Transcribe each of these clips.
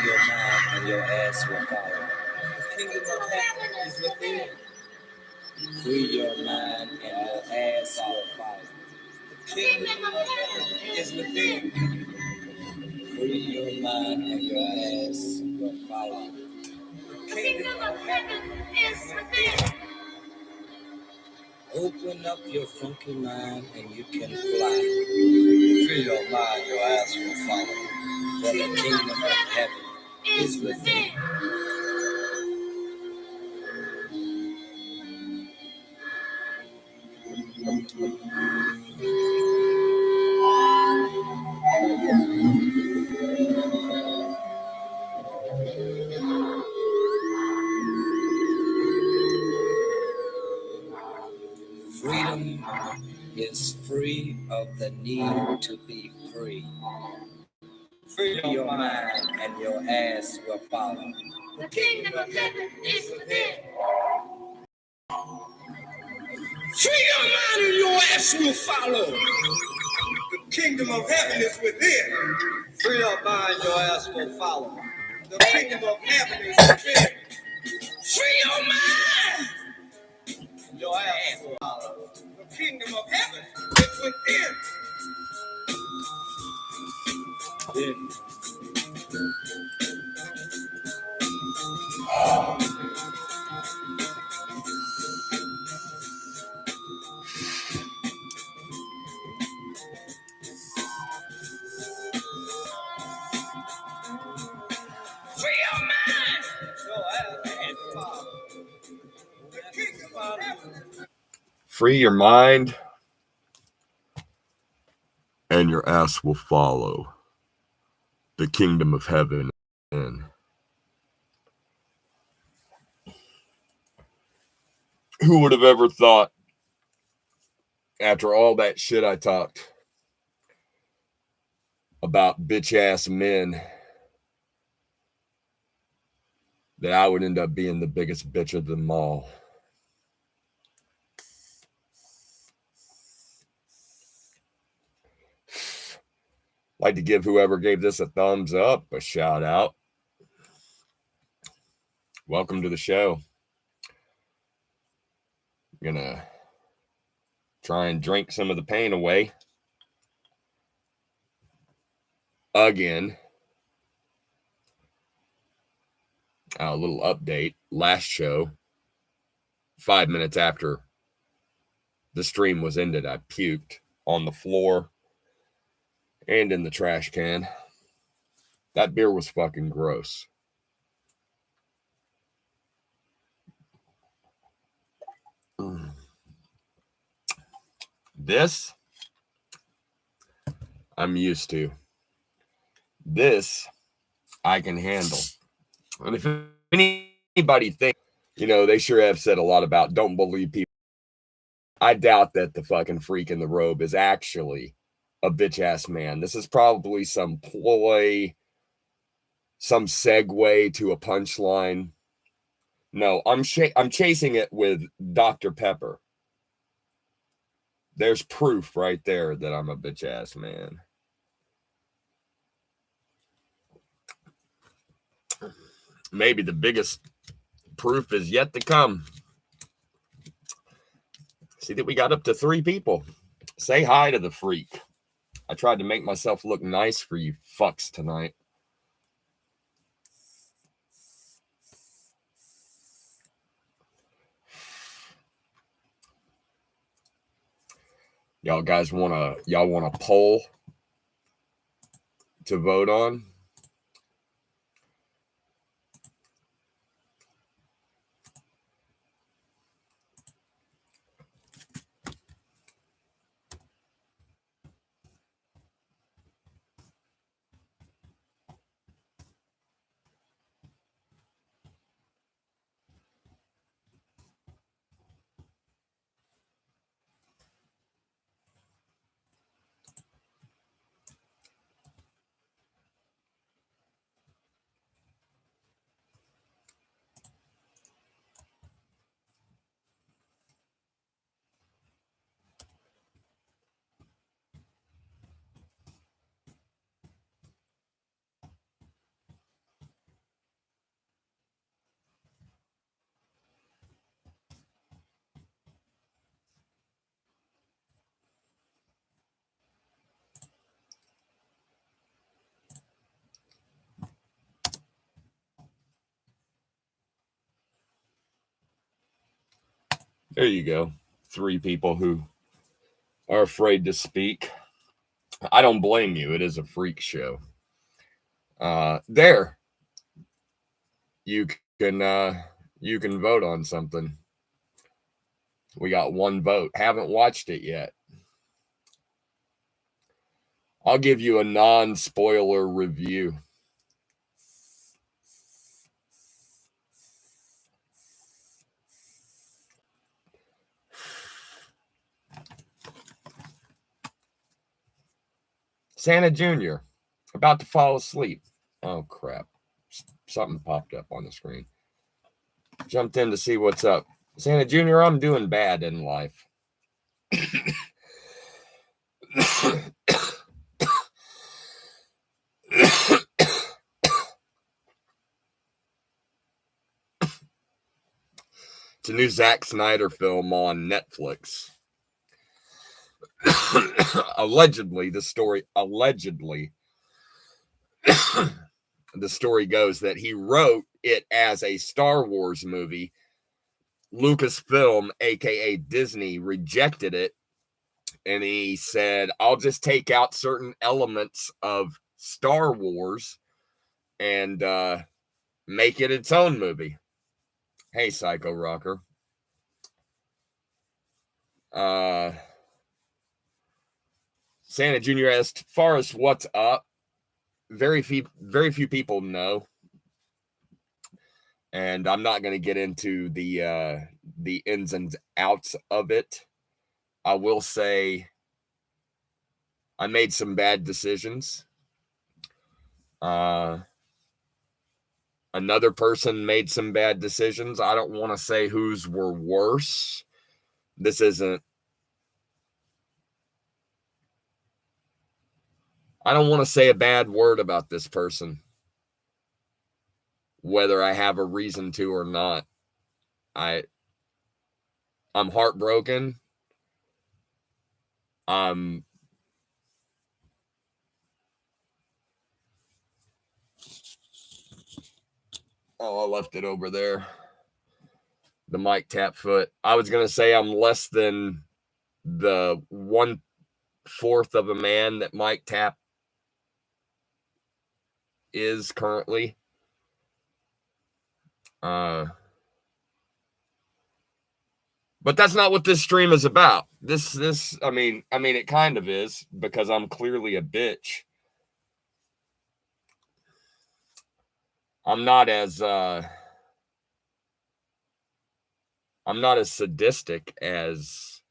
your mind and your ass will follow. The kingdom of heaven is within. Free your mind and your ass will follow. The kingdom of heaven is within. Free your mind and your ass will follow. The kingdom of heaven is within. Open up your funky mind and you can fly. Free your mind, your ass will follow. For the kingdom of heaven is within. Freedom is free of the need to be free. Free your mind and your ass will follow. The kingdom of heaven is within. Free your mind and your ass will follow. The kingdom of heaven is within. Free your mind, your ass will follow. The kingdom of heaven is within. Free your mind. Your ass will follow. The kingdom of heaven is within. Then. Free your mind. Your ass will follow. The kingdom of heaven. Free your mind, and your ass will follow. The kingdom of heaven. And who would have ever thought, after all that shit I talked about bitch ass men, that I would end up being the biggest bitch of them all. Like to give whoever gave this a thumbs up a shout out. Welcome to the show. I'm gonna try and drink some of the pain away. Again. A little update. Last show, 5 minutes after the stream was ended, I puked on the floor and in the trash can. That beer was fucking gross. This, I'm used to. This, I can handle. And if anybody thinks, they sure have said a lot about don't believe people. I doubt that the fucking freak in the robe is actually a bitch ass man. This is probably some ploy, some segue to a punchline. No, I'm chasing it with Dr. Pepper. There's proof right there that I'm a bitch ass man. Maybe the biggest proof is yet to come. See that we got up to 3 people. Say hi to the freak. I tried to make myself look nice for you fucks tonight. Y'all want a poll to vote on? There you go. 3 people who are afraid to speak. I don't blame you. It is a freak show. There, you can vote on something. We got 1 vote. Haven't watched it yet. I'll give you a non-spoiler review. Santa Jr. about to fall asleep. Oh, crap. Something popped up on the screen. Jumped in to see what's up. Santa Jr., I'm doing bad in life. It's a new Zack Snyder film on Netflix. Allegedly, the story goes that he wrote it as a Star Wars movie. Lucasfilm, aka Disney, rejected it, and he said, I'll just take out certain elements of Star Wars and make it its own movie. Hey, Psycho Rocker. Santa Jr. asked, Forrest, what's up? Very few people know. And I'm not going to get into the ins and outs of it. I will say I made some bad decisions. Another person made some bad decisions. I don't want to say whose were worse. This isn't. I don't want to say a bad word about this person, whether I have a reason to or not. I'm heartbroken. Oh, I left it over there. The Mike Tap foot. I was going to say I'm less than the 1/4 of a man that Mike Tap is currently. But that's not what this stream is about. I mean, it kind of is, because I'm clearly a bitch. I'm not as sadistic as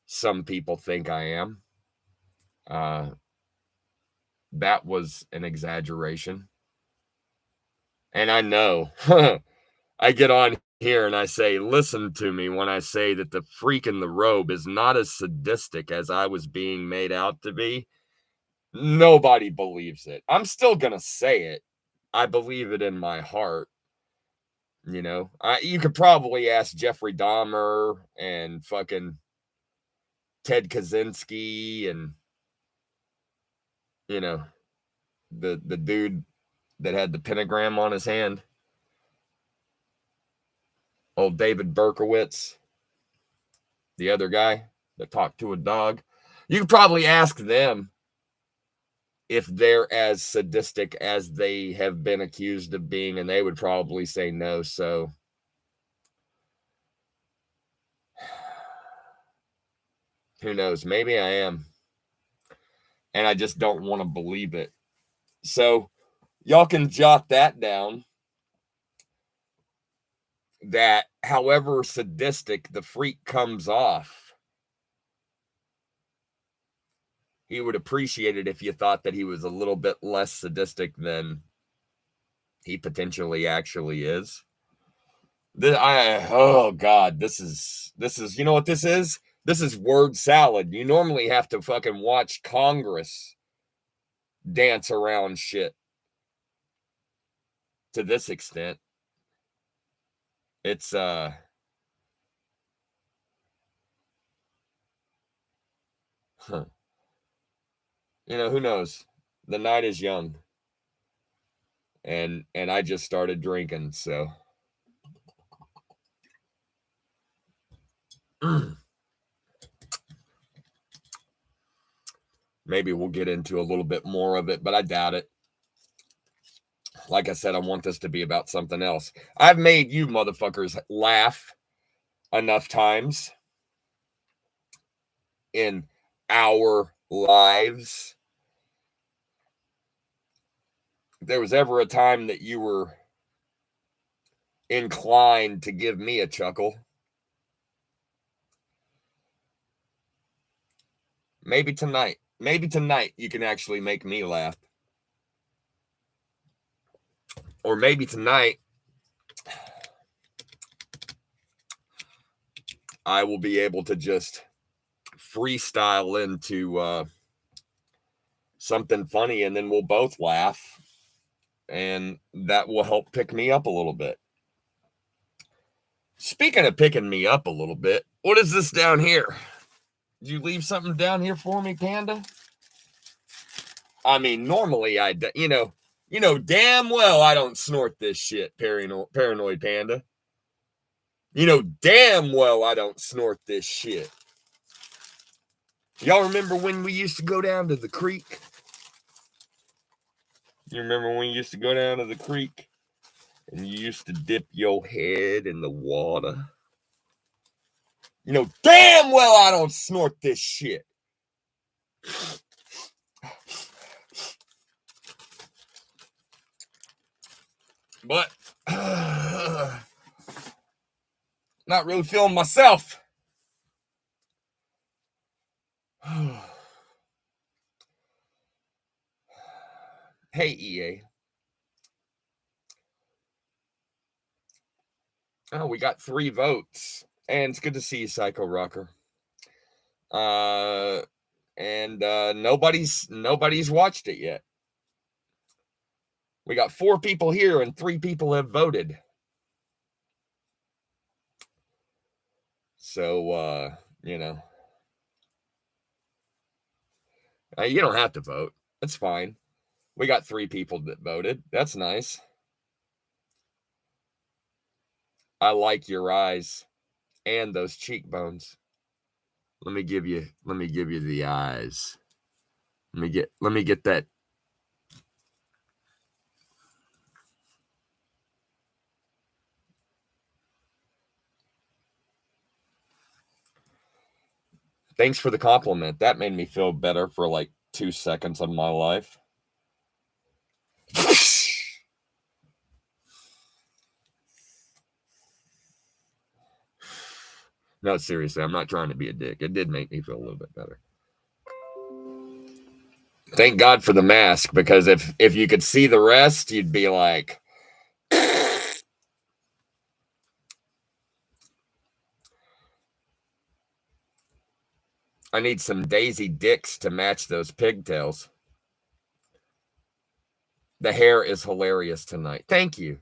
some people think I am. That was an exaggeration. And I know I get on here and I say, listen to me when I say that the freak in the robe is not as sadistic as I was being made out to be. Nobody believes it. I'm still going to say it. I believe it in my heart. You know, you could probably ask Jeffrey Dahmer and fucking Ted Kaczynski and, you know, the dude that had the pentagram on his hand. Old David Berkowitz, the other guy that talked to a dog. You could probably ask them if they're as sadistic as they have been accused of being, and they would probably say no. So who knows? Maybe I am. And I just don't want to believe it. So y'all can jot that down. That however sadistic the freak comes off, he would appreciate it if you thought that he was a little bit less sadistic than he potentially actually is. Oh God, this is, you know what this is? This is word salad. You normally have to fucking watch Congress dance around shit to this extent. It's you know, who knows? The night is young. And I just started drinking, so Maybe we'll get into a little bit more of it, but I doubt it. Like I said, I want this to be about something else. I've made you motherfuckers laugh enough times in our lives. If there was ever a time that you were inclined to give me a chuckle, maybe tonight you can actually make me laugh. Or maybe tonight I will be able to just freestyle into something funny, and then we'll both laugh, and that will help pick me up a little bit. Speaking of picking me up a little bit, what is this down here? Did you leave something down here for me, Panda? I mean, normally you know damn well I don't snort this shit, Paranoid Panda. You know damn well I don't snort this shit. Y'all remember when we used to go down to the creek? You remember when we used to go down to the creek and you used to dip your head in the water? You know damn well I don't snort this shit. But not really feeling myself. Hey, EA. Oh, we got 3 votes. And it's good to see you, Psycho Rocker. And nobody's watched it yet. We got 4 people here and 3 people have voted. So, you know. You don't have to vote. That's fine. We got 3 people that voted. That's nice. I like your eyes and those cheekbones. Let me give you the eyes. Let me get that. Thanks for the compliment. That made me feel better for like 2 seconds of my life. No, seriously, I'm not trying to be a dick. It did make me feel a little bit better. Thank God for the mask, because if you could see the rest, you'd be like, I need some Daisy Dicks to match those pigtails. The hair is hilarious tonight. Thank you,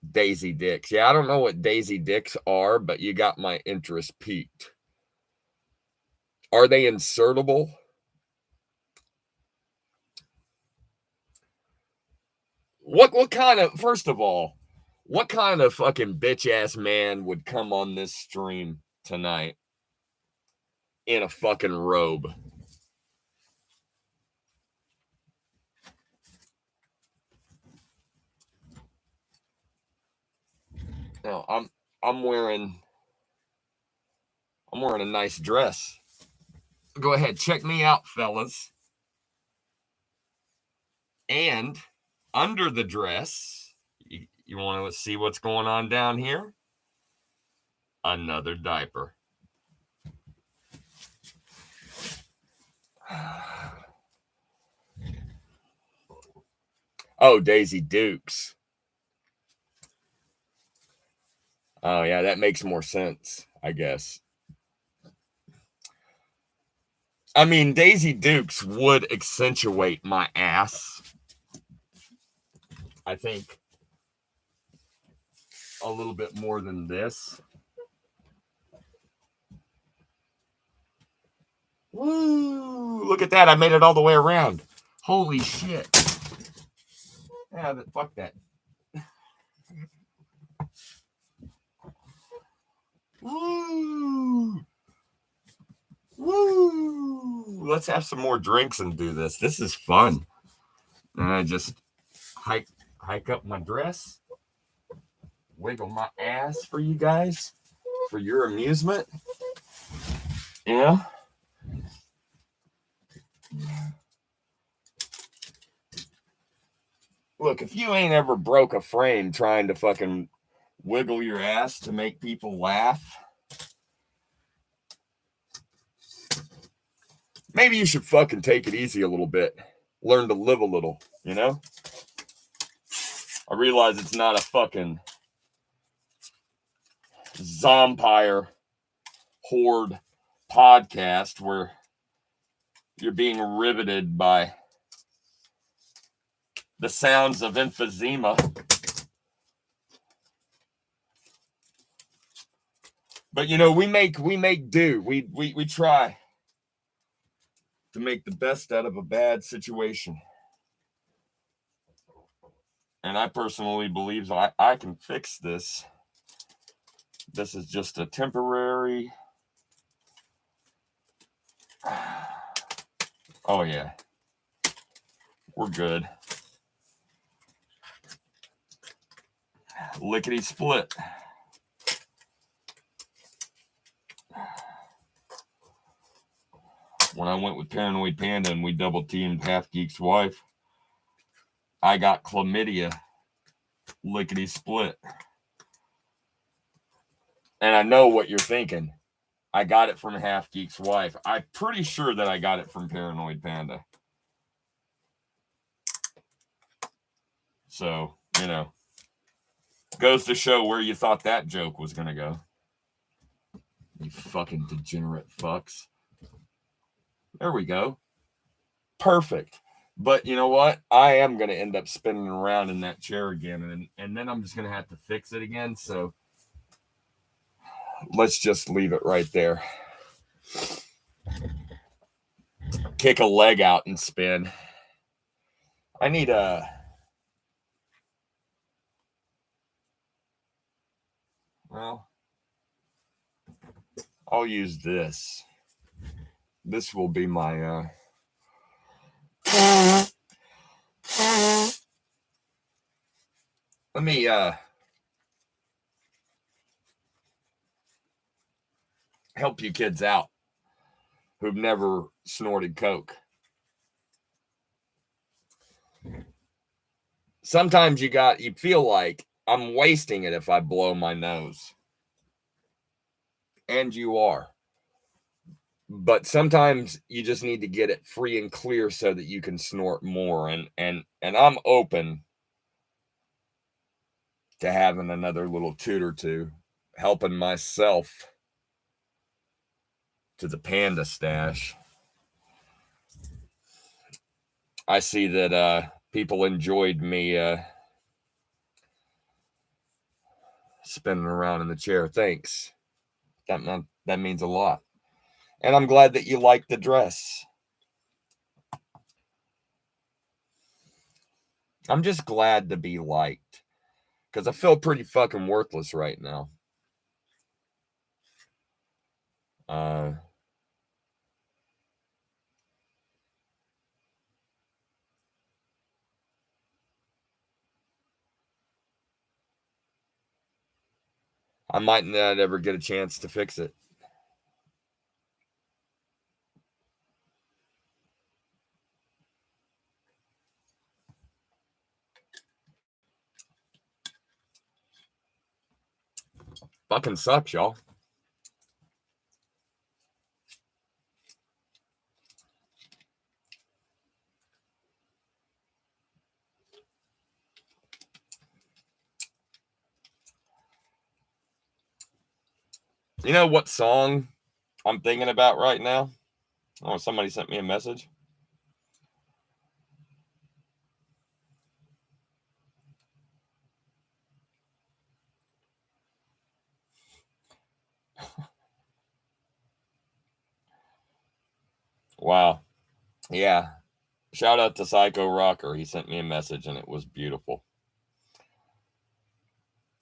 Daisy Dicks. Yeah, I don't know what Daisy Dicks are, but you got my interest piqued. Are they insertable? What kind of, first of all, what kind of fucking bitch ass man would come on this stream tonight in a fucking robe? No, I'm wearing a nice dress. Go ahead, check me out, fellas. And under the dress, you want to see what's going on down here? Another diaper. Oh, Daisy Dukes. Oh, yeah, that makes more sense, I guess. I mean, Daisy Dukes would accentuate my ass, I think, a little bit more than this. Woo! Look at that. I made it all the way around. Holy shit. Yeah, fuck that. Woo! Woo! Let's have some more drinks and do this. This is fun. And I just hike up my dress, wiggle my ass for you guys, for your amusement. Yeah. Look, if you ain't ever broke a frame trying to fucking wiggle your ass to make people laugh, maybe you should fucking take it easy a little bit. Learn to live a little, you know? I realize it's not a fucking zombie horde podcast where you're being riveted by the sounds of emphysema. But you know, we make do. We try to make the best out of a bad situation. And I personally believe I can fix this. This is just a temporary. Oh yeah. We're good. Lickety split. When I went with Paranoid Panda and we double teamed Half Geek's wife, I got chlamydia. Lickety split. And I know what you're thinking. I got it from Half Geek's wife. I'm pretty sure that I got it from Paranoid Panda. So, you know, goes to show where you thought that joke was going to go. You fucking degenerate fucks. There we go. Perfect. But you know what? I am going to end up spinning around in that chair again, and then I'm just going to have to fix it again. So let's just leave it right there. Kick a leg out and spin. I need a... Well, I'll use this. This will be my... Let me help you kids out who've never snorted coke. Sometimes you feel like I'm wasting it if I blow my nose. And you are. But sometimes you just need to get it free and clear so that you can snort more. And I'm open to having another little toot or two, helping myself to the panda stash. I see that people enjoyed me spinning around in the chair. Thanks. That means a lot. And I'm glad that you like the dress. I'm just glad to be liked because I feel pretty fucking worthless right now. I might not ever get a chance to fix it. Fucking sucks, y'all. You know what song I'm thinking about right now? Oh, somebody sent me a message. Wow. Yeah. Shout out to Psycho Rocker. He sent me a message and it was beautiful.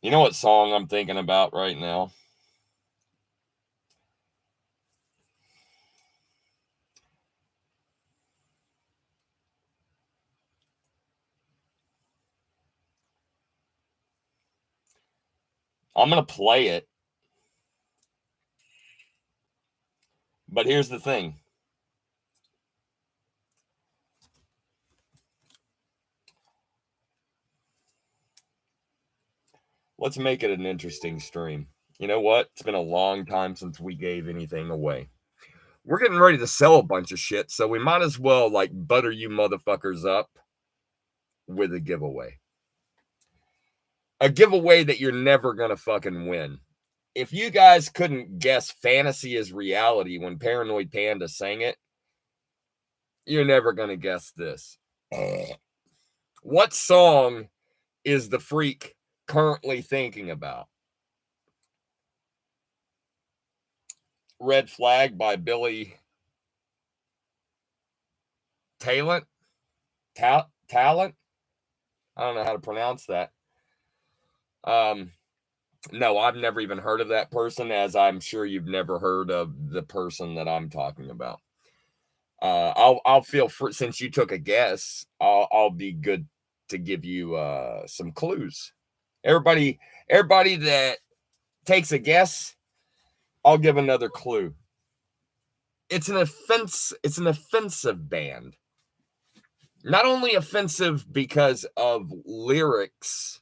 You know what song I'm thinking about right now? I'm going to play it. But here's the thing. Let's make it an interesting stream. You know what? It's been a long time since we gave anything away. We're getting ready to sell a bunch of shit, so we might as well like butter you motherfuckers up with a giveaway. A giveaway that you're never going to fucking win. If you guys couldn't guess Fantasy is Reality when Paranoid Panda sang it, you're never going to guess this. What song is the freak currently thinking about? Red Flag by Billy Talent? Talent? I don't know how to pronounce that. No, I've never even heard of that person, as I'm sure you've never heard of the person that I'm talking about. I'll feel free, since you took a guess, I'll be good to give you some clues. Everybody that takes a guess, I'll give another clue. It's an offensive band. Not only offensive because of lyrics,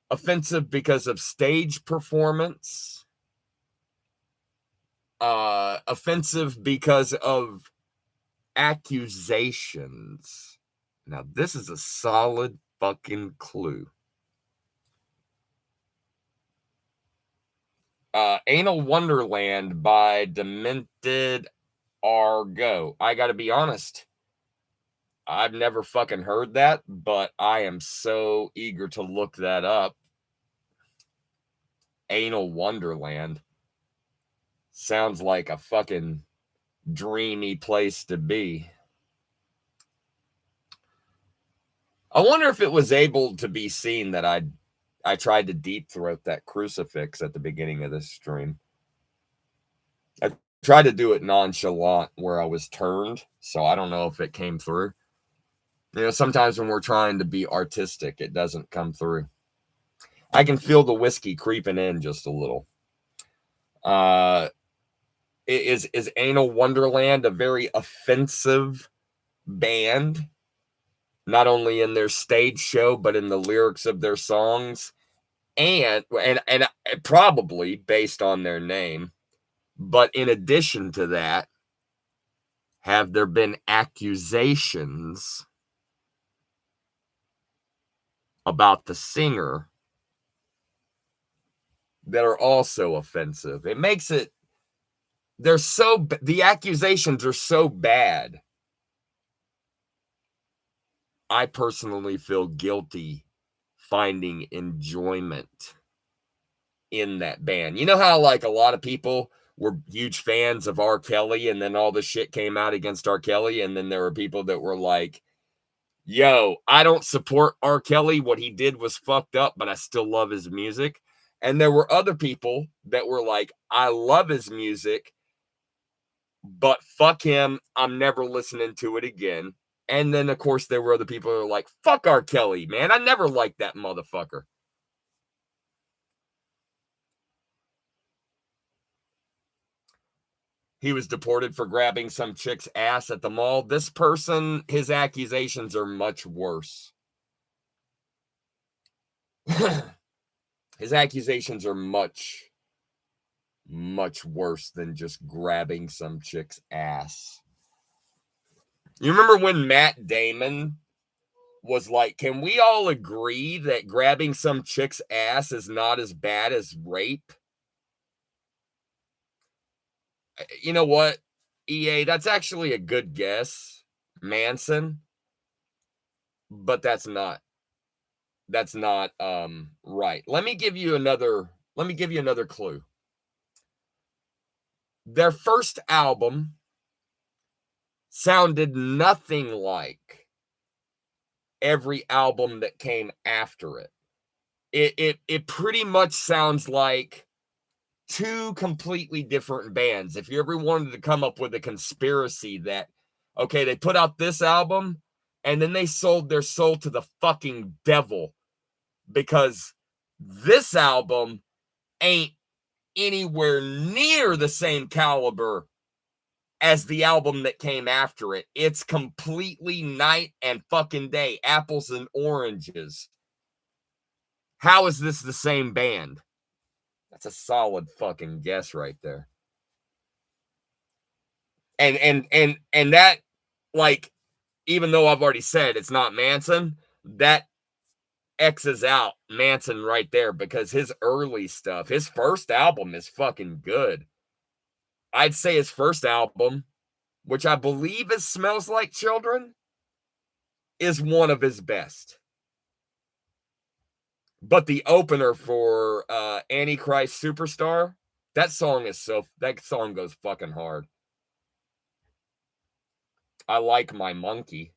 offensive because of stage performance, offensive because of accusations. Now, this is a solid fucking clue. Anal Wonderland by Demented Argo. I gotta be honest, I've never fucking heard that, but I am so eager to look that up. Anal Wonderland sounds like a fucking dreamy place to be. I wonder if it was able to be seen that I tried to deep throat that crucifix at the beginning of this stream. I tried to do it nonchalant where I was turned, so I don't know if it came through. You know, sometimes when we're trying to be artistic, it doesn't come through. I can feel the whiskey creeping in just a little. Is Anal Wonderland a very offensive band? Not only in their stage show, but in the lyrics of their songs, and probably based on their name. But in addition to that, have there been accusations about the singer that are also offensive? It makes it, the accusations are so bad. I personally feel guilty finding enjoyment in that band. You know how like a lot of people were huge fans of R. Kelly, and then all the shit came out against R. Kelly, and then there were people that were like, yo, I don't support R. Kelly. What he did was fucked up, but I still love his music. And there were other people that were like, I love his music, but fuck him. I'm never listening to it again. And then, of course, there were other people who were like, fuck R. Kelly, man. I never liked that motherfucker. He was deported for grabbing some chick's ass at the mall. This person, his accusations are much worse. His accusations are much, much worse than just grabbing some chick's ass. You remember when Matt Damon was like, can we all agree that grabbing some chick's ass is not as bad as rape? You know what, EA, that's actually a good guess, Manson, but that's not right. Let me give you another clue. Their first album sounded nothing like every album that came after it. It pretty much sounds like two completely different bands. If you ever wanted to come up with a conspiracy that, okay, they put out this album and then they sold their soul to the fucking devil because This album ain't anywhere near the same caliber as the album that came after it. It's completely night and fucking day, apples and oranges. How is this the same band? That's a solid fucking guess right there. And that, like, even though I've already said it's not Manson, that X's out Manson right there, because his early stuff, his first album is fucking good. I'd say his first album, which I believe is Smells Like Children, is one of his best. But the opener for Antichrist Superstar, that song goes fucking hard. I like my monkey,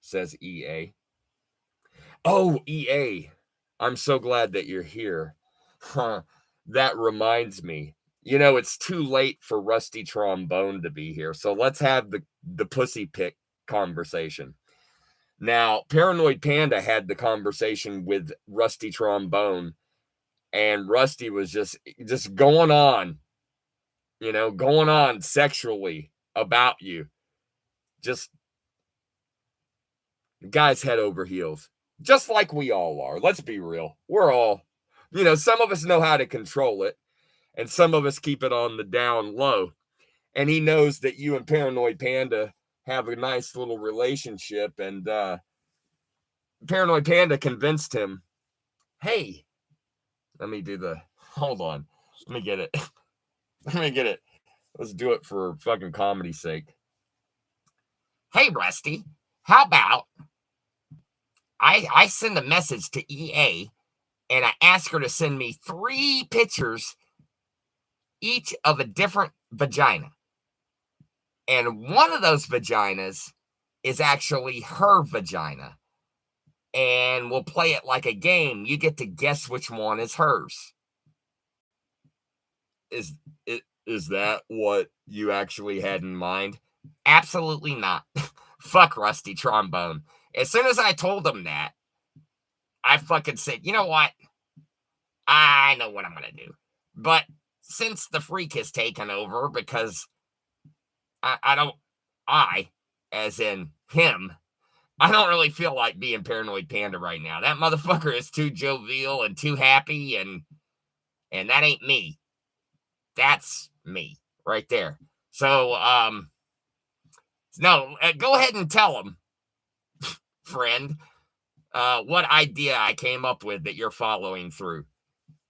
says EA. Oh, EA, I'm so glad that you're here. Huh, that reminds me. You know, it's too late for Rusty Trombone to be here, so let's have the pussy pick conversation. Now, Paranoid Panda had the conversation with Rusty Trombone, and Rusty was just going on, going on sexually about you. Just guys head over heels, just like we all are. Let's be real. We're all, some of us know how to control it, and some of us keep it on the down low. And he knows that you and Paranoid Panda have a nice little relationship, and Paranoid Panda convinced him, hey, hold on. Let me get it. Let's do it for fucking comedy's sake. Hey, Rusty, how about I send a message to EA and I ask her to send me 3 pictures, each of a different vagina. And one of those vaginas is actually her vagina. And we'll play it like a game. You get to guess which one is hers. Is that what you actually had in mind? Absolutely not. Fuck Rusty Trombone. As soon as I told him that, I fucking said, you know what? I know what I'm going to do. But since the freak has taken over, because as in him, I don't really feel like being Paranoid Panda right now. That motherfucker is too jovial and too happy, and that ain't me. That's me right there. So, no, go ahead and tell him, friend, what idea I came up with that you're following through.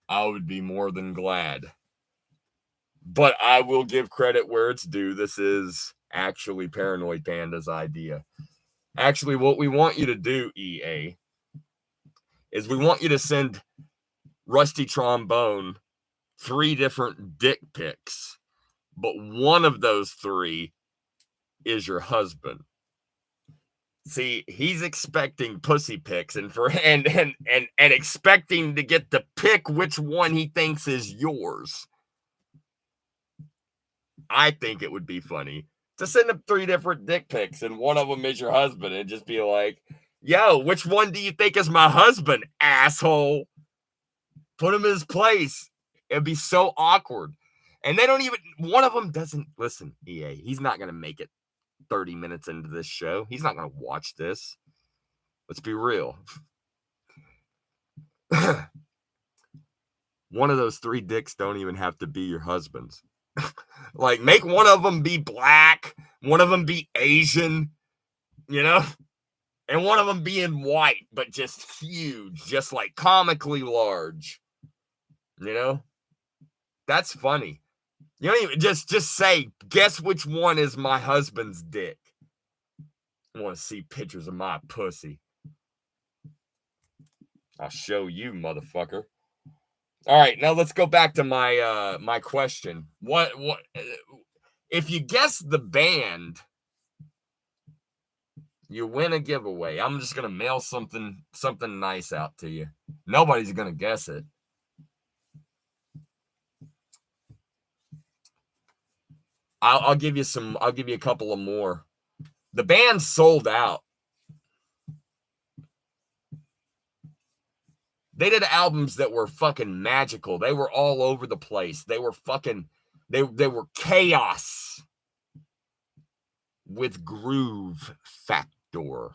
I would be more than glad. But I will give credit where it's due. This is actually Paranoid Panda's idea. Actually, what we want you to do, EA, is we want you to send Rusty Trombone 3 different dick pics, but one of those 3 is your husband. See, he's expecting pussy pics and expecting to get to pick which one he thinks is yours. I think it would be funny to send him 3 different dick pics and one of them is your husband, and just be like, yo, which one do you think is my husband, asshole? Put him in his place. It'd be so awkward. And they don't even, one of them doesn't listen, EA. He's not going to make it 30 minutes into this show. He's not going to watch this. Let's be real. One of those 3 dicks don't even have to be your husband's. Like, make one of them be black, one of them be Asian, and one of them being white, but just huge, just like comically large. That's funny. You don't even just say, guess which one is my husband's dick. I want to see pictures of my pussy. I'll show you, motherfucker. All right, now let's go back to my my question. What if you guess the band, you win a giveaway. I'm just gonna mail something nice out to you. Nobody's gonna guess it. I'll give you some. I'll give you a couple of more. The band sold out. They did albums that were fucking magical. They were all over the place. They were fucking, they were chaos with groove factor.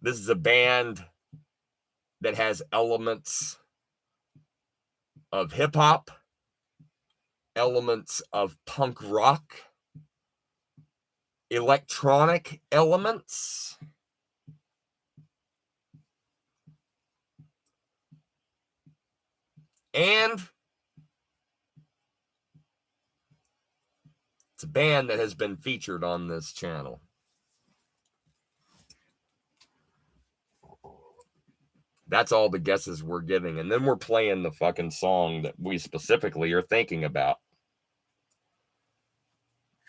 This is a band that has elements of hip hop, elements of punk rock, electronic elements, and it's a band that has been featured on this channel. That's all the guesses we're giving. And then we're playing the fucking song that we specifically are thinking about.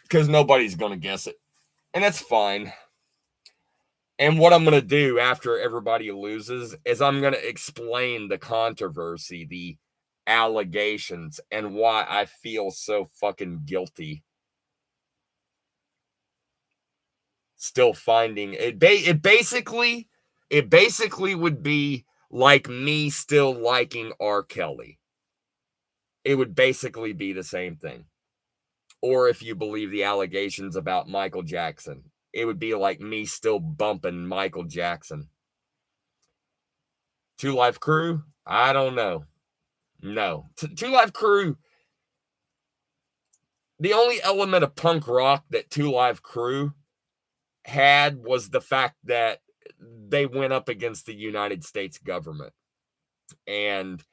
Because nobody's going to guess it. And that's fine. And what I'm going to do after everybody loses is I'm going to explain the controversy, the allegations, and why I feel so fucking guilty. Still finding it. It basically would be like me still liking R. Kelly. It would basically be the same thing. Or if you believe the allegations about Michael Jackson, it would be like me still bumping Michael Jackson. Two Live Crew? I don't know. No. Two Live Crew, the only element of punk rock that Two Live Crew had was the fact that they went up against the United States government. And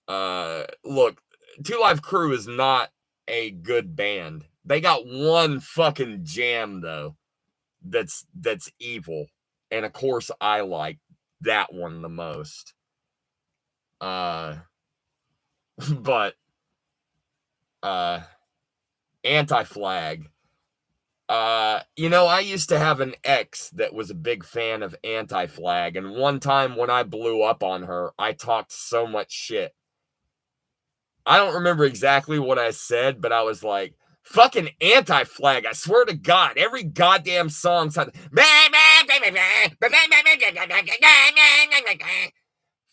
look, Two Live Crew is not a good band. They got one fucking jam though that's evil. And of course I like that one the most. But Anti-Flag. You know, I used to have an ex that was a big fan of Anti-Flag, and one time when I blew up on her, I talked so much shit. I don't remember exactly what I said, but I was like, fucking Anti-Flag, I swear to God, every goddamn song sounds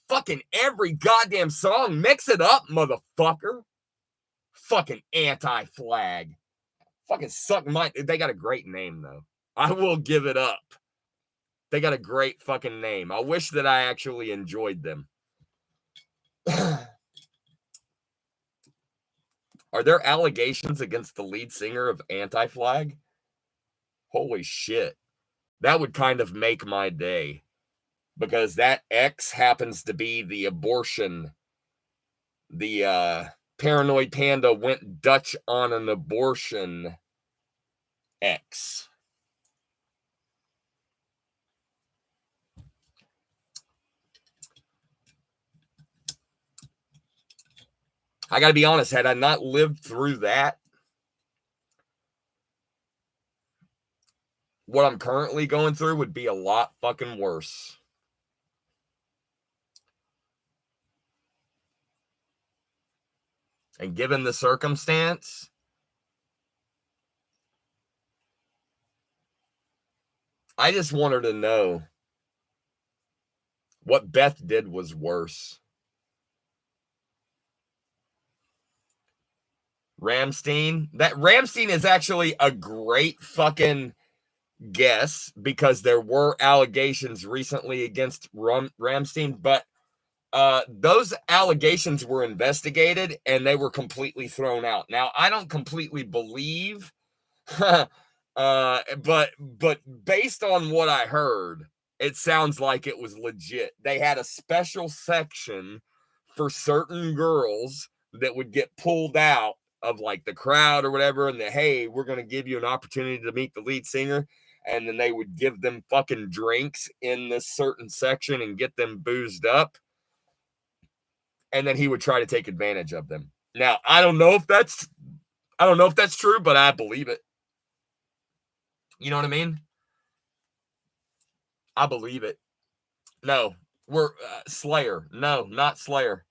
fucking every goddamn song, mix it up, motherfucker. Fucking Anti-Flag. Fucking suck my... They got a great name, though. I will give it up. They got a great fucking name. I wish that I actually enjoyed them. Are there allegations against the lead singer of Anti-Flag? Holy shit. That would kind of make my day. Because that ex happens to be the abortion. The Paranoid Panda went Dutch on an abortion ex. I gotta be honest, had I not lived through that, what I'm currently going through would be a lot fucking worse. And given the circumstance, I just want her to know what Beth did was worse. Ramstein? That Ramstein is actually a great fucking guess because there were allegations recently against Ramstein, but those allegations were investigated and they were completely thrown out. Now, I don't completely believe, but based on what I heard, it sounds like it was legit. They had a special section for certain girls that would get pulled out of like the crowd or whatever, and that, hey, we're going to give you an opportunity to meet the lead singer. And then they would give them fucking drinks in this certain section and get them boozed up. And then he would try to take advantage of them. Now, I don't know if that's true, but I believe it. You know what I mean? I believe it. No, we're Slayer. No, not Slayer.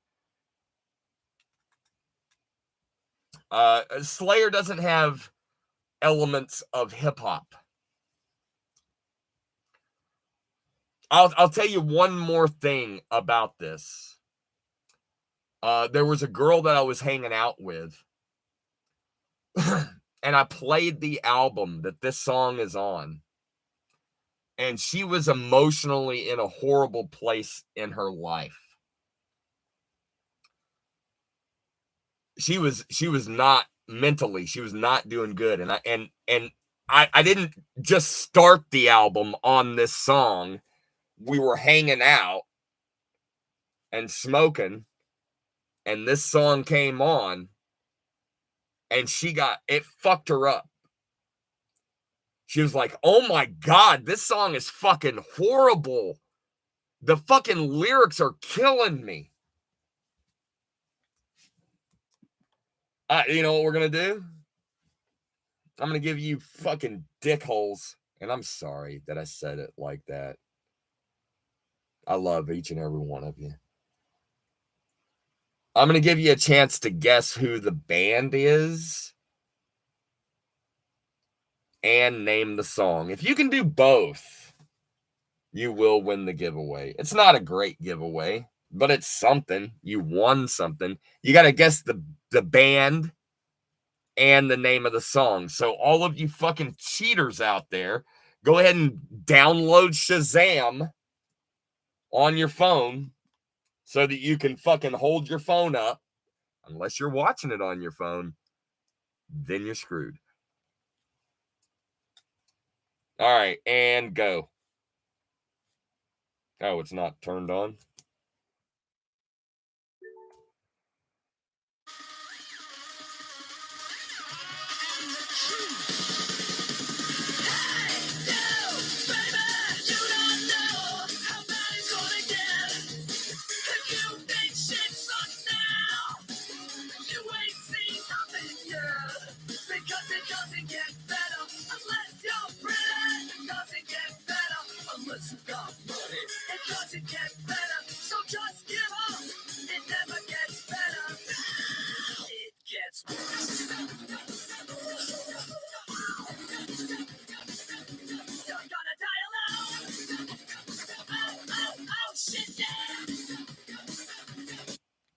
Slayer doesn't have elements of hip hop. I'll tell you one more thing about this. There was a girl that I was hanging out with, and I played the album that this song is on, and she was emotionally in a horrible place in her life. She was not mentally, she was not doing good, and I didn't just start the album on this song. We were hanging out and smoking, and this song came on, and it fucked her up. She was like, "Oh my God, this song is fucking horrible. The fucking lyrics are killing me." You know what we're gonna do? I'm gonna give you fucking dickholes, and I'm sorry that I said it like that. I love each and every one of you. I'm gonna give you a chance to guess who the band is and name the song. If you can do both, you will win the giveaway. It's not a great giveaway, but it's something. You won something. You got to guess the band and the name of the song. So all of you fucking cheaters out there, go ahead and download Shazam on your phone so that you can fucking hold your phone up. Unless you're watching it on your phone, then you're screwed. All right, and go. Oh, it's not turned on.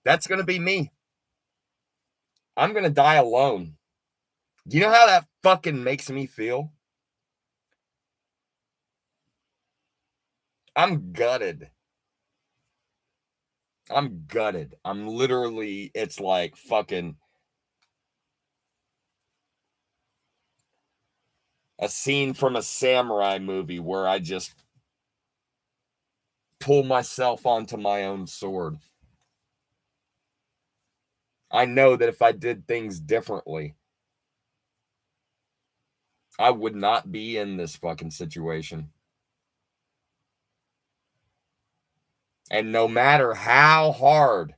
That's going to be me. I'm going to die alone. Do you know how that fucking makes me feel? I'm gutted. I'm gutted. I'm literally, it's like fucking a scene from a samurai movie where I just pull myself onto my own sword. I know that if I did things differently, I would not be in this fucking situation. And no matter how hard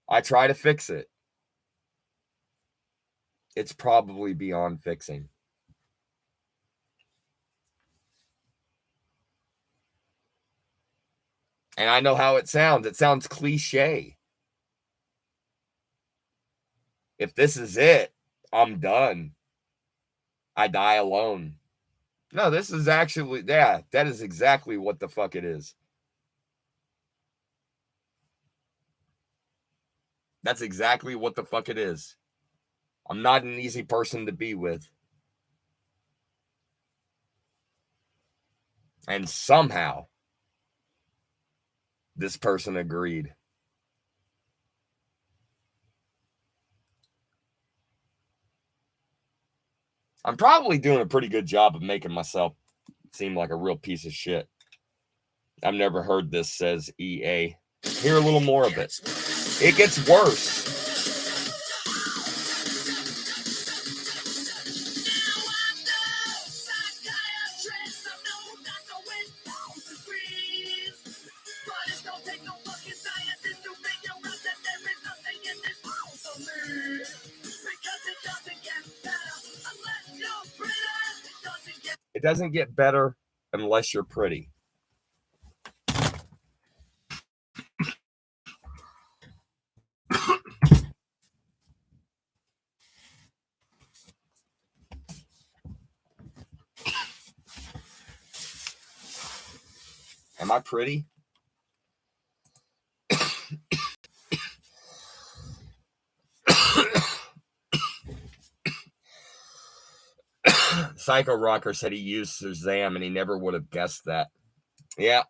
I try to fix it, it's probably beyond fixing. And I know how it sounds. It sounds cliche. If this is it, I'm done. I die alone. No, this is actually, yeah, that is exactly what the fuck it is. That's exactly what the fuck it is. I'm not an easy person to be with. And somehow, this person agreed. I'm probably doing a pretty good job of making myself seem like a real piece of shit. I've never heard this, says EA. Hear a little more of it. It gets worse. It doesn't get better unless you're pretty. Am I pretty? Psycho Rocker said he used Shazam and he never would have guessed that. Yeah.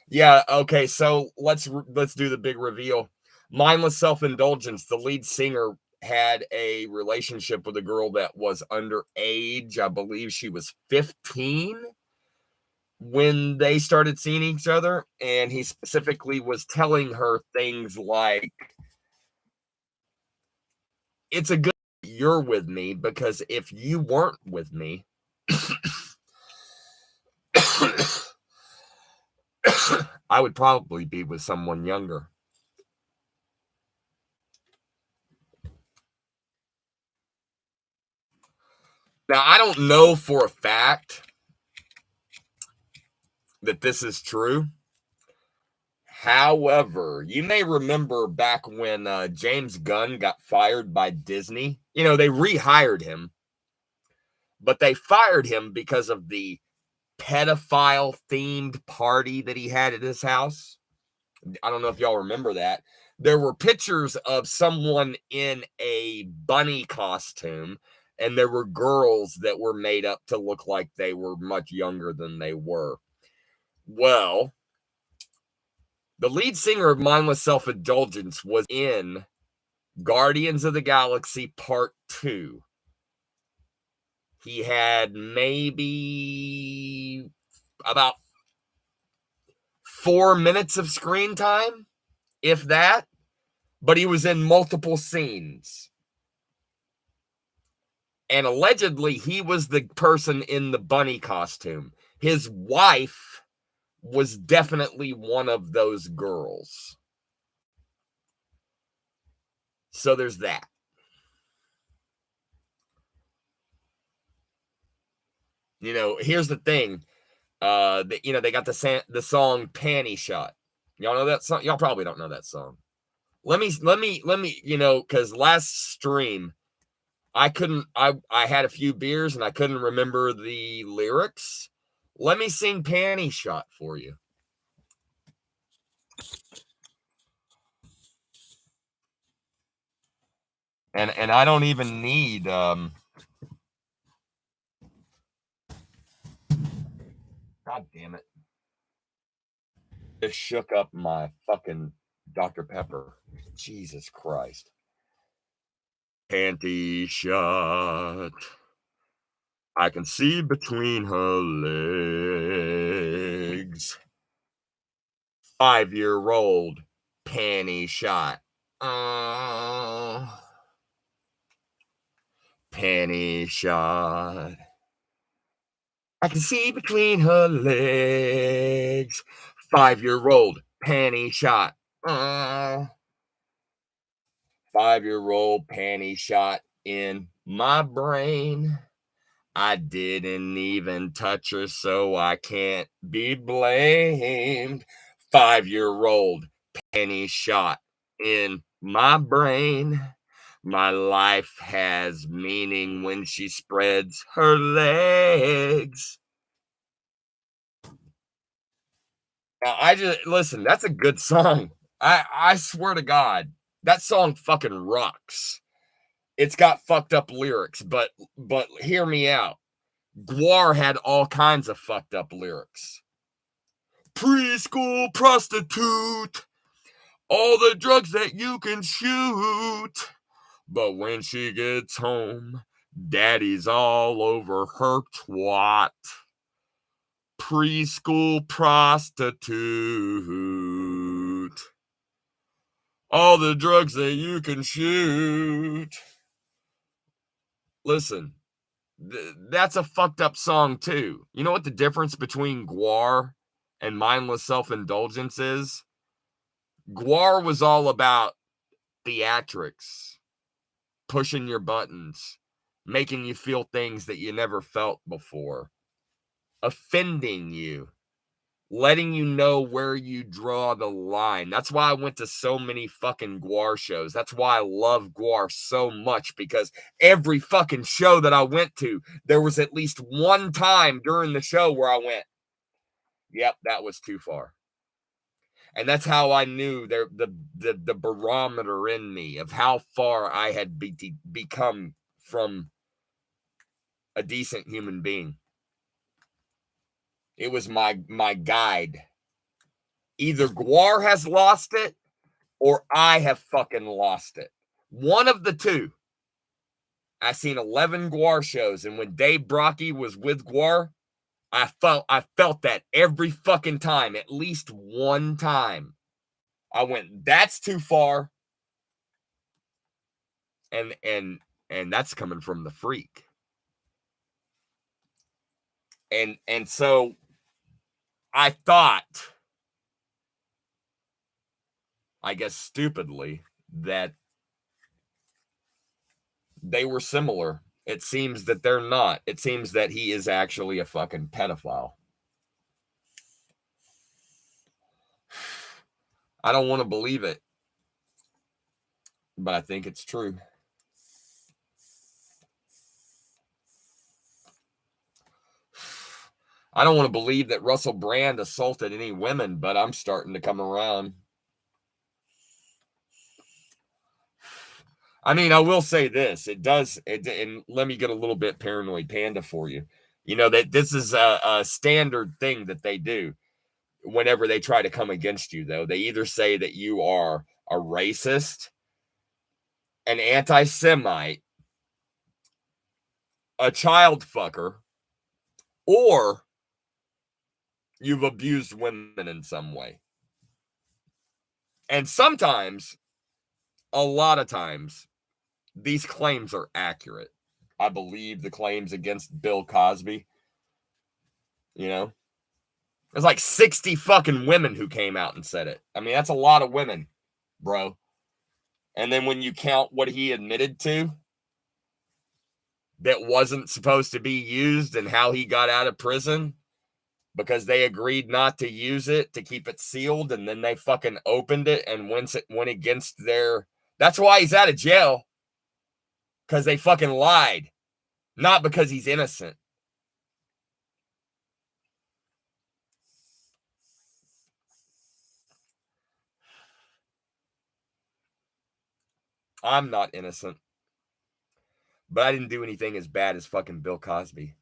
Yeah, okay, so let's do the big reveal. Mindless Self-Indulgence, the lead singer had a relationship with a girl that was underage. I believe she was 15 when they started seeing each other, and he specifically was telling her things like, it's a good you're with me, because if you weren't with me, I would probably be with someone younger. Now, I don't know for a fact that this is true. However, you may remember back when James Gunn got fired by Disney. You know, they rehired him, but they fired him because of the pedophile-themed party that he had at his house. I don't know if y'all remember that. There were pictures of someone in a bunny costume, and there were girls that were made up to look like they were much younger than they were. Well, the lead singer of Mindless Self-Indulgence was in Guardians of the Galaxy Part 2. He had maybe about 4 minutes of screen time, if that, but he was in multiple scenes. And allegedly, he was the person in the bunny costume. His wife was definitely one of those girls. So there's that. You know, here's the thing. They got the song Panty Shot. Y'all know that song? Y'all probably don't know that song. Let me, because last stream, I had a few beers and I couldn't remember the lyrics. Let me sing Panty Shot for you. And I don't even need God damn it. It shook up my fucking Dr. Pepper. Jesus Christ. Panty shot. I can see between her legs. 5-year-old panty shot. Panty shot. I can see between her legs. 5-year-old panty shot. 5-year-old panty shot in my brain. I didn't even touch her, so I can't be blamed. 5-year-old panty shot in my brain. My life has meaning when she spreads her legs. Now, listen, that's a good song. I swear to God, that song fucking rocks. It's got fucked up lyrics, but hear me out. GWAR had all kinds of fucked up lyrics. Preschool prostitute, all the drugs that you can shoot. But when she gets home, daddy's all over her twat. Preschool prostitute, all the drugs that you can shoot. Listen, that's a fucked up song too. You know what the difference between GWAR and Mindless Self-Indulgence is? GWAR was all about theatrics, pushing your buttons, making you feel things that you never felt before, offending you, letting you know where you draw the line. That's why I went to so many fucking GWAR shows. That's why I love GWAR so much, because every fucking show that I went to, there was at least one time during the show where I went, Yep, that was too far. And that's how I knew the barometer in me of how far I had become from a decent human being. It was my guide. Either Gwar has lost it or I have fucking lost it. One of the two. I seen 11 Gwar shows, and when Dave Brockie was with Gwar, I felt that every fucking time, at least one time. I went, that's too far. And that's coming from the freak. And so I thought, I guess stupidly, that they were similar. It seems that they're not. It seems that he is actually a fucking pedophile. I don't want to believe it, but I think it's true. I don't want to believe that Russell Brand assaulted any women, but I'm starting to come around. I mean, I will say this. It does, and let me get a little bit paranoid panda for you. You know, that this is a standard thing that they do whenever they try to come against you, though. They either say that you are a racist, an anti-Semite, a child fucker, or you've abused women in some way. And sometimes, a lot of times, these claims are accurate. I believe the claims against Bill Cosby, you know, there's like 60 fucking women who came out and said it. I mean, that's a lot of women, bro. And then when you count what he admitted to that wasn't supposed to be used and how he got out of prison because they agreed not to use it to keep it sealed, and then they fucking opened it and went against their... That's why he's out of jail. Because they fucking lied. Not because he's innocent. I'm not innocent. But I didn't do anything as bad as fucking Bill Cosby.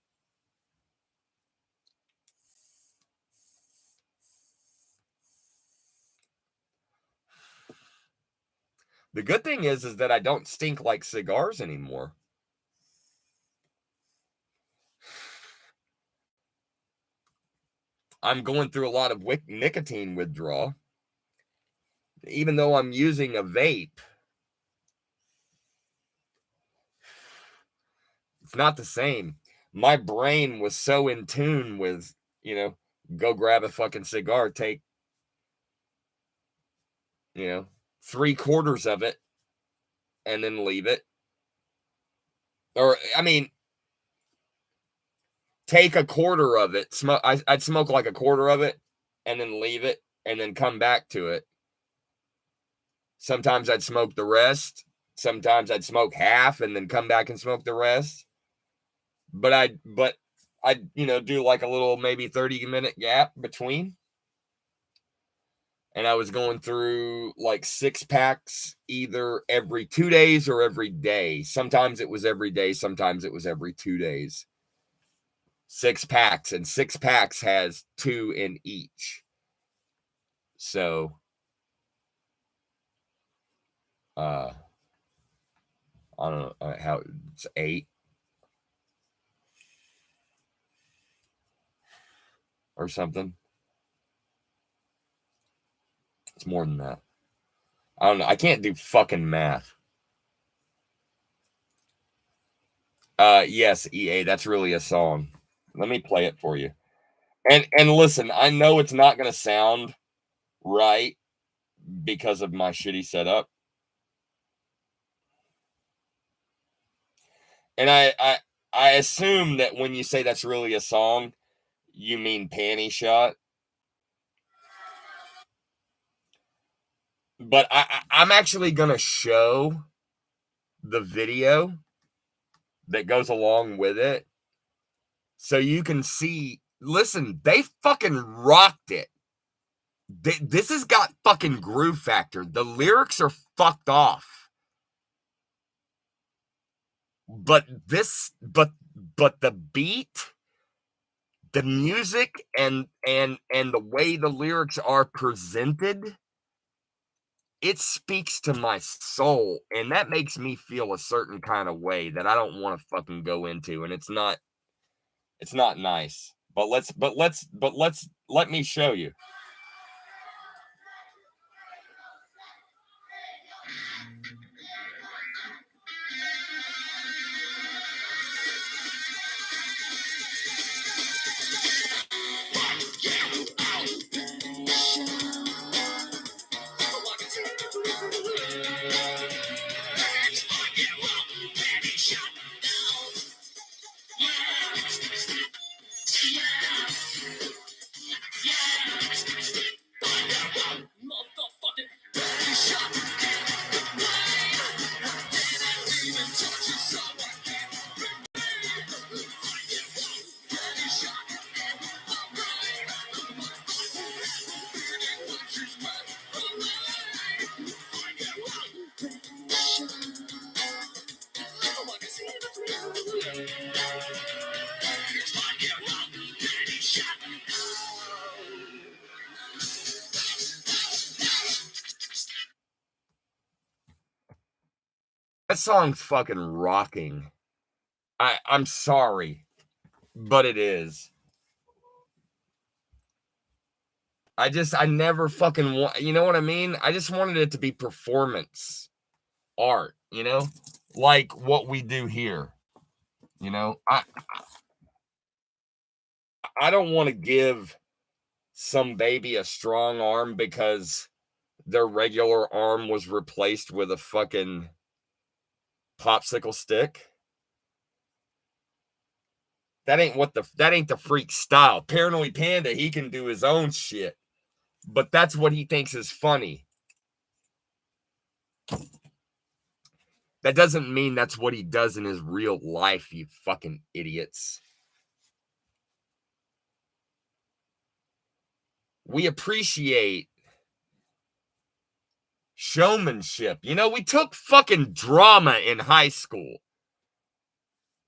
The good thing is that I don't stink like cigars anymore. I'm going through a lot of nicotine withdrawal. Even though I'm using a vape, it's not the same. My brain was so in tune with, you know, go grab a fucking cigar, take, you know, 3/4 of it, and then leave it. Or, I mean, take 1/4 of it. I'd smoke like 1/4 of it, and then leave it, and then come back to it. Sometimes I'd smoke the rest. Sometimes I'd smoke half and then come back and smoke the rest. But I'd you know, do like a little maybe 30-minute gap between. And I was going through like 6 packs either every 2 days or every day. Sometimes it was every day, sometimes it was every 2 days. 6 packs, and 6 packs has 2 in each. So I don't know how it's 8 or something. It's more than that. I don't know. I can't do fucking math. Yes, EA, that's really a song. Let me play it for you. And listen, I know it's not going to sound right because of my shitty setup. And I assume that when you say that's really a song, you mean Panty Shot. But I'm actually going to show the video that goes along with it so you can see listen, they fucking rocked it. This has got fucking groove factor. The lyrics are fucked off. But the beat, the music, and the way the lyrics are presented, it speaks to my soul, and that makes me feel a certain kind of way that I don't want to fucking go into, and it's not nice. But let me show you. That song's fucking rocking. I'm sorry, but it is. I never fucking want, you know what I mean? I just wanted it to be performance art, like what we do here. I don't want to give some baby a strong arm because their regular arm was replaced with a fucking popsicle stick. That ain't the freak style. Paranoid Panda, he can do his own shit, but that's what he thinks is funny. That doesn't mean that's what he does in his real life, you fucking idiots. We appreciate showmanship. We took fucking drama in high school.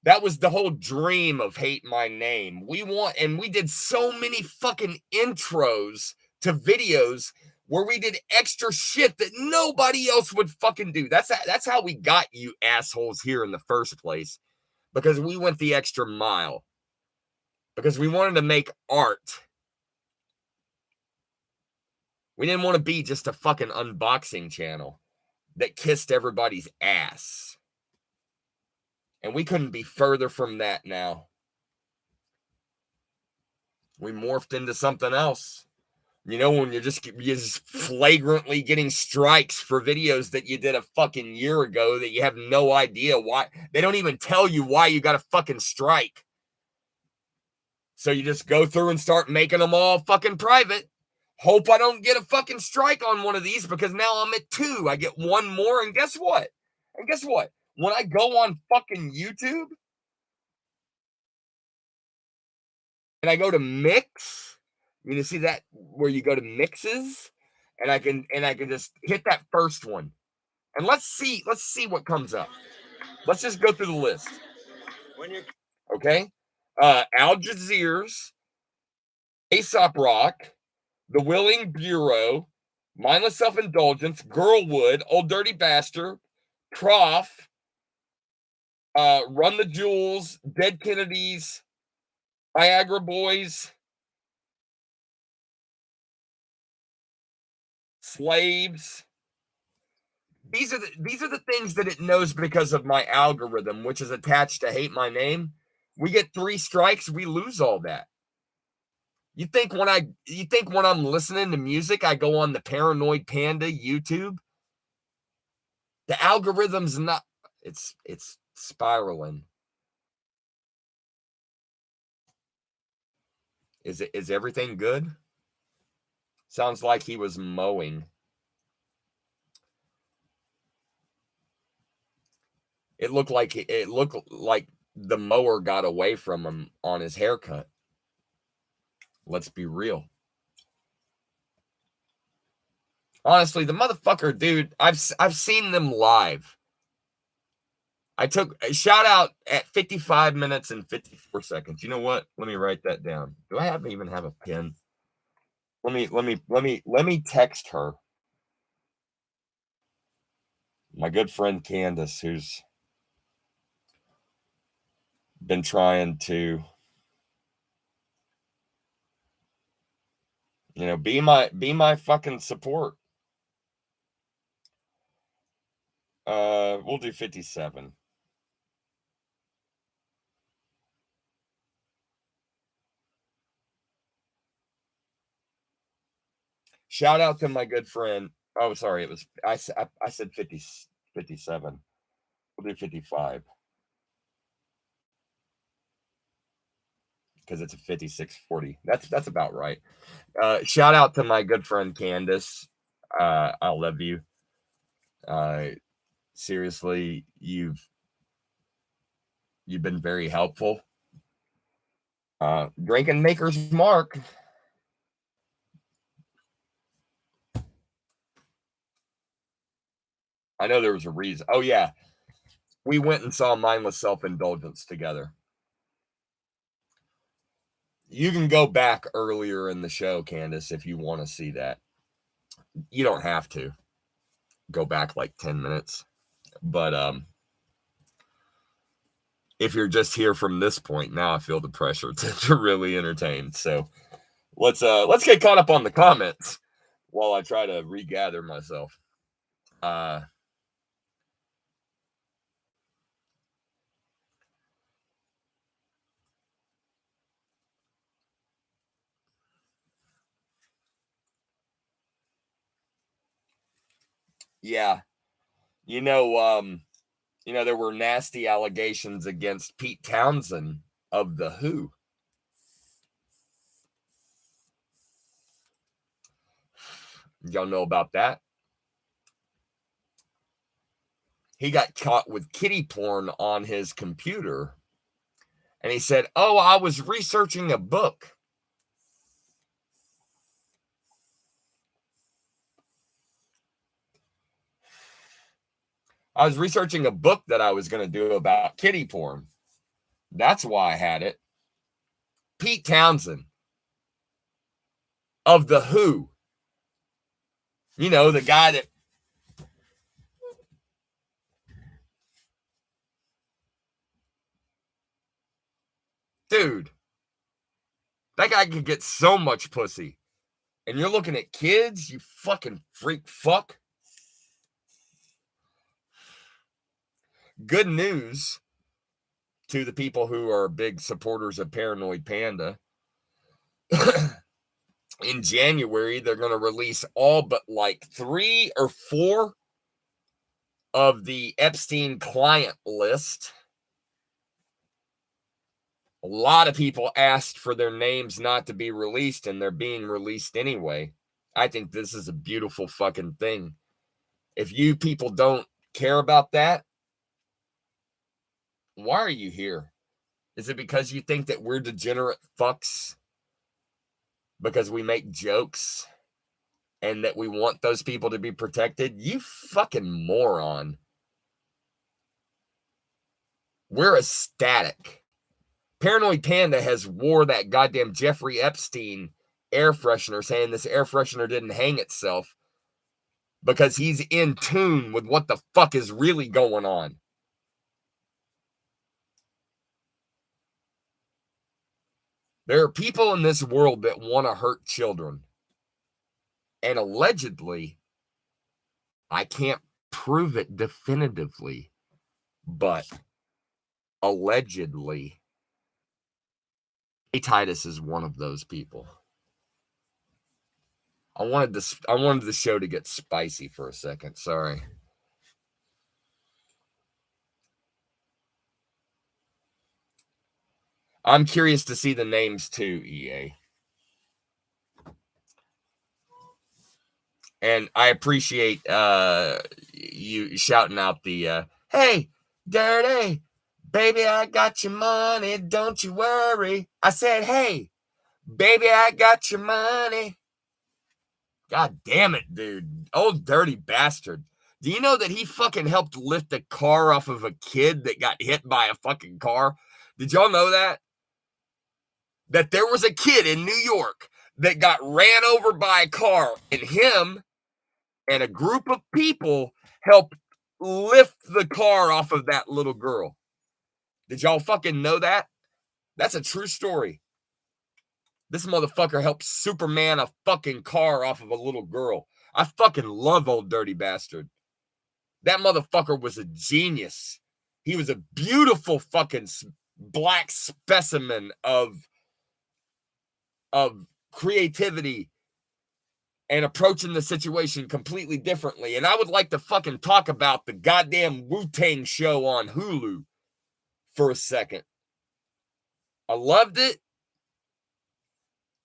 That was the whole dream of Hate My Name. And we did so many fucking intros to videos where we did extra shit that nobody else would fucking do. That's how we got you assholes here in the first place, because we went the extra mile, because we wanted to make art. We didn't want to be just a fucking unboxing channel that kissed everybody's ass. And we couldn't be further from that now. We morphed into something else. When you're just flagrantly getting strikes for videos that you did a fucking year ago that you have no idea why. They don't even tell you why you got a fucking strike. So you just go through and start making them all fucking private. Hope I don't get a fucking strike on one of these, because now I'm at 2. I get one more, and guess what? When I go on fucking YouTube and I go to mix, you see that where you go to mixes, and I can just hit that first one. And let's see what comes up. Let's just go through the list. Okay? Al Jazeera's, Aesop Rock, The Willing Bureau, Mindless Self-Indulgence, Girlwood, Old Dirty Bastard, Prof, Run the Jewels, Dead Kennedys, Viagra Boys, Slaves. These are the things that it knows because of my algorithm, which is attached to Hate My Name. We get 3 strikes, we lose all that. You think when I'm listening to music, I go on the Paranoid Panda YouTube? The algorithm's not, it's spiraling. Is everything good? Sounds like he was mowing. It looked like the mower got away from him on his haircut. Let's be real. Honestly, the motherfucker, dude, I've seen them live. I took a shout out at 55 minutes and 54 seconds. You know what? Let me write that down. Do I even have a pen? Let me text her. My good friend Candace, who's been trying to, be my fucking support. We'll do 57. Shout out to my good friend. Oh, sorry, it was I said 50, 57. We'll do 55 because it's a 5640. That's about right. Shout out to my good friend Candace. I love you. Seriously, you've been very helpful. Drinking Maker's Mark. I know there was a reason. Oh yeah, we went and saw Mindless Self-Indulgence together. You can go back earlier in the show, Candace, if you want to see that. You don't have to go back like 10 minutes. But if you're just here from this point, now I feel the pressure to really entertain. So let's get caught up on the comments while I try to regather myself. Yeah. There were nasty allegations against Pete Townsend of The Who. Y'all know about that? He got caught with kitty porn on his computer. And he said, "Oh, I was researching a book." I was researching a book that I was going to do about kitty porn. That's why I had it. Pete Townsend of The Who. The guy that. Dude, that guy could get so much pussy. And you're looking at kids, you fucking freak fuck. Good news to the people who are big supporters of Paranoid Panda. In January, they're going to release all but like 3 or 4 of the Epstein client list. A lot of people asked for their names not to be released, and they're being released anyway. I think this is a beautiful fucking thing. If you people don't care about that, why are you here? Is it because you think that we're degenerate fucks? Because we make jokes and that we want those people to be protected? You fucking moron. We're ecstatic. Paranoid Panda has wore that goddamn Jeffrey Epstein air freshener, saying this air freshener didn't hang itself because he's in tune with what the fuck is really going on. There are people in this world that want to hurt children. And allegedly, I can't prove it definitively, but allegedly, Titus is one of those people. I wanted the show to get spicy for a second. Sorry. I'm curious to see the names too, EA. And I appreciate you shouting out the hey, Dirty, baby, I got your money, don't you worry. I said, hey, Baby, I got your money. God damn it, dude. Old dirty bastard. Do you know that he fucking helped lift a car off of a kid that got hit by a fucking car? Did y'all know that? That there was a kid in New York that got ran over by a car, and him and a group of people helped lift the car off of that little girl. Did y'all fucking know that? That's a true story. This motherfucker helped Superman a fucking car off of a little girl. I fucking love old dirty bastard. That motherfucker was a genius. He was a beautiful fucking black specimen of creativity and approaching the situation completely differently. And I would like to fucking talk about the goddamn Wu-Tang show on Hulu for a second. I loved it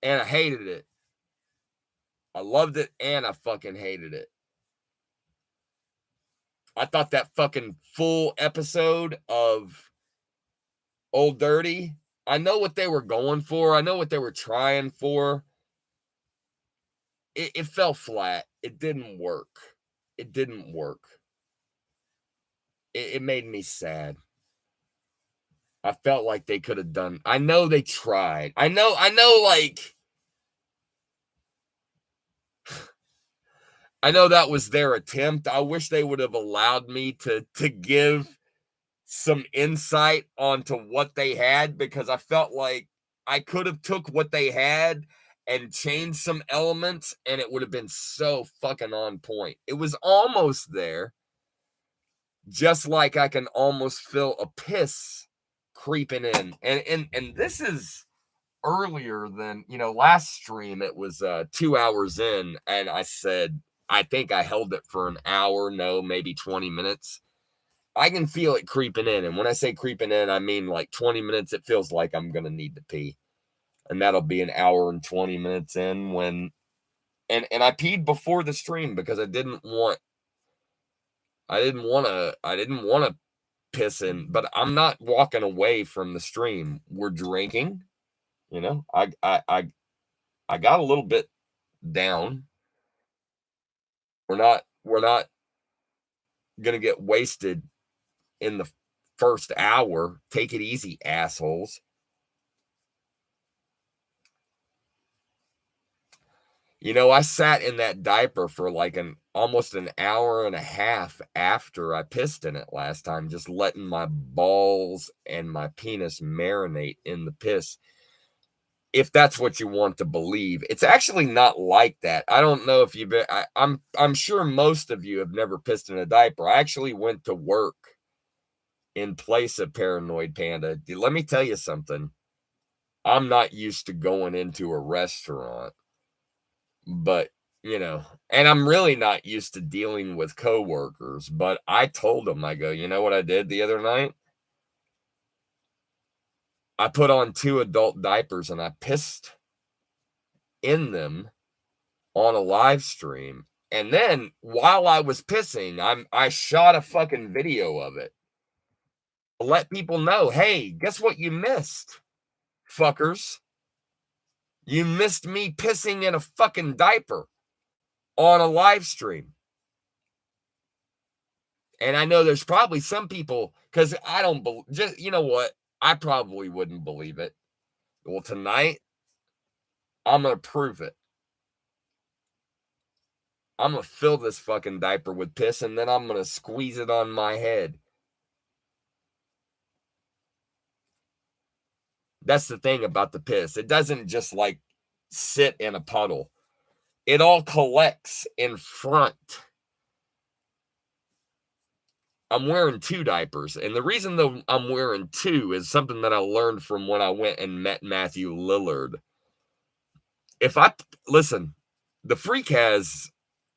and I hated it. I loved it and I fucking hated it. I thought that fucking full episode of Old Dirty, I know what they were going for. I know what they were trying for. It fell flat. It didn't work. It didn't work. It made me sad. I felt like they could have done. I know they tried. I know, like, I know that was their attempt. I wish they would have allowed me to give some insight onto what they had, because I felt like I could have took what they had and changed some elements and it would have been so fucking on point. It was almost there. Just like I can almost feel a piss creeping in. And this is earlier than, last stream it was 2 hours in and I said I think I held it for an hour, no, maybe 20 minutes. I can feel it creeping in. And when I say creeping in, I mean like 20 minutes, it feels like I'm going to need to pee. And that'll be an hour and 20 minutes in when, and I peed before the stream because I didn't want to piss in, but I'm not walking away from the stream. We're drinking, I got a little bit down. We're not going to get wasted in the first hour. Take it easy, assholes. I sat in that diaper for like almost an hour and a half after I pissed in it last time, just letting my balls and my penis marinate in the piss. If that's what you want to believe, it's actually not like that. I don't know if you've been, I'm sure most of you have never pissed in a diaper. I actually went to work in place of Paranoid Panda. Let me tell you something. I'm not used to going into a restaurant, but and I'm really not used to dealing with coworkers, but I told them, I go, you know what I did the other night? I put on 2 adult diapers and I pissed in them on a live stream. And then while I was pissing, I shot a fucking video of it to let people know, hey, guess what you missed, fuckers? You missed me pissing in a fucking diaper on a live stream. And I know there's probably some people, because I don't believe, just, you know what? I probably wouldn't believe it. Well, tonight, I'm going to prove it. I'm going to fill this fucking diaper with piss, and then I'm going to squeeze it on my head. That's the thing about the piss. It doesn't just like sit in a puddle. It all collects in front. I'm wearing 2 diapers. And the reason that I'm wearing 2 is something that I learned from when I went and met Matthew Lillard. Listen, the freak has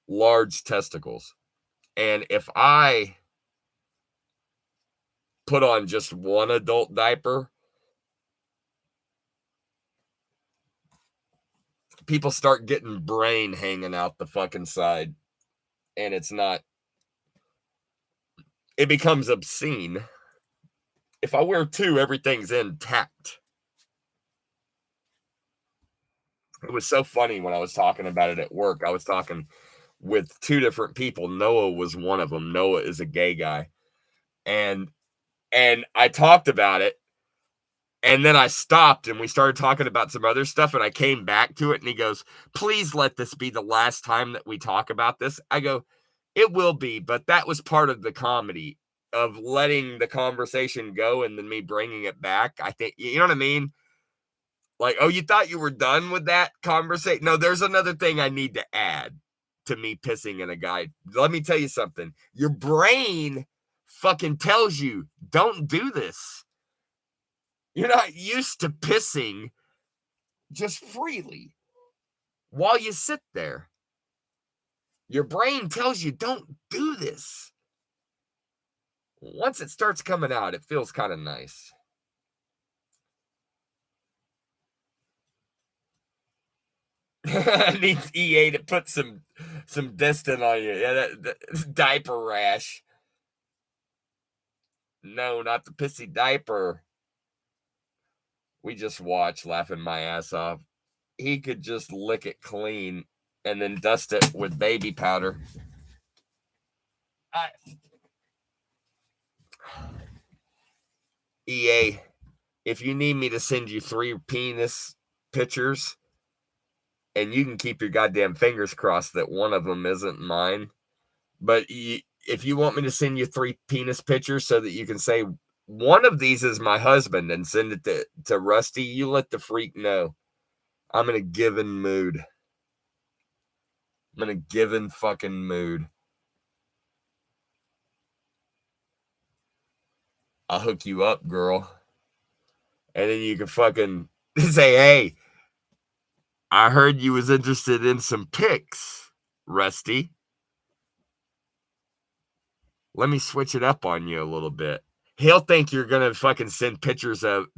large testicles. And if I put on just one adult diaper, people start getting brain hanging out the fucking side. And it becomes obscene. If I wear 2, everything's intact. It was so funny when I was talking about it at work. I was talking with two different people. Noah was one of them. Noah is a gay guy. And I talked about it, and then I stopped and we started talking about some other stuff, and I came back to it, and he goes, "Please let this be the last time that we talk about this." I go, "It will be, but that was part of the comedy of letting the conversation go and then me bringing it back." I think, you know what I mean? Like, "Oh, you thought you were done with that conversation?" No, there's another thing I need to add to me pissing in a guy. Let me tell you something. Your brain fucking tells you, don't do this. You're not used to pissing just freely while you sit there. Your brain tells you, don't do this. Once it starts coming out, it feels kind of nice. Needs EA to put some distant on you. Yeah, that diaper rash. No, not the pissy diaper. We just watched, laughing my ass off. He could just lick it clean and then dust it with baby powder. EA, if you need me to send you 3 penis pictures, and you can keep your goddamn fingers crossed that one of them isn't mine, but if you want me to send you 3 penis pictures so that you can say one of these is my husband and send it to Rusty, you let the freak know. I'm in a given mood. I'm in a given fucking mood. I'll hook you up, girl. And then you can fucking say, "Hey, I heard you was interested in some pics, Rusty. Let me switch it up on you a little bit." He'll think you're gonna fucking send pictures of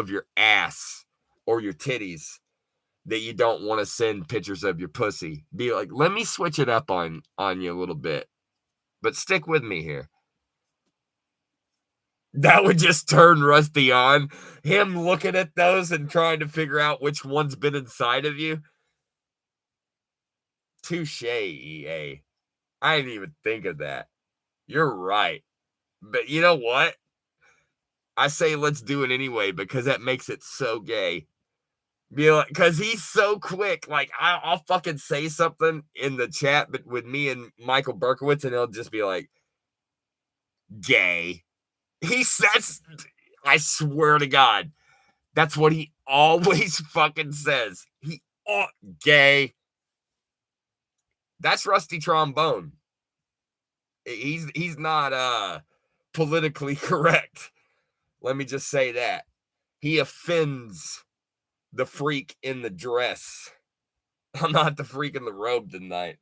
your ass or your titties, that you don't want to send pictures of your pussy. Be like, "Let me switch it up on you a little bit, but stick with me here." That would just turn Rusty on. Him looking at those and trying to figure out which one's been inside of you. Touche, EA. I didn't even think of that. You're right. But you know what? I say let's do it anyway because that makes it so gay. Be like, because he's so quick. Like, I'll fucking say something in the chat, but with me and Michael Berkowitz, and he'll just be like, "Gay." He says, I swear to God, that's what he always fucking says. Gay. That's Rusty Trombone. He's not politically correct. Let me just say that. He offends the freak in the dress. I'm not the freak in the robe tonight.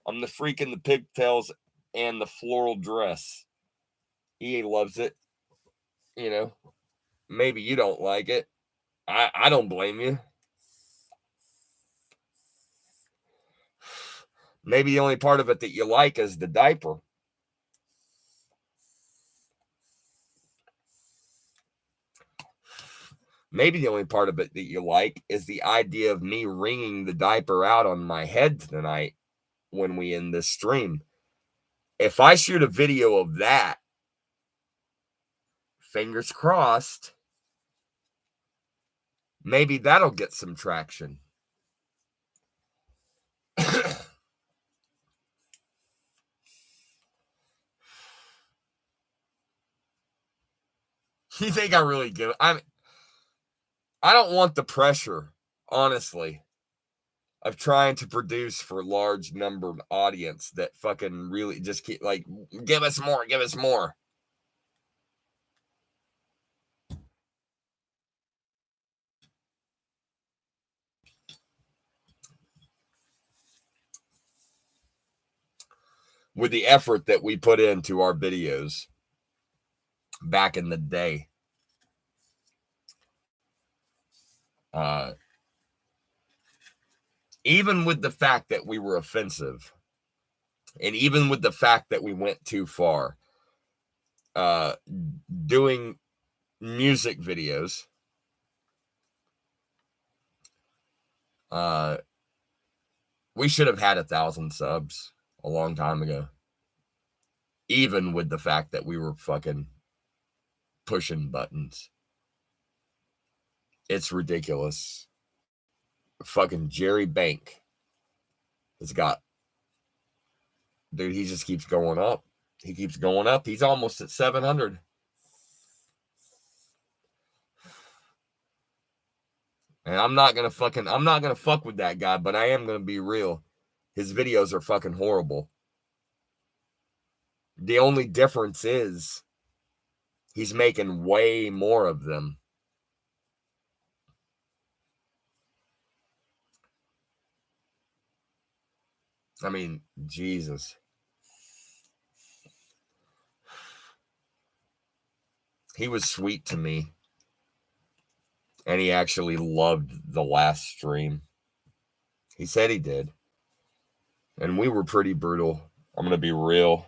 I'm the freak in the pigtails and the floral dress. EA loves it. You know, maybe you don't like it. I don't blame you. Maybe the only part of it that you like is the diaper. Maybe the only part of it that you like is the idea of me wringing the diaper out on my head tonight when we end this stream. If I shoot a video of that, fingers crossed, maybe that'll get some traction. You think I really give? I don't want the pressure, honestly, of trying to produce for large numbered audience that fucking really just keep like, give us more, give us more. With the effort that we put into our videos back in the day. Even with the fact that we were offensive, and even with the fact that we went too far, doing music videos, We should have had 1,000 subs a long time ago. Even with the fact that we were fucking pushing buttons. It's ridiculous. Fucking Jerry Bank has got... Dude, he just keeps going up. He keeps going up. He's almost at 700. And I'm not gonna fuck with that guy, but I am gonna be real. His videos are fucking horrible. The only difference is he's making way more of them. I mean, Jesus. He was sweet to me. And he actually loved the last stream. He said he did. And we were pretty brutal. I'm going to be real.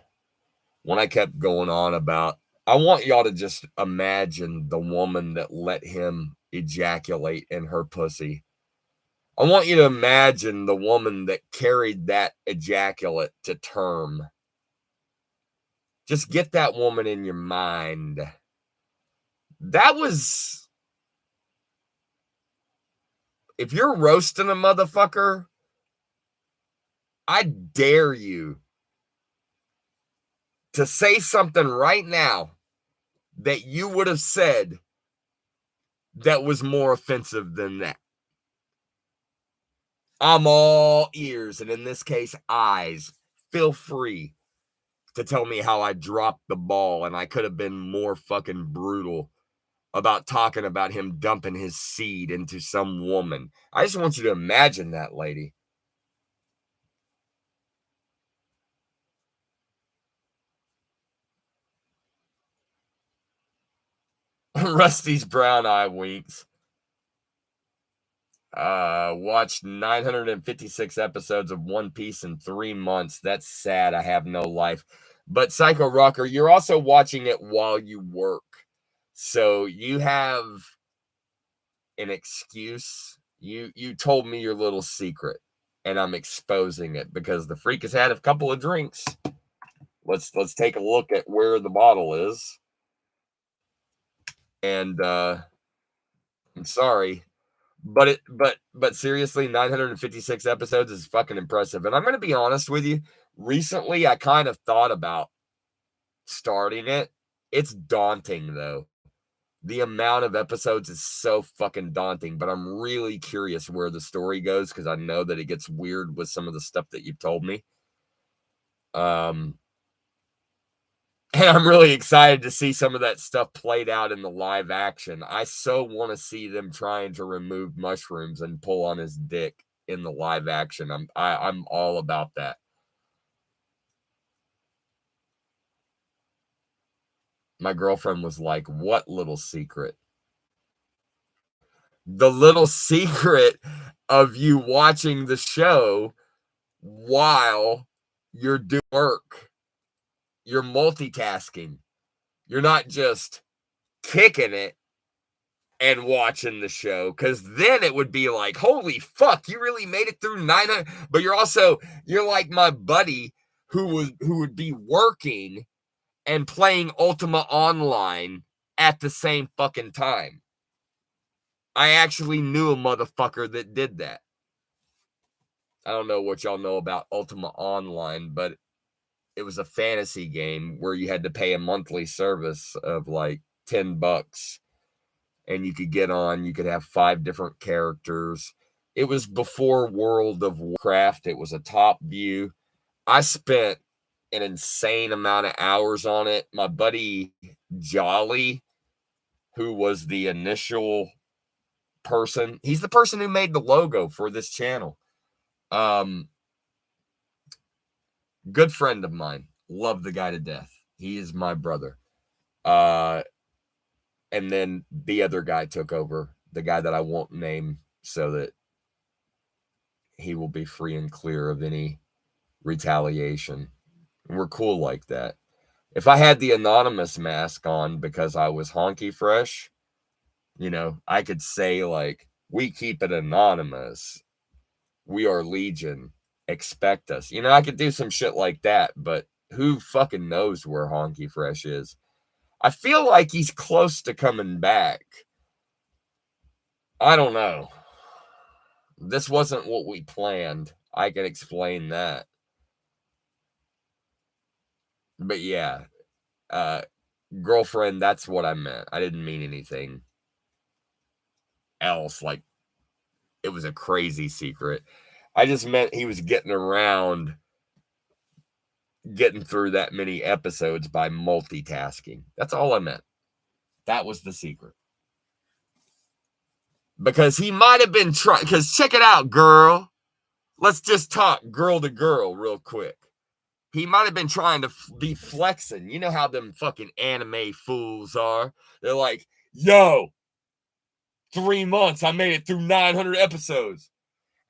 When I kept going on about, I want y'all to just imagine the woman that let him ejaculate in her pussy. I want you to imagine the woman that carried that ejaculate to term. Just get that woman in your mind. That was... If you're roasting a motherfucker, I dare you to say something right now that you would have said that was more offensive than that. I'm all ears, and in this case, eyes. Feel free to tell me how I dropped the ball and I could have been more fucking brutal about talking about him dumping his seed into some woman. I just want you to imagine that, lady. Rusty's brown eye winks. Watched 956 episodes of One Piece in 3 months. That's sad. I have no life. But Psycho Rocker, you're also watching it while you work. So you have an excuse. You told me your little secret, and I'm exposing it because the freak has had a couple of drinks. Let's take a look at where the bottle is. And I'm sorry, but seriously, 956 episodes is fucking impressive. And I'm gonna be honest with you. Recently, I kind of thought about starting it. It's daunting though. The amount of episodes is so fucking daunting, but I'm really curious where the story goes because I know that it gets weird with some of the stuff that you've told me. And I'm really excited to see some of that stuff played out in the live action. I so want to see them trying to remove mushrooms and pull on his dick in the live action. I'm all about that. My girlfriend was like, "What little secret?" The little secret of you watching the show while you're doing work. You're multitasking. You're not just kicking it and watching the show, because then it would be like, holy fuck, you really made it through 900. But you're like my buddy who would be working and playing Ultima Online at the same fucking time. I actually knew a motherfucker that did that. I don't know what y'all know about Ultima Online, but it was a fantasy game where you had to pay a monthly service of like $10, and you could get on. You could have 5 different characters. It was before World of Warcraft. It was a top view. I spent an insane amount of hours on it. My buddy Jolly, who was the initial person, he's the person who made the logo for this channel. Good friend of mine. Love the guy to death. He is my brother. And then the other guy took over, the guy that I won't name so that he will be free and clear of any retaliation. And we're cool like that. If I had the anonymous mask on because I was honky fresh, I could say like, we keep it anonymous. We are Legion. Expect us. You know, I could do some shit like that, but who fucking knows where Honky Fresh is? I feel like he's close to coming back. I don't know. This wasn't what we planned. I can explain that. But yeah, girlfriend, that's what I meant. I didn't mean anything else. Like, it was a crazy secret. I just meant he was getting around getting through that many episodes by multitasking. That's all I meant. That was the secret. Because he might have been trying, because check it out, girl. Let's just talk girl to girl real quick. He might have been trying to be flexing. You know how them fucking anime fools are. They're like, yo, 3 months, I made it through 900 episodes.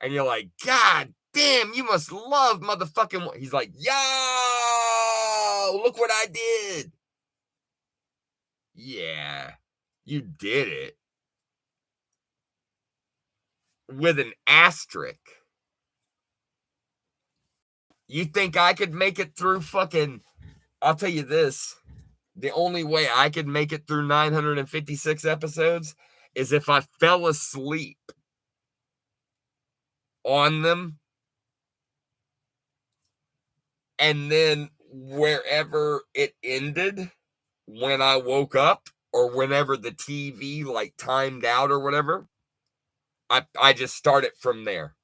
And you're like, God damn, you must love motherfucking. He's like, yo, look what I did. Yeah, you did it. With an asterisk. You think I could make it through fucking. I'll tell you this. The only way I could make it through 956 episodes is if I fell asleep on them. And then wherever it ended, when I woke up or whenever the TV like timed out or whatever, I just start it from there.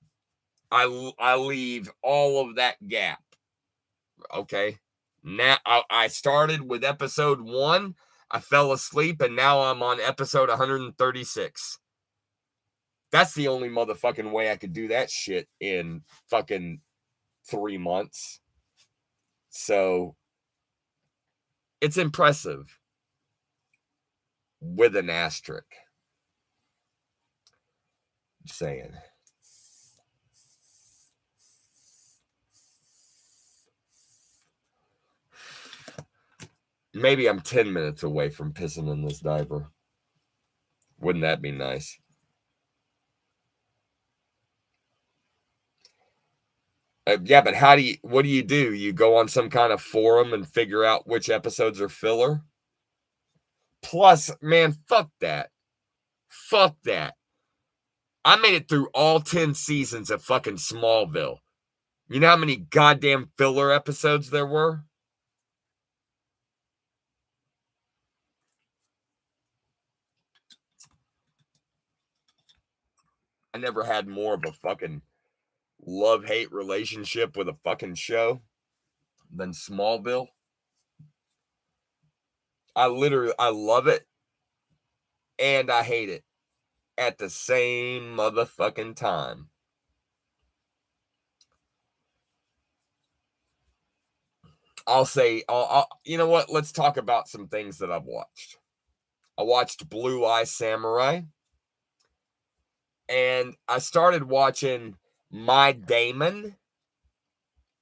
I leave all of that gap. Okay. Now I started with episode 1. I fell asleep and now I'm on episode 136. That's the only motherfucking way I could do that shit in fucking 3 months. So it's impressive with an asterisk. Just saying. Maybe I'm 10 minutes away from pissing in this diaper. Wouldn't that be nice? Yeah, but what do? You go on some kind of forum and figure out which episodes are filler? Plus, man, fuck that. Fuck that. I made it through all 10 seasons of fucking Smallville. You know how many goddamn filler episodes there were? I never had more of a fucking love-hate relationship with a fucking show than Smallville. I love it and I hate it at the same motherfucking time. I'll say, you know what? Let's talk about some things that I've watched. I watched Blue Eye Samurai. And I started watching My Damon.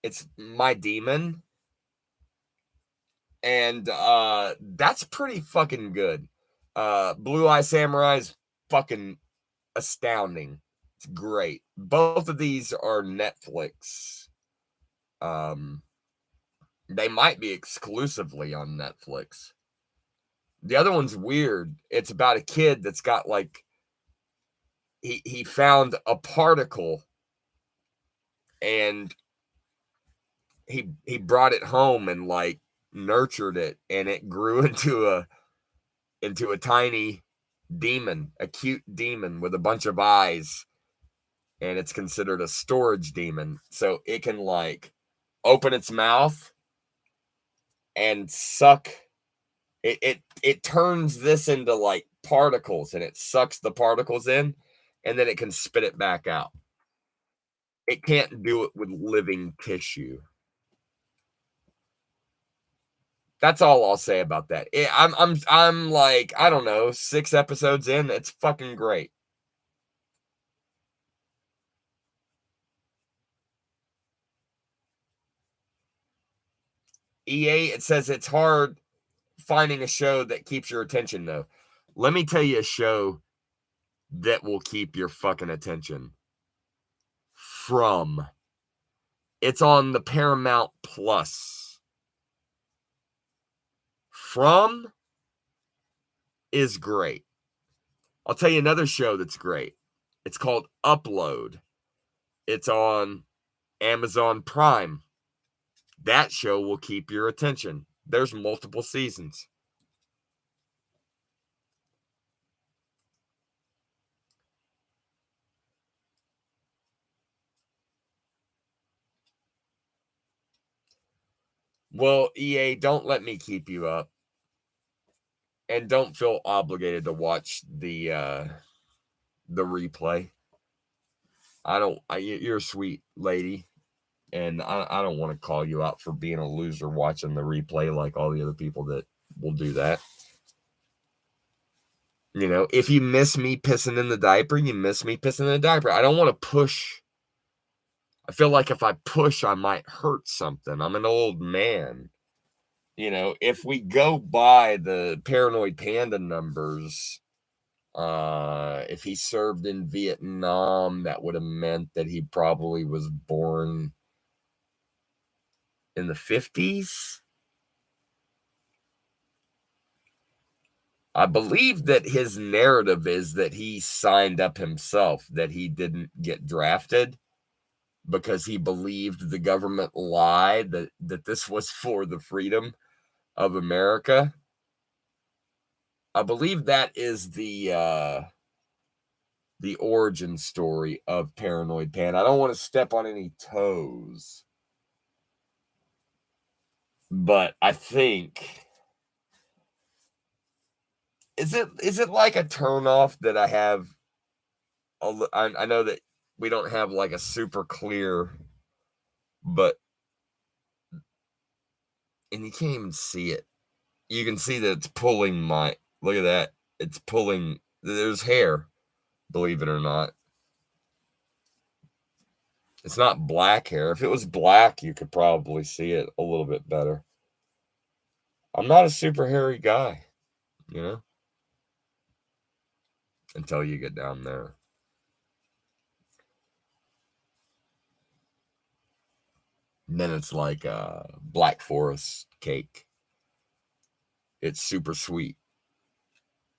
It's My Demon. And that's pretty fucking good. Blue Eye Samurai is fucking astounding. It's great. Both of these are Netflix. They might be exclusively on Netflix. The other one's weird. It's about a kid that's got like he found a particle and he brought it home and like nurtured it and it grew into a tiny demon, a cute demon with a bunch of eyes, and it's considered a storage demon. So it can like open its mouth and suck it turns this into like particles and it sucks the particles in and then it can spit it back out. It can't do it with living tissue. That's all I'll say about that. I'm like, I don't know, 6 episodes in. It's fucking great. EA, it says it's hard finding a show that keeps your attention, though. Let me tell you a show that will keep your fucking attention. From. It's on the Paramount Plus. From is great. I'll tell you another show that's great. It's called Upload. It's on Amazon Prime. That show will keep your attention. There's multiple seasons. Well, EA, don't let me keep you up. And don't feel obligated to watch the replay. You're a sweet lady, and I don't want to call you out for being a loser watching the replay like all the other people that will do that. You know, if you miss me pissing in the diaper, you miss me pissing in the diaper. I don't want to push. I feel like if I push, I might hurt something. I'm an old man. You know, if we go by the Paranoid Panda numbers, if he served in Vietnam, that would have meant that he probably was born in the 50s. I believe that his narrative is that he signed up himself, that he didn't get drafted because he believed the government lied, that this was for the freedom of America. I believe that is the origin story of Paranoid Pan. I don't want to step on any toes, but I think is it like a turnoff that I have? I know that we don't have like a super clear, but and you can't even see it. You can see that it's pulling my. Look at that. It's pulling. There's hair. Believe it or not. It's not black hair. If it was black, you could probably see it a little bit better. I'm not a super hairy guy, you know, until you get down there. And then it's like a Black Forest cake. It's super sweet,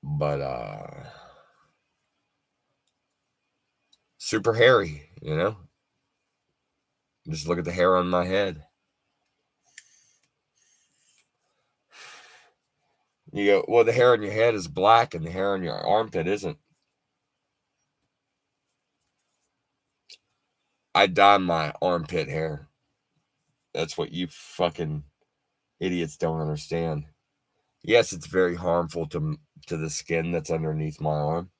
but super hairy, you know. Just look at the hair on my head. You go, well, the hair on your head is black and the hair on your armpit isn't. I dye my armpit hair. That's what you fucking idiots don't understand. Yes, it's very harmful to the skin that's underneath my arm,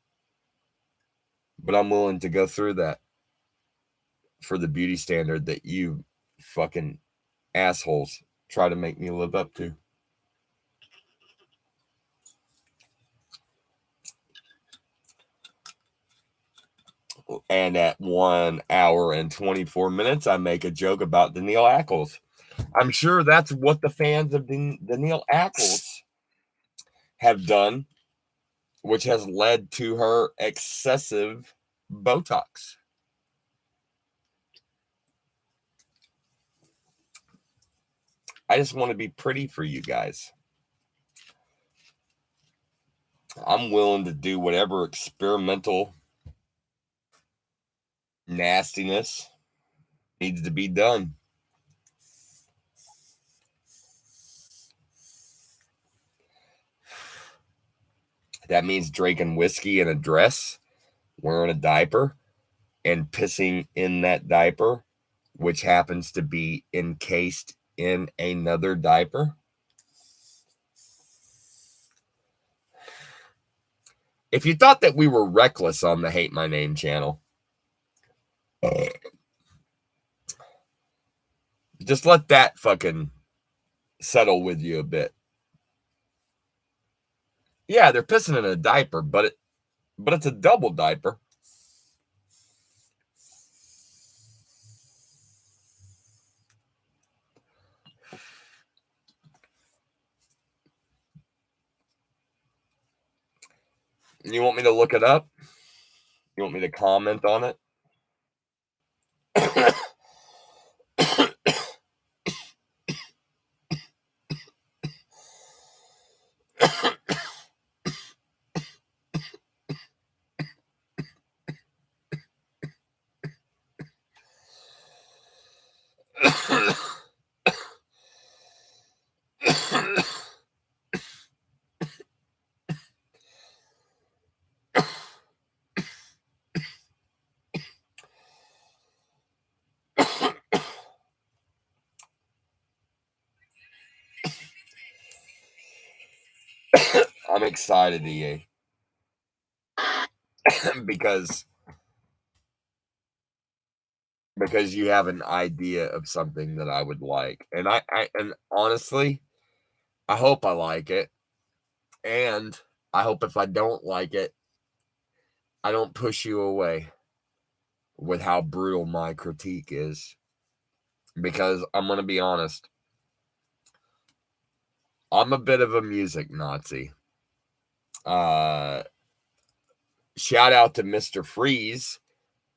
but I'm willing to go through that for the beauty standard that you fucking assholes try to make me live up to. And at 1 hour and 24 minutes, I make a joke about Danielle Ackles. I'm sure that's what the fans of Danielle Ackles have done, which has led to her excessive Botox. I just want to be pretty for you guys. I'm willing to do whatever experimental nastiness needs to be done. That means drinking whiskey in a dress, wearing a diaper, and pissing in that diaper, which happens to be encased in another diaper. If you thought that we were reckless on the Hate My Name channel, just let that fucking settle with you a bit. Yeah, they're pissing in a diaper, but it's a double diaper. You want me to look it up? You want me to comment on it? I'm excited, EA, because you have an idea of something that I would like, and and honestly, I hope I like it, and I hope if I don't like it, I don't push you away with how brutal my critique is, because I'm gonna be honest, I'm a bit of a music Nazi. Shout out to Mr. Freeze.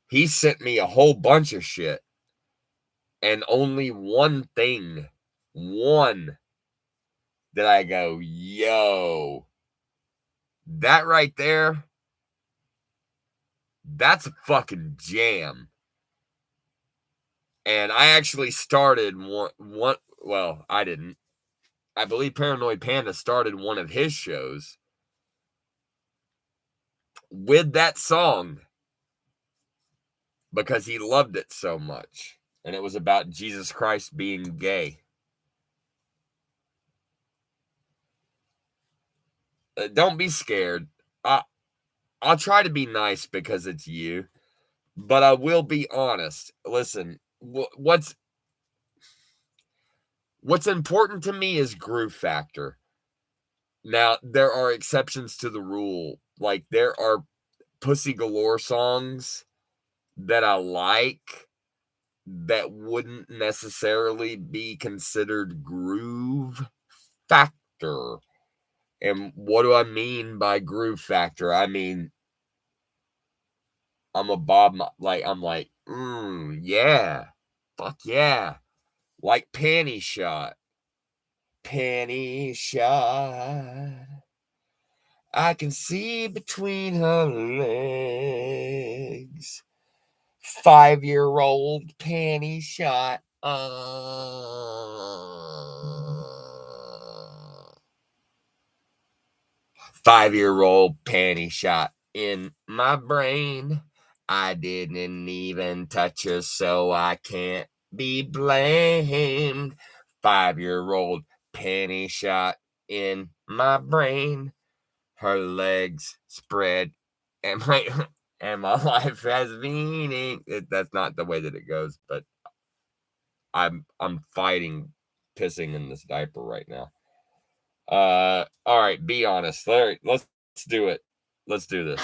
He sent me a whole bunch of shit, and only one that I go, yo, that right there, that's a fucking jam. And I actually started one well, I didn't. I believe Paranoid Panda started one of his shows with that song because he loved it so much. And it was about Jesus Christ being gay. Don't be scared. I'll try to be nice because it's you, but I will be honest. Listen, what's important to me is groove factor. Now, there are exceptions to the rule. Like, there are Pussy Galore songs that I like that wouldn't necessarily be considered groove factor. And what do I mean by groove factor? I mean, I'm like, yeah, fuck yeah. Like Panty Shot. Panty Shot. I can see between her legs. 5-year-old Panty Shot. 5-year-old Panty Shot in my brain. I didn't even touch her, so I can't be blamed. 5-year-old Panty Shot in my brain. Her legs spread, and my life has meaning. That's not the way that it goes, but I'm fighting pissing in this diaper right now. All right, be honest. All right, let's do it. Let's do this.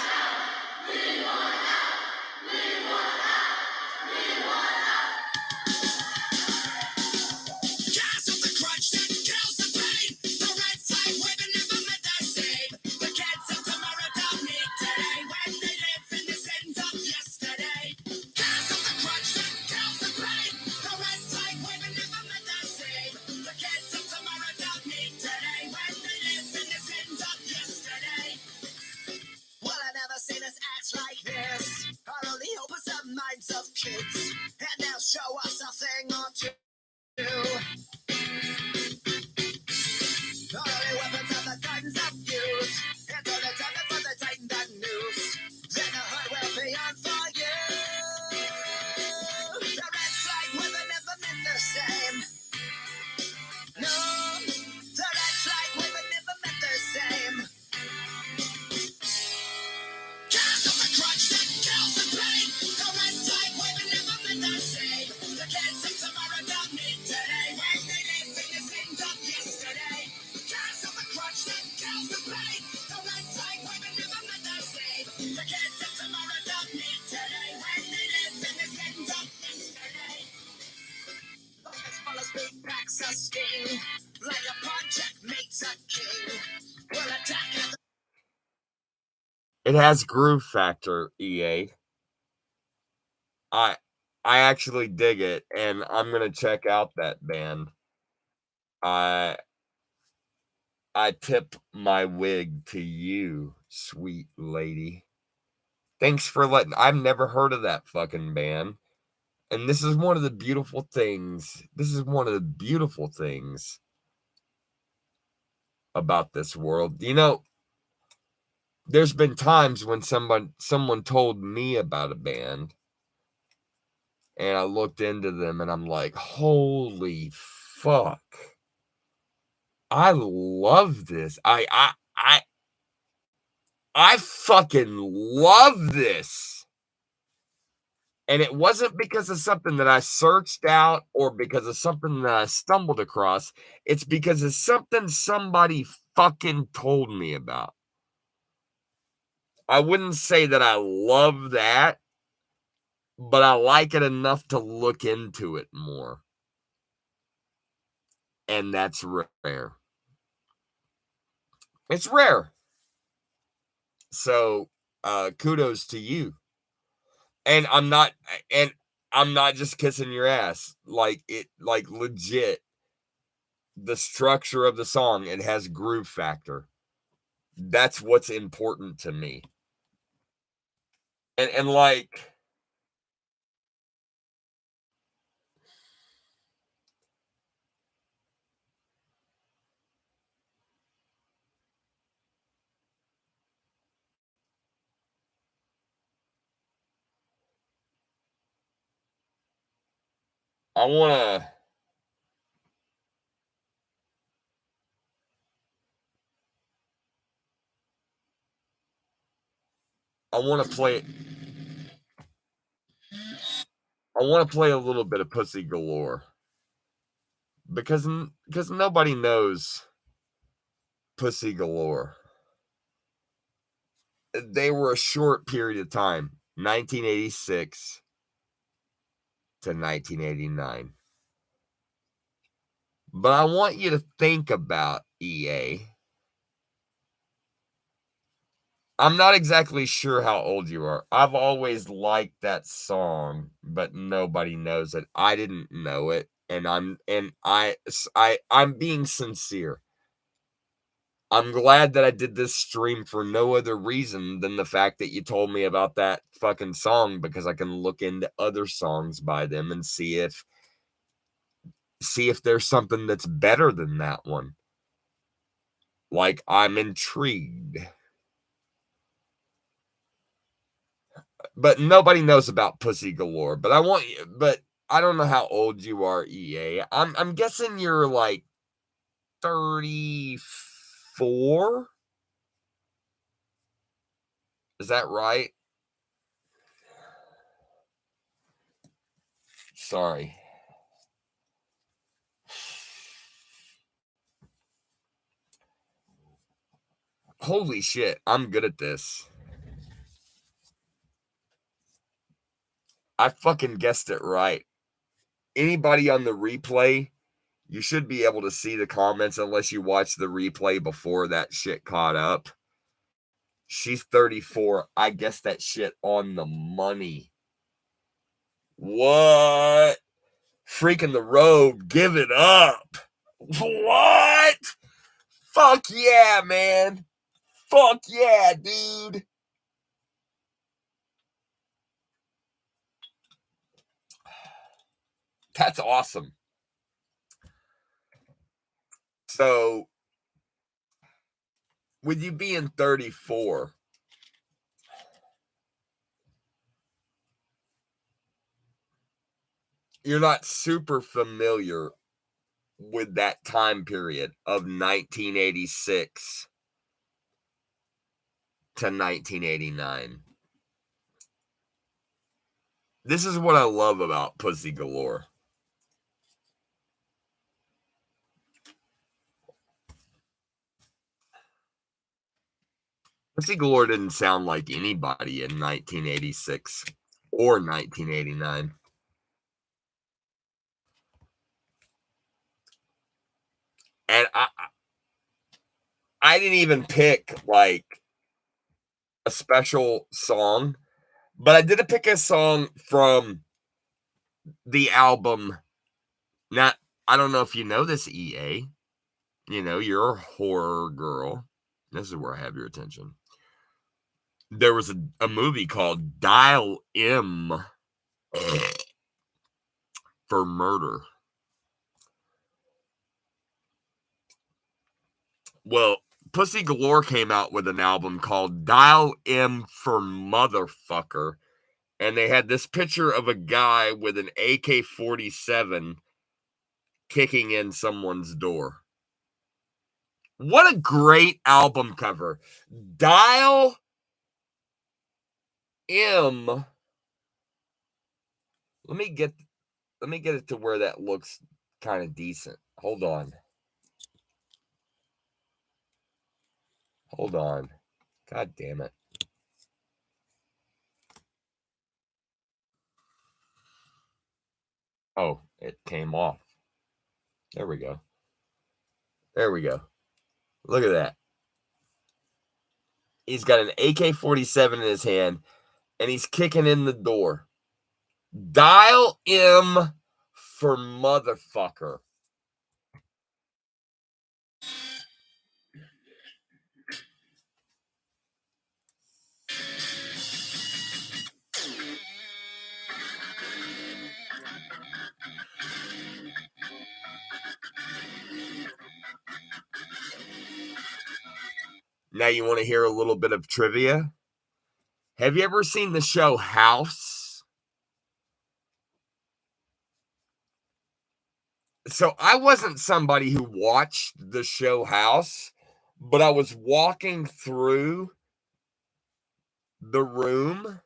It has groove factor, EA. I actually dig it, and I'm gonna check out that band. I I tip my wig to you, sweet lady. Thanks for letting I've never heard of that fucking band. And this is one of the beautiful things. This is one of the beautiful things about this world. There's been times when someone told me about a band and I looked into them and I'm like, "Holy fuck. I love this. I fucking love this." And it wasn't because of something that I searched out or because of something that I stumbled across. It's because of something somebody fucking told me about. I wouldn't say that I love that, but I like it enough to look into it more. And that's rare. It's rare. So, kudos to you. And I'm not just kissing your ass. Like legit. The structure of the song, it has groove factor. That's what's important to me. And like I wanna I wanna play I wanna play a little bit of Pussy Galore because nobody knows Pussy Galore. They were a short period of time, 1986 to 1989. But I want you to think about EA. I'm not exactly sure how old you are. I've always liked that song, but nobody knows it. I didn't know it, and I'm being sincere. I'm glad that I did this stream for no other reason than the fact that you told me about that fucking song because I can look into other songs by them and see if there's something that's better than that one. Like, I'm intrigued. But nobody knows about Pussy Galore. But I don't know how old you are, EA. I'm guessing you're like 34. Is that right? Sorry. Holy shit, I'm good at this. I fucking guessed it right. Anybody on the replay, you should be able to see the comments unless you watch the replay before that shit caught up. She's 34. I guessed that shit on the money. What? Freaking the road, give it up. What? Fuck yeah, man. Fuck yeah, dude. That's awesome. So, with you being 34, you're not super familiar with that time period of 1986 to 1989. This is what I love about Pussy Galore. Pussy Galore didn't sound like anybody in 1986 or 1989. And I didn't even pick like a special song, but I did pick a song from the album. Now, I don't know if you know this, EA. You know, you're a horror girl. This is where I have your attention. There was a movie called Dial M for Murder. Well, Pussy Galore came out with an album called Dial M for Motherfucker. And they had this picture of a guy with an AK-47 kicking in someone's door. What a great album cover. Dial M. Let me get it to where that looks kind of decent. Hold on. God damn it. Oh, it came off. There we go. Look at that. He's got an AK-47 in his hand, and he's kicking in the door. Dial M for Motherfucker. Now you want to hear a little bit of trivia? Have you ever seen the show House? So I wasn't somebody who watched the show House, but I was walking through the room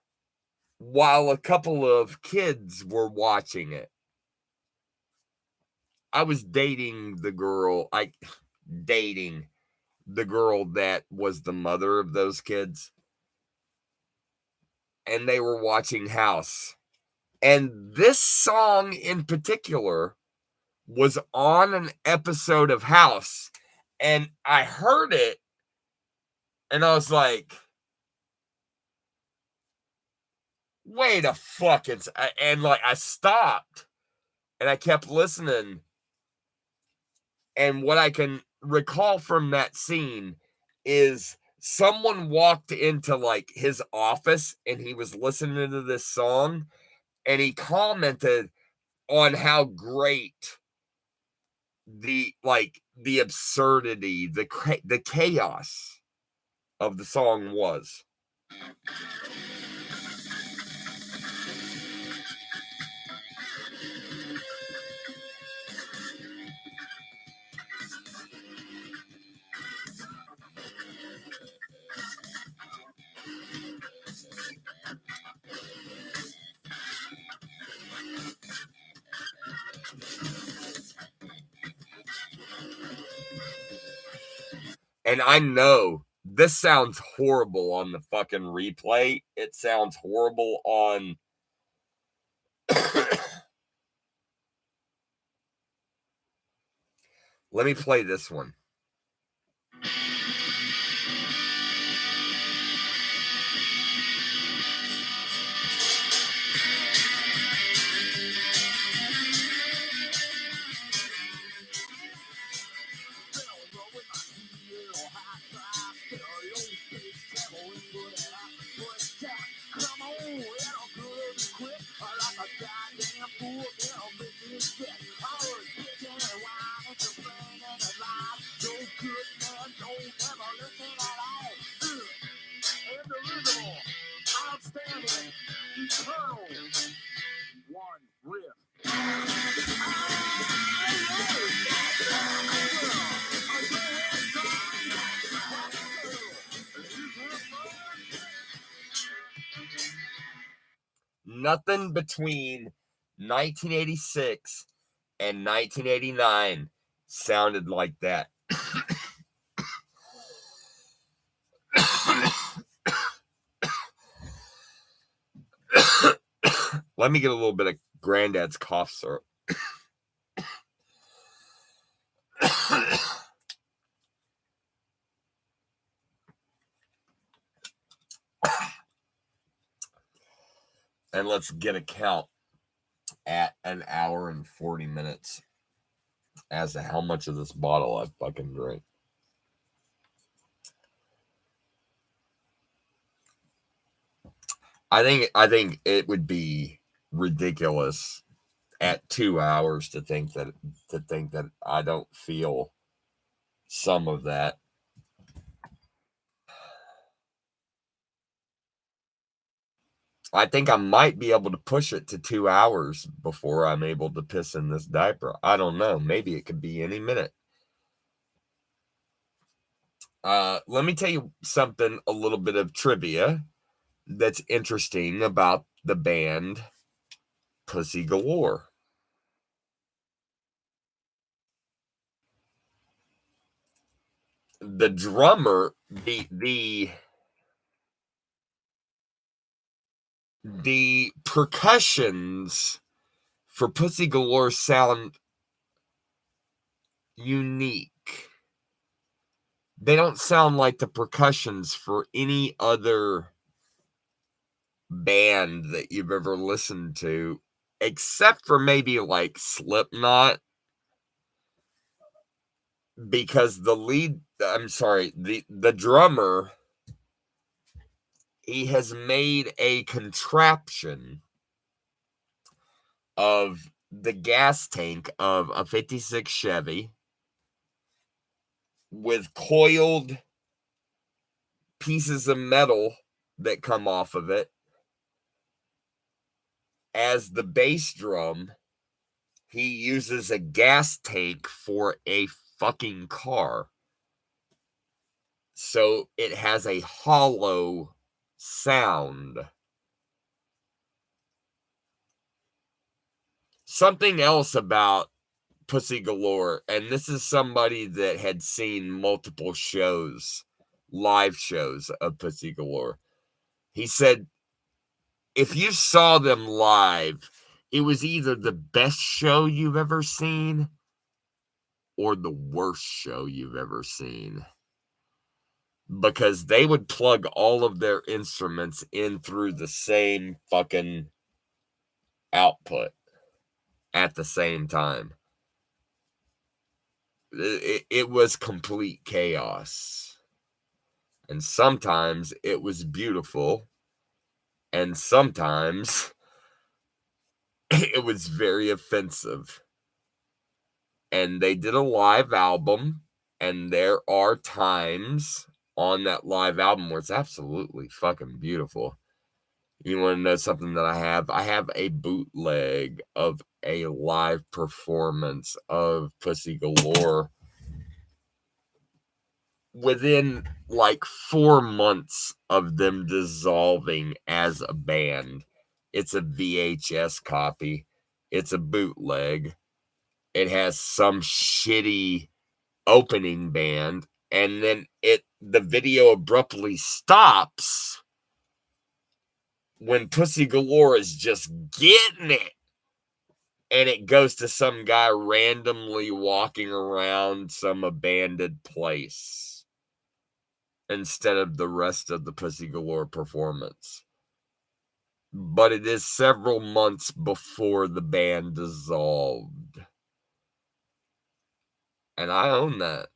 while a couple of kids were watching it. I was dating the girl that was the mother of those kids. And they were watching House. And this song in particular was on an episode of House. And I heard it and I was like, wait a fucking. And like I stopped and I kept listening. And what I can recall from that scene is someone walked into like his office and he was listening to this song and he commented on how great the absurdity, the chaos of the song was. And I know this sounds horrible on the fucking replay. It sounds horrible on Let me play this one. Nothing between 1986 and 1989 sounded like that. Let me get a little bit of Granddad's cough syrup. And let's get a count. at an hour and 40 minutes as to how much of this bottle I fucking drink. I think it would be ridiculous at 2 hours to think that I don't feel some of that. I think I might be able to push it to 2 hours before I'm able to piss in this diaper. I don't know. Maybe it could be any minute. Let me tell you something, a little bit of trivia that's interesting about the band Pussy Galore. The drummer, the percussions for Pussy Galore sound unique. They don't sound like the percussions for any other band that you've ever listened to, except for maybe like Slipknot, because the drummer, he has made a contraption of the gas tank of a 56 Chevy with coiled pieces of metal that come off of it as the bass drum. He uses a gas tank for a fucking car. So it has a hollow sound. Something else about Pussy Galore, and this is somebody that had seen multiple shows, live shows of Pussy Galore. He said, if you saw them live, it was either the best show you've ever seen or the worst show you've ever seen. Because they would plug all of their instruments in through the same fucking output at the same time. It was complete chaos. And sometimes it was beautiful. And sometimes it was very offensive. And they did a live album. And there are times on that live album where it's absolutely fucking beautiful. You want to know something that I have? I have a bootleg of a live performance of Pussy Galore within like 4 months of them dissolving as a band. It's a VHS copy. It's a bootleg. It has some shitty opening band, and then the video abruptly stops when Pussy Galore is just getting it. And it goes to some guy randomly walking around some abandoned place instead of the rest of the Pussy Galore performance. But it is several months before the band dissolved. And I own that.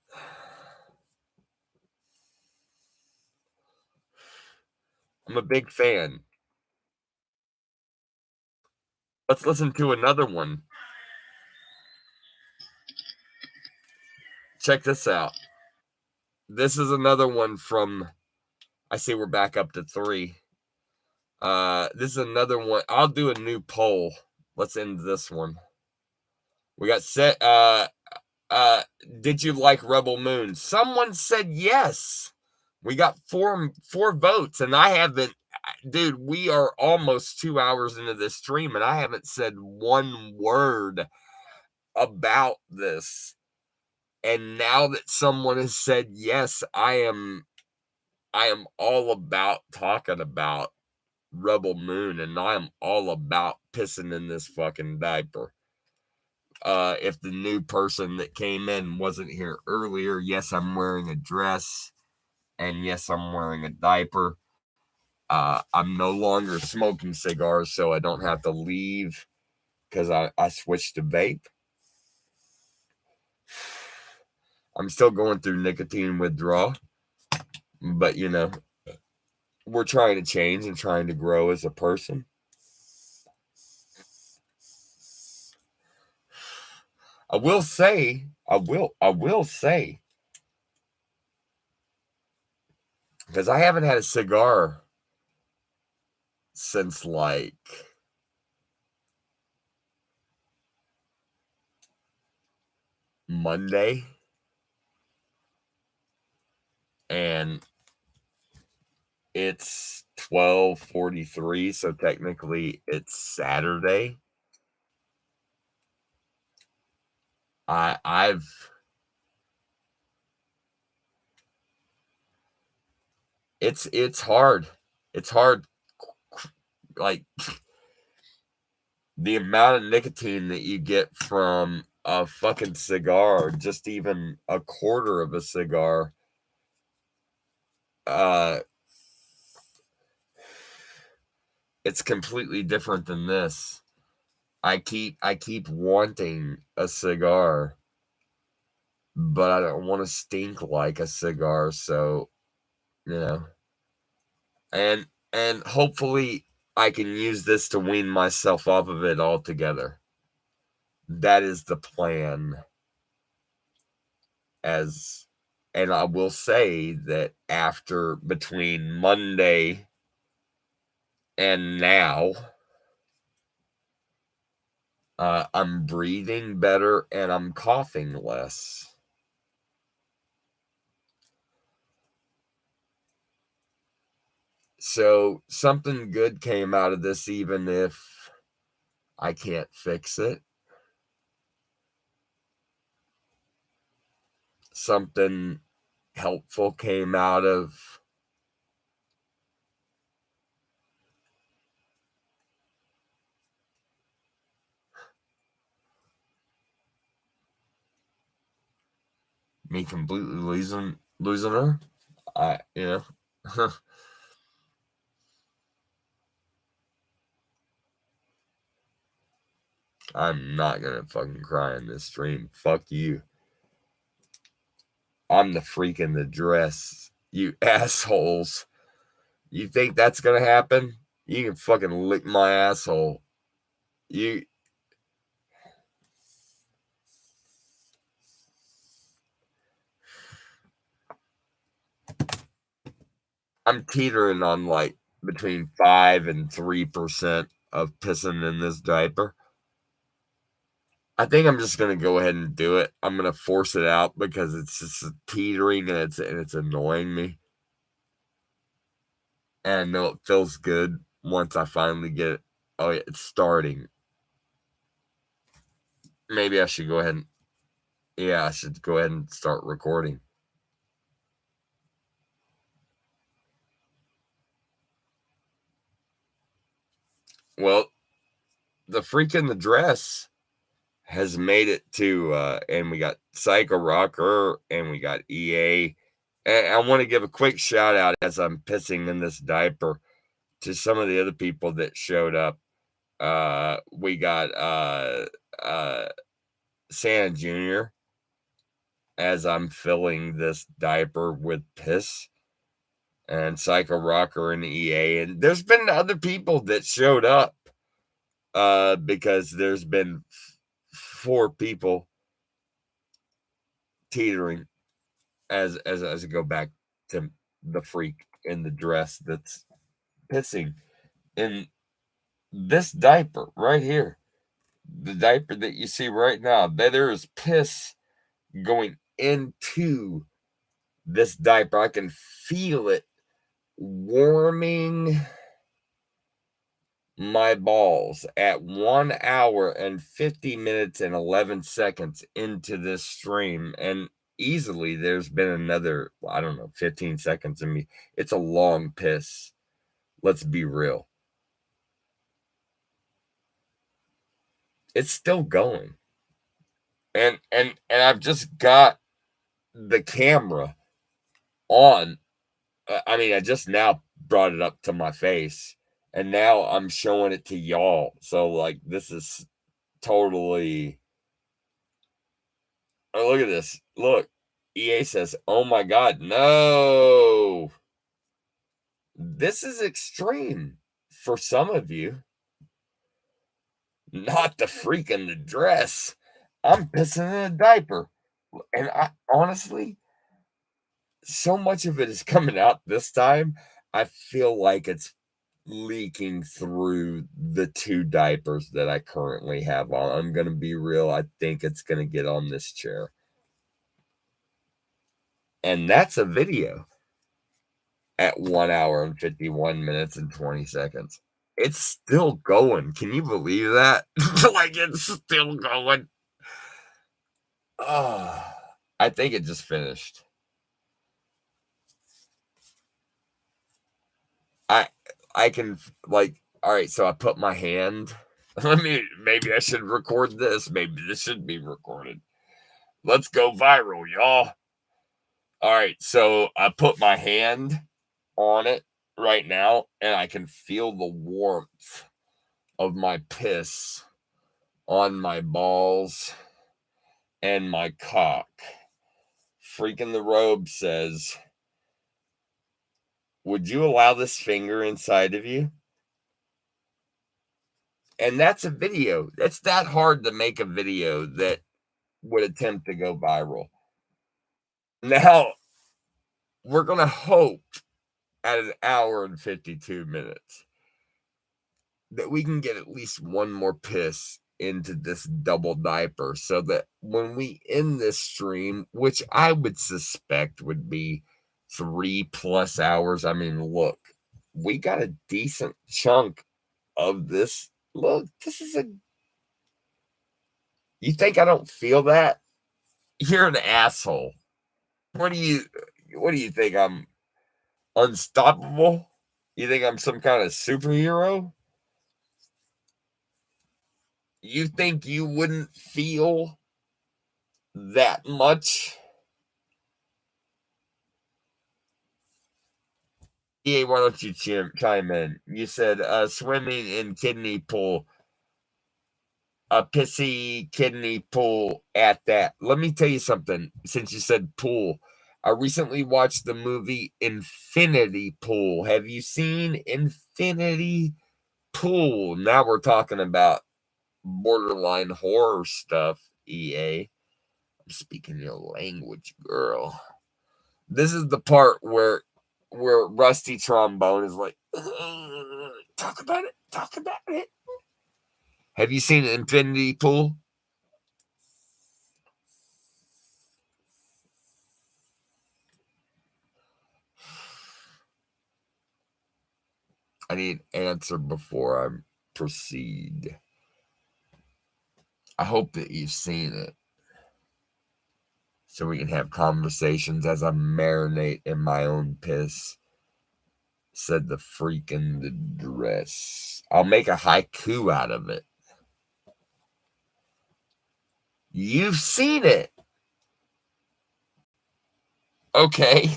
I'm a big fan. Let's listen to another one. Check this out. This is another one from, I see we're back up to 3. This is another one. I'll do a new poll. Let's end this one. We got set. Did you like Rebel Moon? Someone said yes. We got four votes, and I haven't, dude, we are almost 2 hours into this stream, and I haven't said one word about this. And now that someone has said yes, I am all about talking about Rebel Moon, and I am all about pissing in this fucking diaper. If the new person that came in wasn't here earlier, yes, I'm wearing a dress, and yes, I'm wearing a diaper. I'm no longer smoking cigars, so I don't have to leave because I switched to vape. I'm still going through nicotine withdrawal, but we're trying to change and trying to grow as a person. I will say because I haven't had a cigar since like Monday, and it's 12:43, so technically it's Saturday. I've it's hard. It's hard, like the amount of nicotine that you get from a fucking cigar, just even a quarter of a cigar. It's completely different than this. I keep wanting a cigar, but I don't want to stink like a cigar, so you know. And hopefully I can use this to wean myself off of it altogether. That is the plan. And I will say that after between Monday and now, I'm breathing better and I'm coughing less. So something good came out of this, even if I can't fix it. Something helpful came out of me completely losing her. I'm not gonna fucking cry in this stream. Fuck you. I'm the freak in the dress. You assholes. You think that's gonna happen? You can fucking lick my asshole. I'm teetering on like between 5 and 3% of pissing in this diaper. I think I'm just gonna go ahead and do it. I'm gonna force it out because it's just teetering and it's annoying me. And I know it feels good once I finally get it. Oh yeah, it's starting. Maybe I should go ahead and I should go ahead and start recording. Well, the freak in the dress has made it to and we got Psycho Rocker and we got EA. And I want to give a quick shout out as I'm pissing in this diaper to some of the other people that showed up. We got Santa Jr. as I'm filling this diaper with piss, and Psycho Rocker and EA. And there's been other people that showed up because there's been 4 people teetering as I go back to the freak in the dress that's pissing in this diaper right here. The diaper that you see right now, there is piss going into this diaper. I can feel it warming my balls at 1 hour and 50 minutes and 11 seconds into this stream. And easily there's been another, I don't know, 15 seconds of me. It's a long piss. Let's be real. It's still going. And I've just got the camera on. I mean, I just now brought it up to my face, and now I'm showing it to y'all. So like this is totally. Oh, look at this. Look, EA says, "Oh my God, no! This is extreme for some of you. Not the freak in the dress. I'm pissing in a diaper." And I honestly, so much of it is coming out this time. I feel like it's leaking through the 2 diapers that I currently have on. I'm gonna be real, I think it's gonna get on this chair. And that's a video at 1 hour and 51 minutes and 20 seconds. It's still going. Can you believe that? Like, it's still going. Oh, I think it just finished. I can, like, all right, so I put my hand. Maybe I should record this. Maybe this should be recorded. Let's go viral, y'all. All right, so I put my hand on it right now, and I can feel the warmth of my piss on my balls and my cock. Freaking the Robe says, "Would you allow this finger inside of you?" And that's a video. It's that hard to make a video that would attempt to go viral. Now, we're going to hope at 1 hour and 52 minutes that we can get at least one more piss into this double diaper so that when we end this stream, which I would suspect would be 3+ hours. I mean, look, we got a decent chunk of this. Look, this is a. You think I don't feel that? You're an asshole. What do you think? I'm unstoppable? You think I'm some kind of superhero? You think you wouldn't feel that much? Yeah, why don't you chime in? You said swimming in kidney pool, a pissy kidney pool at that. Let me tell you something. Since you said pool, I recently watched the movie Infinity Pool. Have you seen Infinity Pool? Now we're talking about borderline horror stuff, EA. I'm speaking your language, girl. This is the part where Rusty Trombone is like, talk about it, talk about it. Have you seen Infinity Pool? I need an answer before I proceed. I hope that you've seen it so we can have conversations as I marinate in my own piss. Said the freak in the dress. I'll make a haiku out of it. You've seen it. Okay.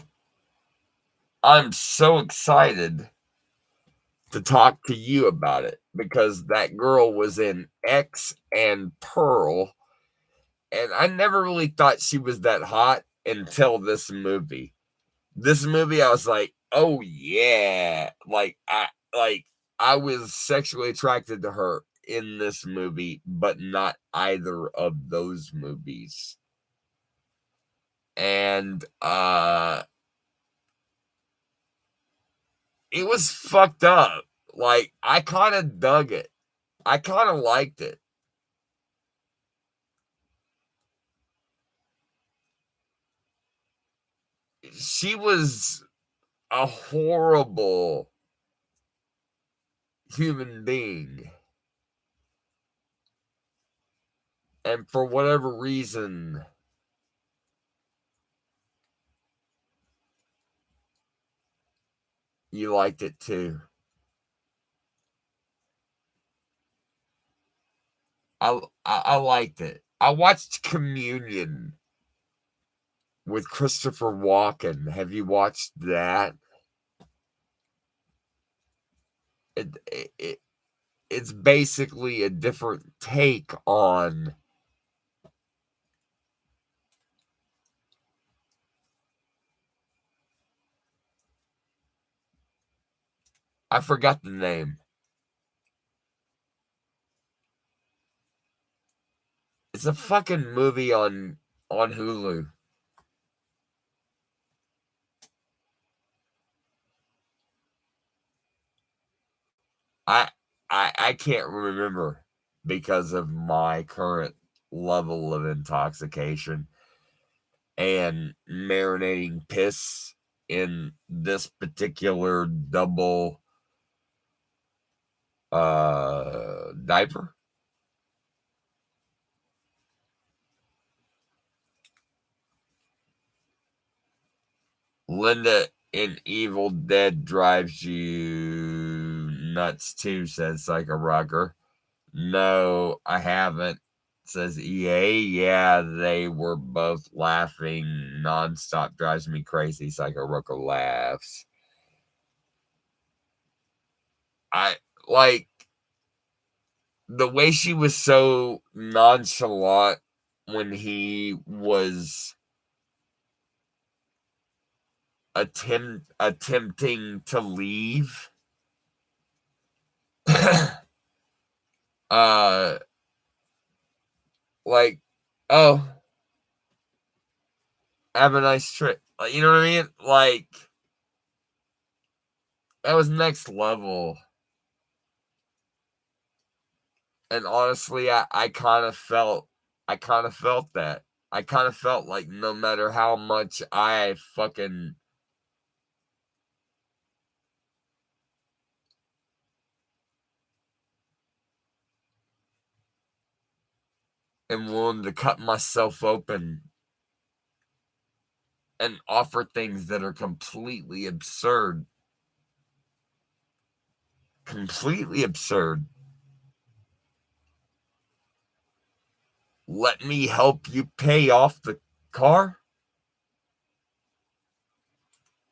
I'm so excited to talk to you about it because that girl was in X and Pearl, and I never really thought she was that hot until this movie. This movie, I was like, oh yeah. I was sexually attracted to her in this movie, but not either of those movies. And it was fucked up. Like, I kind of dug it. I kind of liked it. She was a horrible human being. And for whatever reason, you liked it too. I liked it. I watched Communion with Christopher Walken. Have you watched that? It it's basically a different take on I forgot the name. It's a fucking movie on Hulu. I can't remember because of my current level of intoxication and marinating piss in this particular double diaper. Linda in Evil Dead drives you nuts too, says Psycho Rocker. No, I haven't, says EA. Yeah, they were both laughing nonstop. Drives me crazy. Psycho Rocker laughs. I like the way she was so nonchalant when he was attempting to leave. Like, oh, have a nice trip. You know what I mean? Like, that was next level. And honestly, I kind of felt that. I kind of felt like no matter how much I fucking am willing to cut myself open and offer things that are completely absurd. Completely absurd. Let me help you pay off the car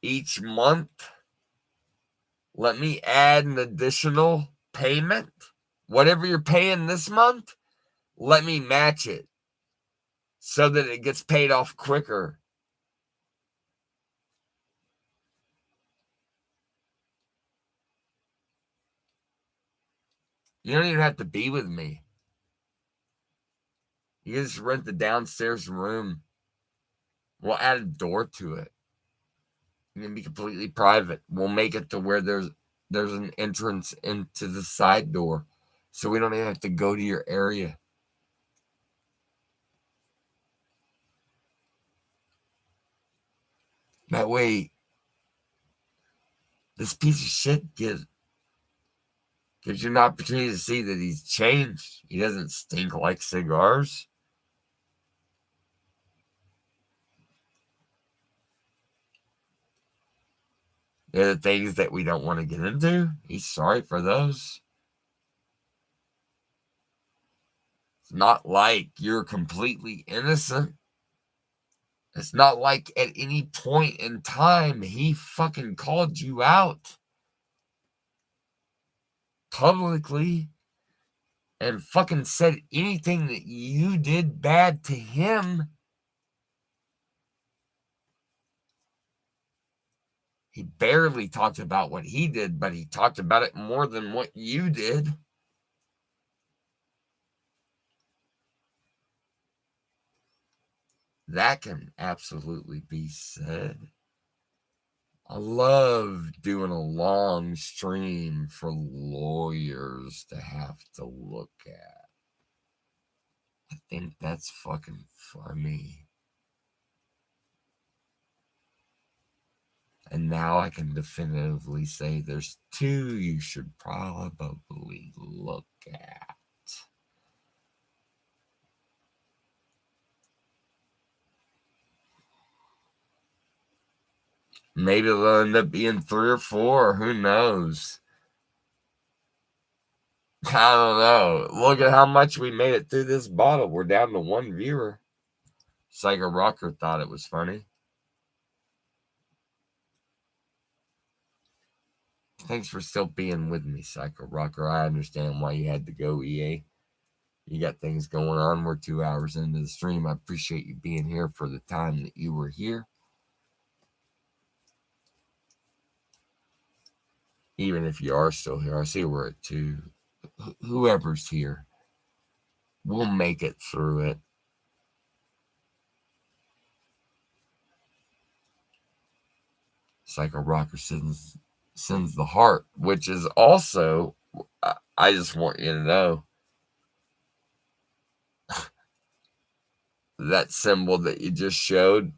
each month. Let me add an additional payment. Whatever you're paying this month, let me match it so that it gets paid off quicker. You don't even have to be with me. You can just rent the downstairs room. We'll add a door to it. It can be completely private. We'll make it to where there's an entrance into the side door, so we don't even have to go to your area. That way, this piece of shit gives you an opportunity to see that he's changed. He doesn't stink like cigars. They're the things that we don't want to get into. He's sorry for those. It's not like you're completely innocent. It's not like at any point in time he fucking called you out publicly and fucking said anything that you did bad to him. He barely talked about what he did, but he talked about it more than what you did. That can absolutely be said. I love doing a long stream for lawyers to have to look at. I think that's fucking funny. And now I can definitively say there's two you should probably look at. Maybe they'll end up being 3 or 4. Who knows? I don't know. Look at how much we made it through this bottle. We're down to 1 viewer. Psycho Rocker thought it was funny. Thanks for still being with me, Psycho Rocker. I understand why you had to go, EA. You got things going on. We're 2 hours into the stream. I appreciate you being here for the time that you were here. Even if you are still here, I see we're at 2. Whoever's here, we'll make it through it. Psycho Rocker sends the heart, which is also, I just want you to know, that symbol that you just showed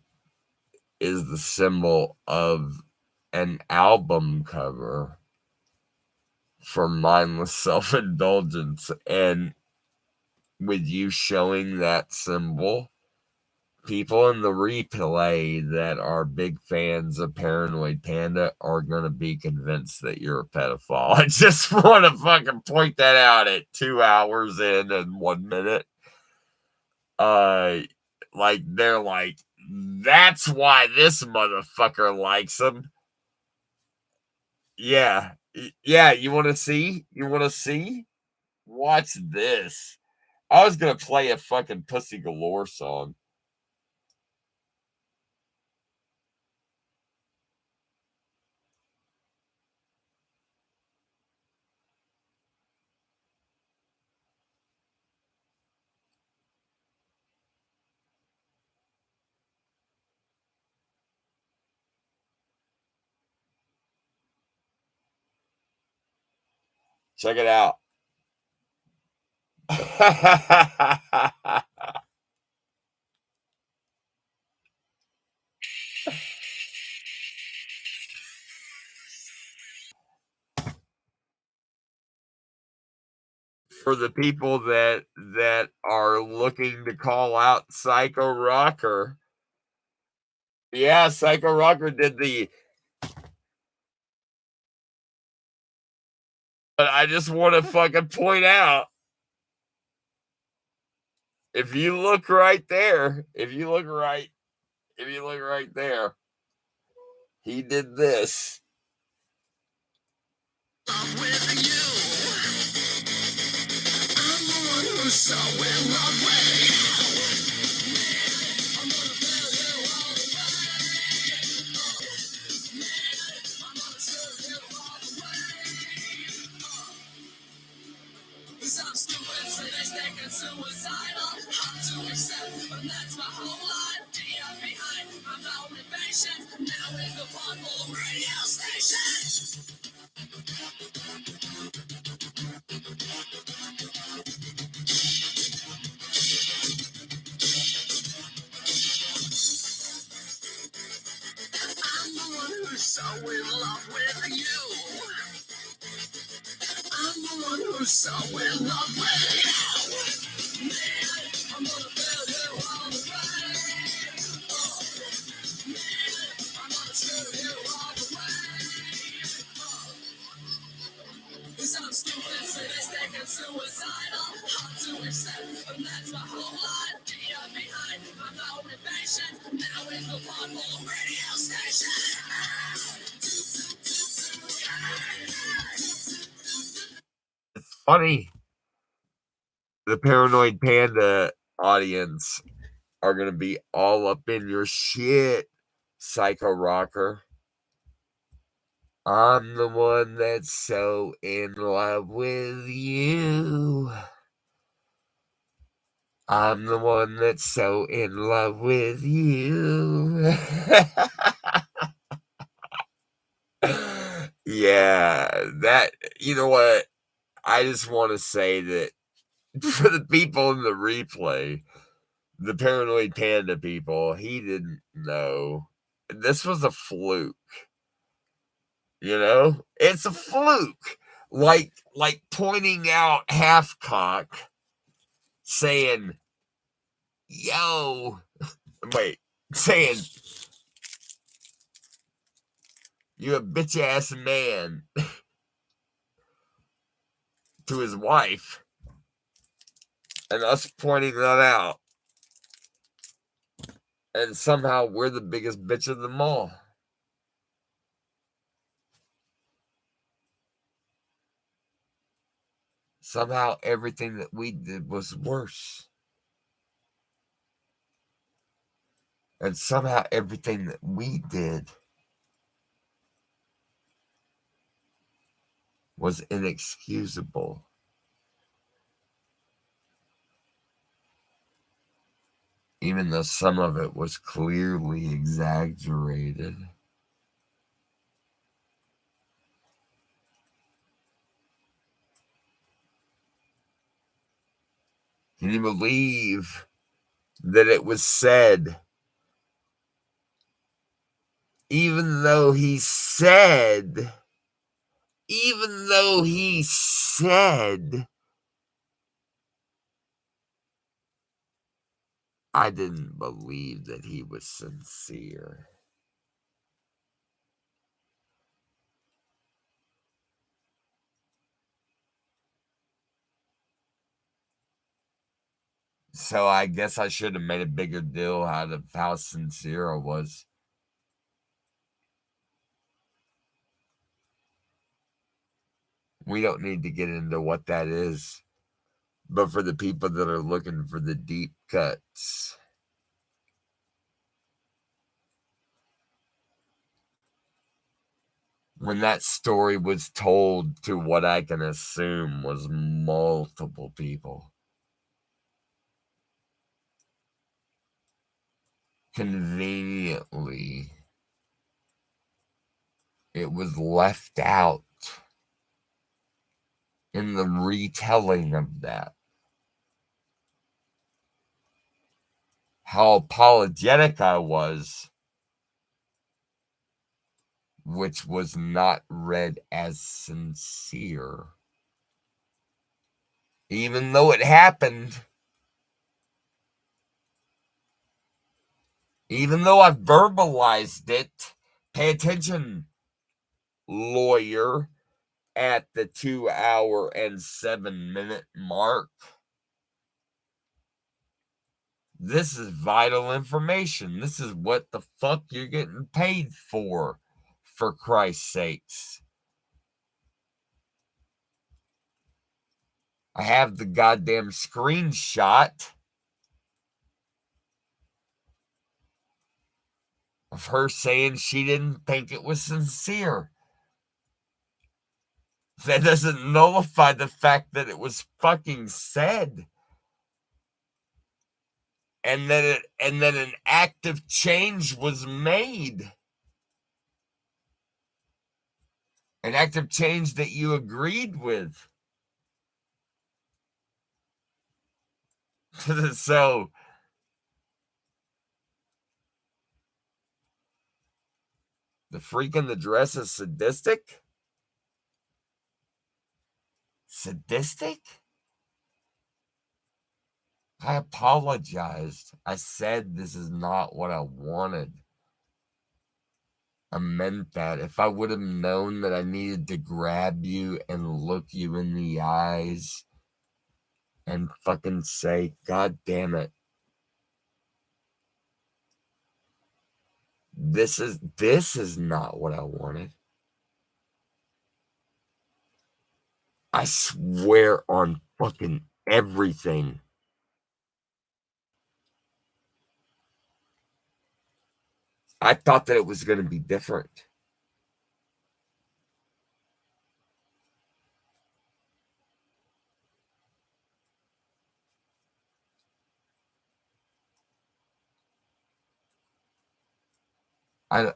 is the symbol of an album cover for Mindless Self-Indulgence. And with you showing that symbol, people in the replay that are big fans of Paranoid Panda are going to be convinced that you're a pedophile. I just want to fucking point that out at 2 hours in and 1 minute. Like, they're like, that's why this motherfucker likes him. Yeah. Yeah, you want to see? You want to see? Watch this. I was going to play a fucking Pussy Galore song. Check it out. For the people that are looking to call out Psycho Rocker, yeah, Psycho Rocker did the. But I just want to fucking point out, if you look right there, if you look right there, he did this. I'm with you. I'm the one who's so in love with you. I'm gonna tell you all the way. I'm gonna show you all the way. Cause I'm stupid, sadistic, and suicidal. Hard to accept, but that's my whole life. Deep behind my motivation. Now is the Podball radio station. I'm the one who's so in love with you. I'm the one who's so in love with you. Man, I'm gonna tell you all the way. Oh, man, I'm gonna show you all the way. Oh, cause I'm stupid, sadistic, and suicidal. Hard to accept, but that's my whole life. Deep behind my motivation. Now is the Podball radio station. It's funny. The Paranoid Panda audience are going to be all up in your shit, Psycho Rocker. I'm the one that's so in love with you. I'm the one that's so in love with you. Yeah, that, you know what? I just want to say that for the people in the replay, the Paranoid Panda people, he didn't know. This was a fluke. You know? It's a fluke. Like pointing out Halfcock saying, yo, wait, saying, you a bitch ass man to his wife, and us pointing that out. And somehow we're the biggest bitch of them all. somehow everything that we did was worse. And somehow everything that we did was inexcusable. Even though some of it was clearly exaggerated. Can you believe that it was said, even though he said, I didn't believe that he was sincere. So I guess I should have made a bigger deal out of how sincere I was. We don't need to get into what that is. But for the people that are looking for the deep cuts, when that story was told to what I can assume was multiple people, conveniently, it was left out in the retelling of that. How apologetic I was, which was not read as sincere. Even though it happened, even though I verbalized it, pay attention, lawyer, at the 2-hour and 7-minute mark. This is vital information. This is what the fuck you're getting paid for Christ's sakes. I have the goddamn screenshot of her saying she didn't think it was sincere. That doesn't nullify the fact that it was fucking said. And that an active change was made. An active change that you agreed with. So the freak in the dress is sadistic? Sadistic? I apologized. I said this is not what I wanted. I meant that. If I would have known that I needed to grab you and look you in the eyes and fucking say, God damn it. This is not what I wanted. I swear on fucking everything. I thought that it was going to be different. I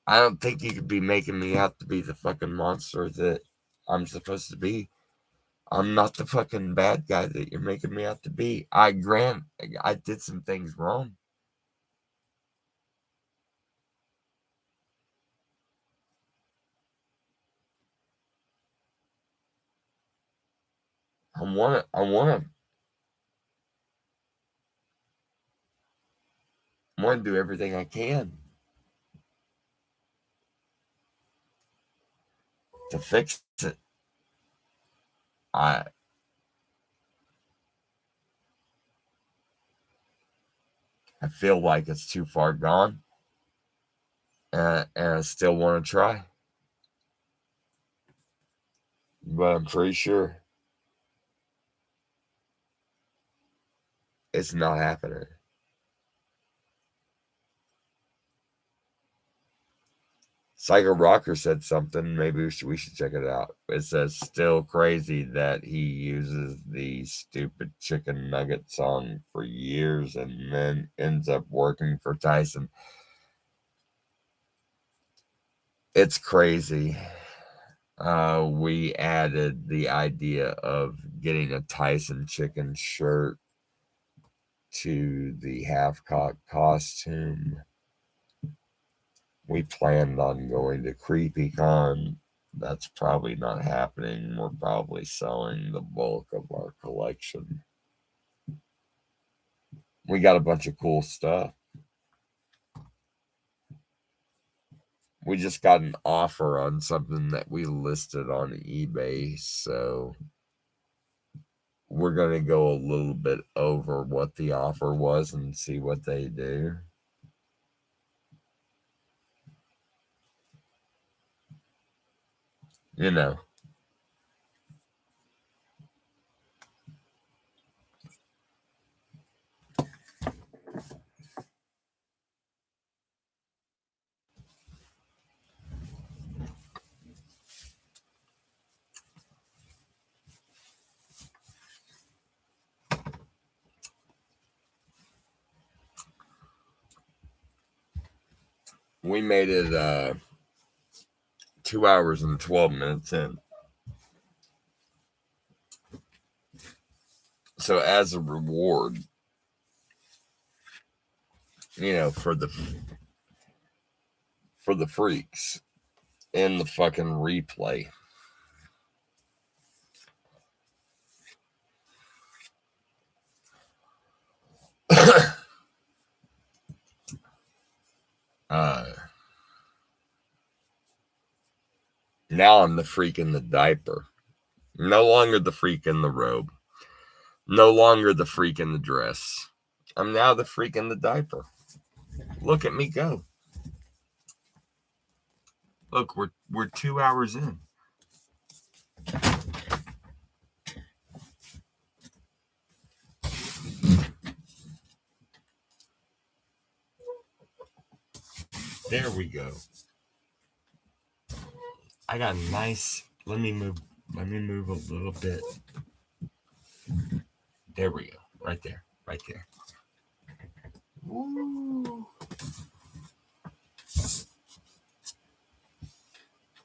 don't think you could be making me out to be the fucking monster that I'm supposed to be. I'm not the fucking bad guy that you're making me out to be. I grant I did some things wrong. I want to do everything I can to fix it. I feel like it's too far gone, and I still want to try. but I'm pretty sure it's not happening. Psycho Rocker said something. Maybe we should check it out. It says still crazy that he uses the stupid chicken nugget song for years and then ends up working for Tyson. It's crazy. We added the idea of getting a Tyson chicken shirt to the half-cock costume. We planned on going to CreepyCon. That's probably not happening. We're probably selling the bulk of our collection. We got a bunch of cool stuff. We just got an offer on something that we listed on eBay, so we're going to go a little bit over what the offer was and see what they do. You know. We made it 2 hours and 12 minutes in. So as a reward, for the freaks in the fucking replay, now I'm the freak in the diaper. No longer the freak in the robe. No longer the freak in the dress. I'm now the freak in the diaper. Look at me go. Look, we're 2 hours in. There we go. I got a nice. Let me move a little bit. There we go. Right there. Woo.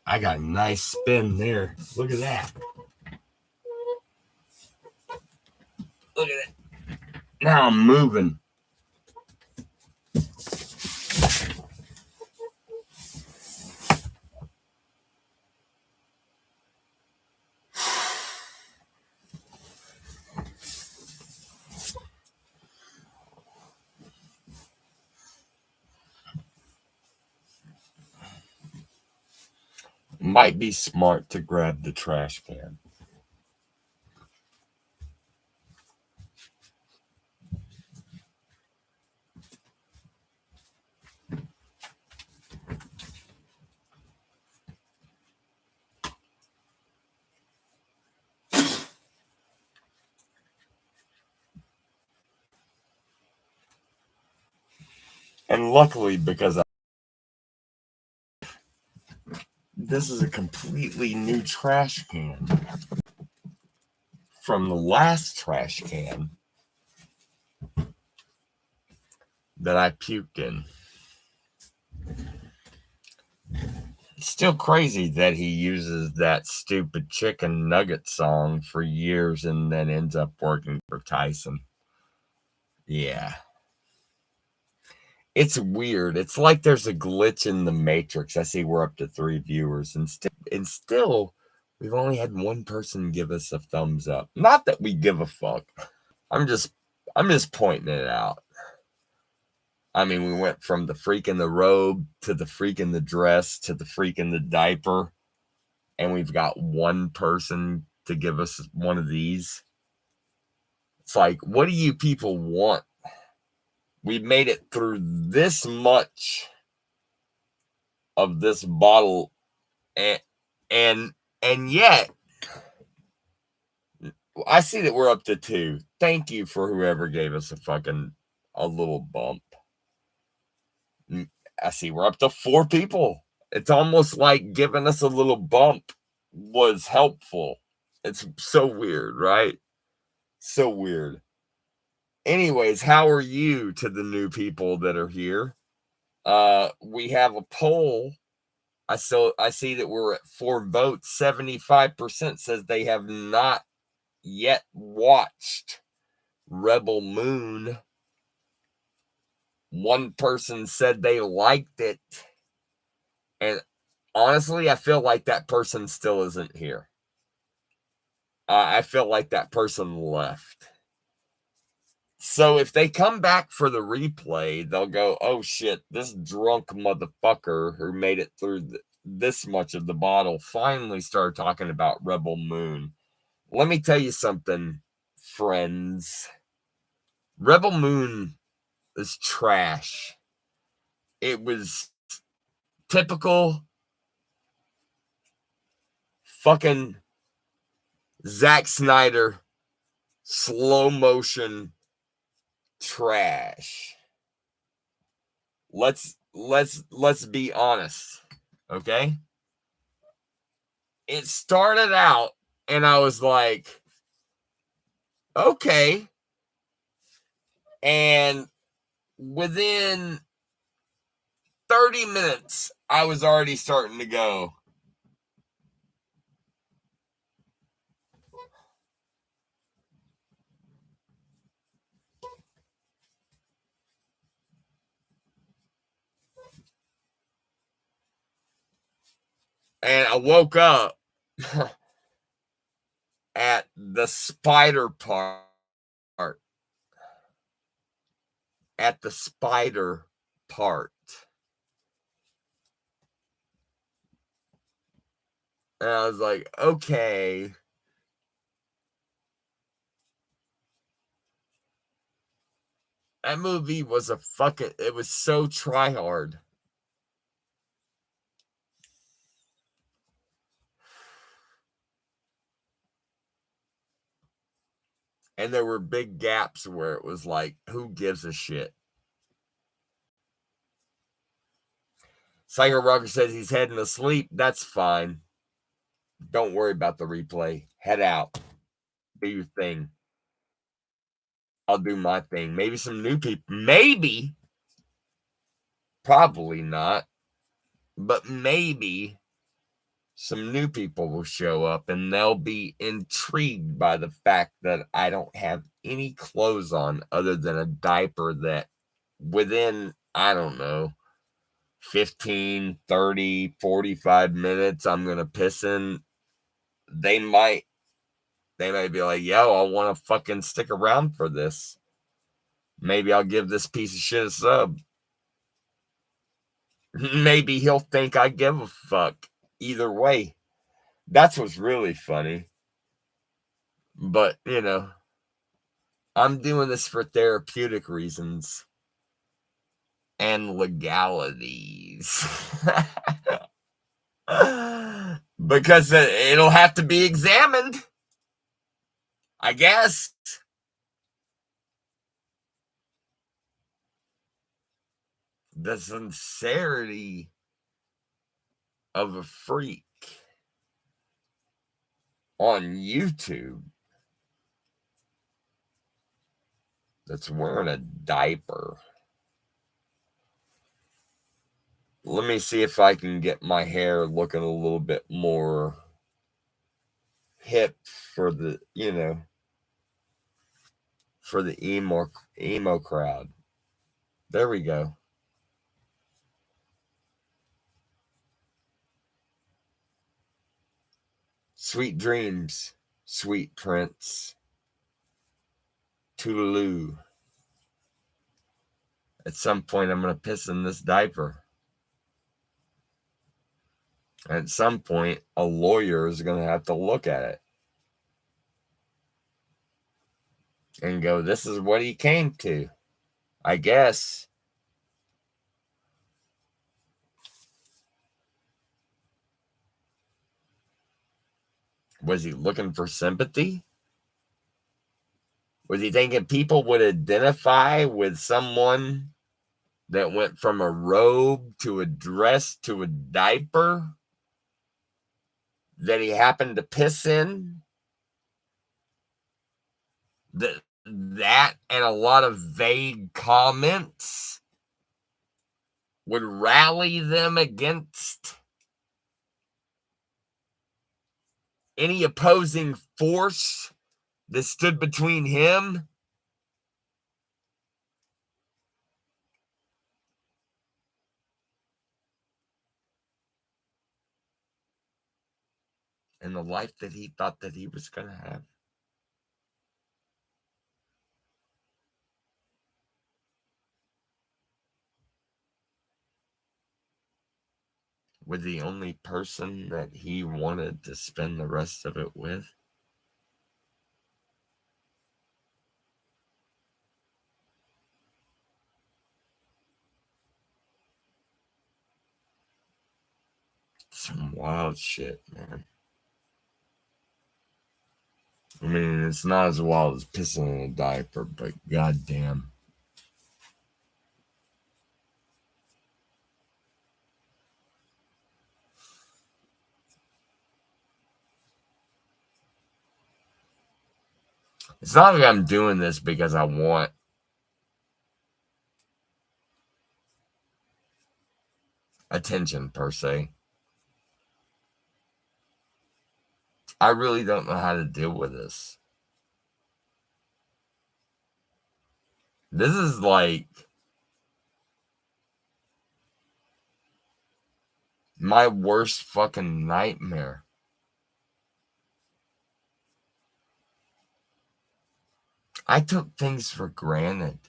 I got a nice spin there. Look at that. Look at that. Now I'm moving. Might be smart to grab the trash can. And luckily, because this is a completely new trash can from the last trash can that I puked in. It's still crazy that he uses that stupid chicken nugget song for years and then ends up working for Tyson. Yeah. It's weird. It's like there's a glitch in the matrix. I see we're up to 3 viewers and still we've only had one person give us a thumbs up. Not that we give a fuck. I'm just pointing it out. I mean, we went from the freak in the robe to the freak in the dress to the freak in the diaper, and we've got one person to give us one of these. It's like, what do you people want? We made it through this much of this bottle, and yet I see that we're up to 2. Thank you for whoever gave us a little bump. I see we're up to 4 people. It's almost like giving us a little bump was helpful. It's so weird, right? So weird. Anyways, how are you to the new people that are here? We have a poll. I see that we're at 4 votes. 75% says they have not yet watched Rebel Moon. One person said they liked it. And honestly, I feel like that person still isn't here. I feel like that person left. So if they come back for the replay, they'll go, oh shit, this drunk motherfucker who made it through this much of the bottle finally started talking about Rebel Moon. Let me tell you something, friends. Rebel Moon is trash. It was typical fucking Zack Snyder slow motion trash. Let's be honest, okay? It started out and I was like, okay. And within 30 minutes, I was already starting to go, and I woke up at the spider part. At the spider part. And I was like, okay. That movie was it was so try hard. And there were big gaps where it was like, who gives a shit? Psycho Rocker says he's heading to sleep. That's fine. Don't worry about the replay. Head out. Do your thing. I'll do my thing. Maybe some new people. Maybe. Probably not. But maybe some new people will show up and they'll be intrigued by the fact that I don't have any clothes on other than a diaper that within, I don't know, 15, 30, 45 minutes, I'm going to piss in. They might be like, yo, I want to fucking stick around for this. Maybe I'll give this piece of shit a sub. Maybe he'll think I give a fuck. Either way, that's what's really funny. But, you know, I'm doing this for therapeutic reasons and legalities. Because it'll have to be examined, I guess. The sincerity of a freak on YouTube that's wearing a diaper. Let me see if I can get my hair looking a little bit more hip for the, you know, for the emo crowd. There we go. Sweet dreams, sweet prince. Toodaloo. At some point, I'm going to piss in this diaper. At some point, a lawyer is going to have to look at it and go, this is what he came to, I guess. Was he looking for sympathy? Was he thinking people would identify with someone that went from a robe to a dress to a diaper that he happened to piss in? That and a lot of vague comments would rally them against any opposing force that stood between him and the life that he thought that he was going to have. With the only person that he wanted to spend the rest of it with. Some wild shit, man. I mean, it's not as wild as pissing in a diaper, but goddamn. It's not like I'm doing this because I want attention, per se. I really don't know how to deal with this. This is like my worst fucking nightmare. I took things for granted.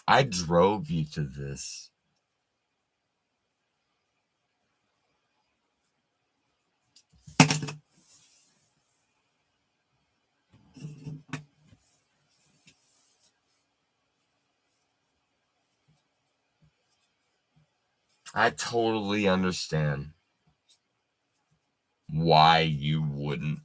I drove you to this. I totally understand why you wouldn't.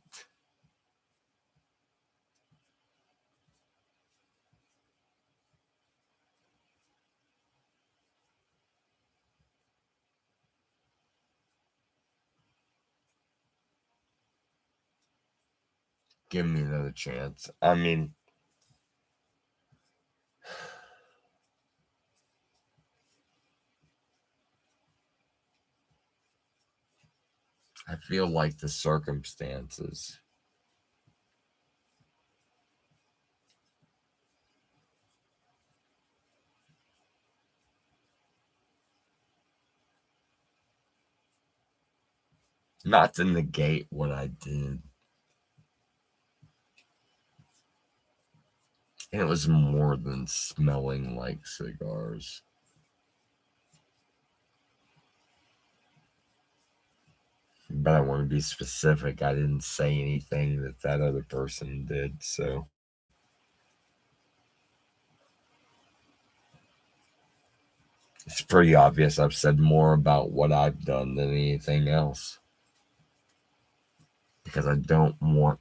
Give me another chance. I mean, I feel like the circumstances not to negate what I did. And it was more than smelling like cigars. But I want to be specific. I didn't say anything that that other person did, so. It's pretty obvious I've said more about what I've done than anything else. Because I don't want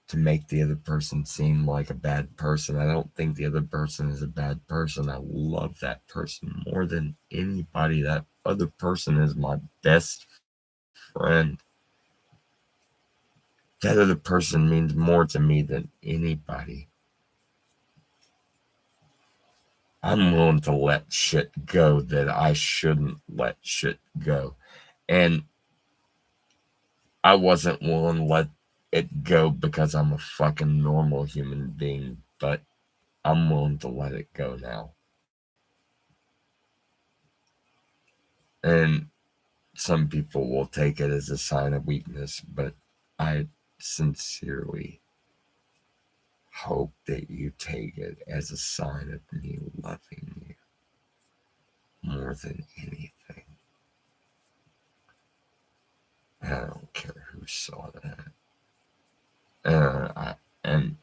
to make the other person seem like a bad person. I don't think the other person is a bad person. I love that person more than anybody. That other person is my best friend. That other person means more to me than anybody. I'm willing to let shit go that I shouldn't let shit go. And I wasn't willing to let it go because I'm a fucking normal human being, but I'm willing to let it go now. And some people will take it as a sign of weakness, but I sincerely hope that you take it as a sign of me loving you more than anything. I don't care who saw that. And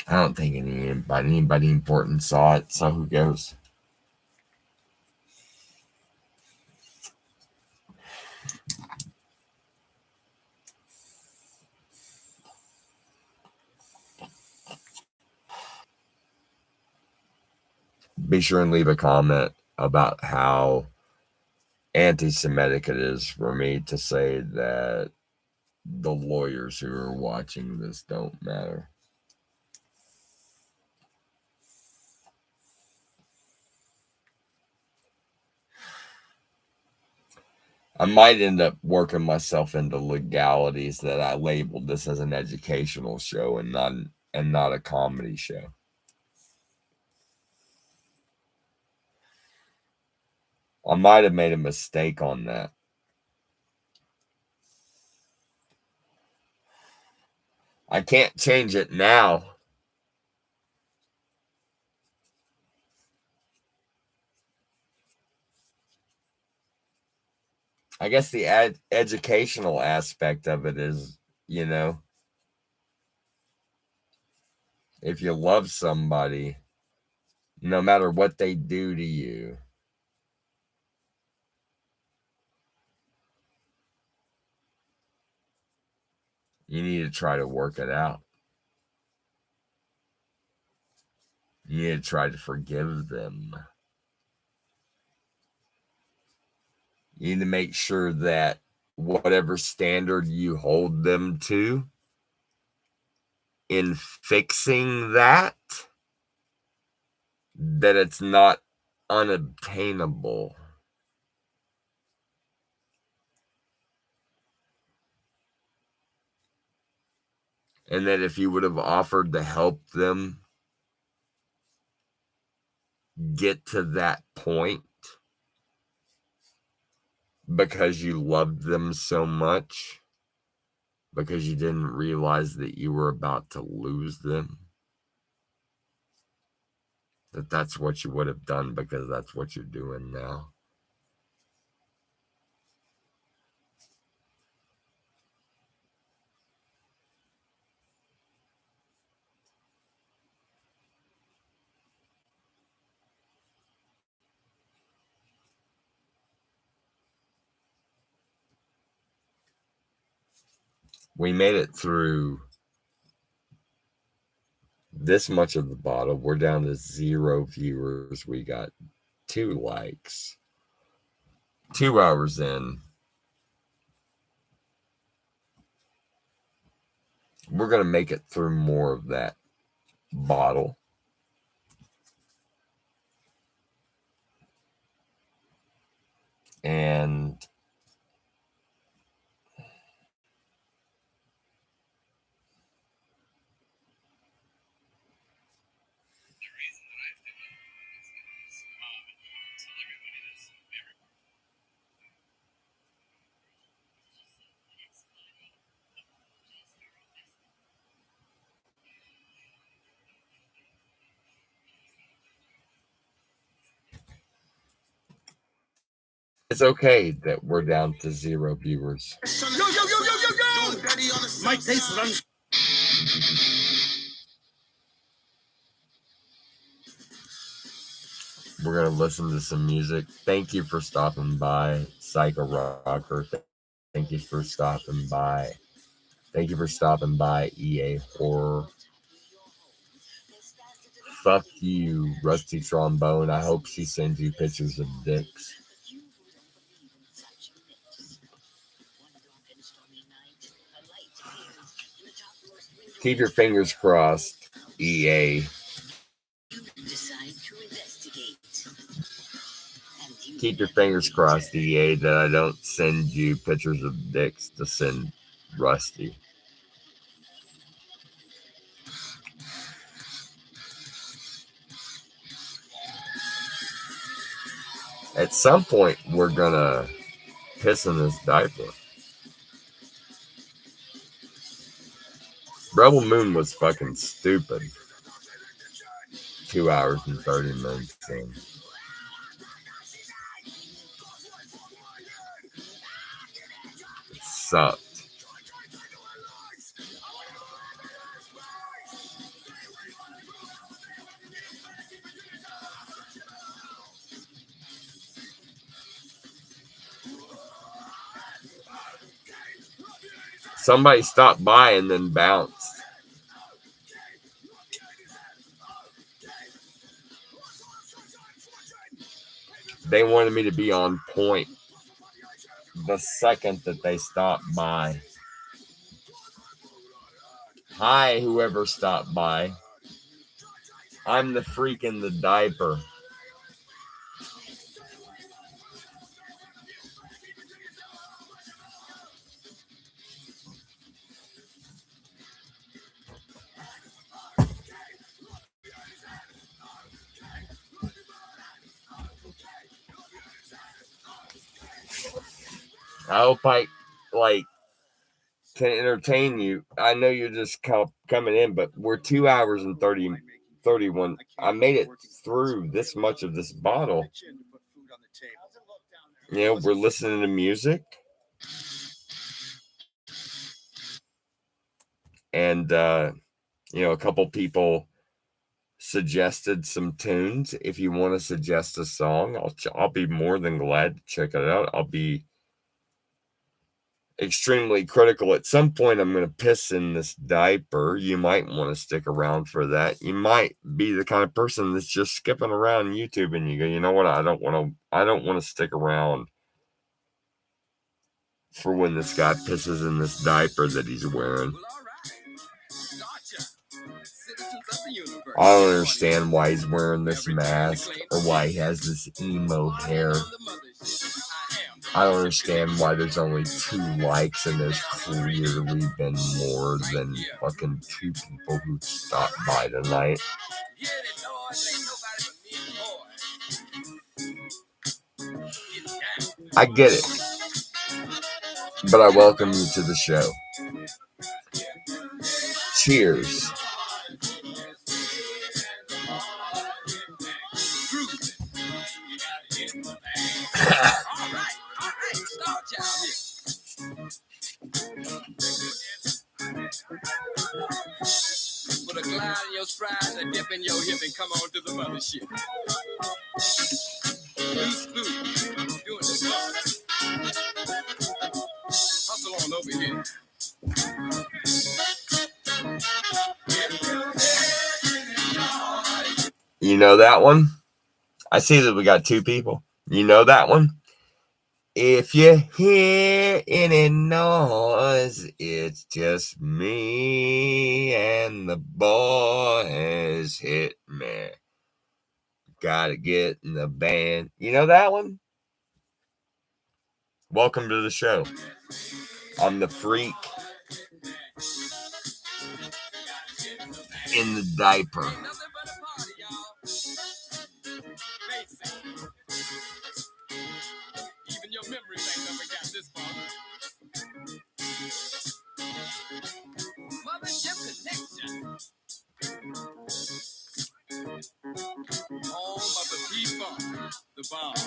I don't think anybody important saw it, so who goes? Be sure and leave a comment about how anti-Semitic it is for me to say that the lawyers who are watching this don't matter. I might end up working myself into legalities that I labeled this as an educational show and not a comedy show. I might have made a mistake on that. I can't change it now. I guess the educational aspect of it is, if you love somebody, no matter what they do to you, you need to try to work it out. You need to try to forgive them. You need to make sure that whatever standard you hold them to in fixing that it's not unobtainable. And that if you would have offered to help them get to that point because you loved them so much, because you didn't realize that you were about to lose them, that's what you would have done, because that's what you're doing now. We made it through this much of the bottle. We're down to 0 viewers. We got 2 likes. 2 hours in. We're going to make it through more of that bottle. And it's okay that we're down to 0 viewers. Yo! Mike Tyson. We're going to listen to some music. Thank you for stopping by, Psycho Rocker. Thank you for stopping by. Thank you for stopping by, EA Horror. Fuck you, Rusty Trombone. I hope she sends you pictures of dicks. Keep your fingers crossed, EA. Keep your fingers crossed, EA, that I don't send you pictures of dicks to send Rusty. At some point, we're gonna piss in this diaper. Rebel Moon was fucking stupid. 2 hours and 30 minutes in. It sucked. Somebody stopped by and then bounced. They wanted me to be on point the second that they stopped by. Hi, whoever stopped by. I'm the freak in the diaper. I hope I can entertain you. I know you're just coming in, but we're 2 hours and 31. I made it through this much of this bottle. You know, we're listening to music. And, you know, a couple people suggested some tunes. If you want to suggest a song, I'll be more than glad to check it out. I'll be extremely critical. At some point, I'm going to piss in this diaper. You might want to stick around for that. You might be the kind of person that's just skipping around YouTube and you go, you know what? I don't want to stick around for when this guy pisses in this diaper that he's wearing. I don't understand why he's wearing this mask or why he has this emo hair. I don't understand why there's only 2 likes and there's clearly been more than fucking 2 people who stopped by tonight. I get it. But I welcome you to the show. Cheers. Put a glide in your stride, a dip in your hip, and come on to the mothership. Loose, doing the hustle on over here. You know that one? I see that we got 2 people. You know that one? If you hear any noise, it's just me and the boys hit me. Gotta get in the band. You know that one? Welcome to the show. I'm the freak in the diaper. Even your memories ain't never got this far. Mothership Connection. Home of the P-Funk, the bomb.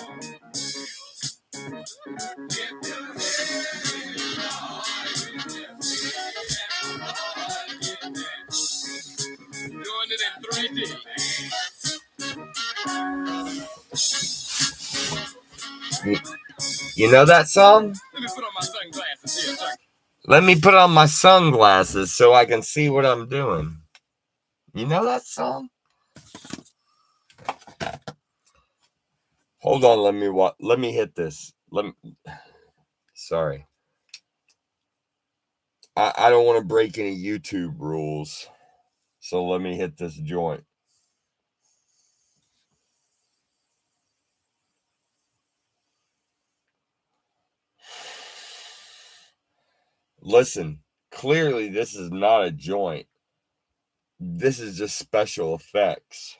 Doing it in 3D. You know that song? Let me put on my sunglasses here, sir. Let me put on my sunglasses so I can see what I'm doing. You know that song? Hold on, let me hit this. Sorry. I don't want to break any YouTube rules. So let me hit this joint. Listen, clearly this is not a joint. This is just special effects.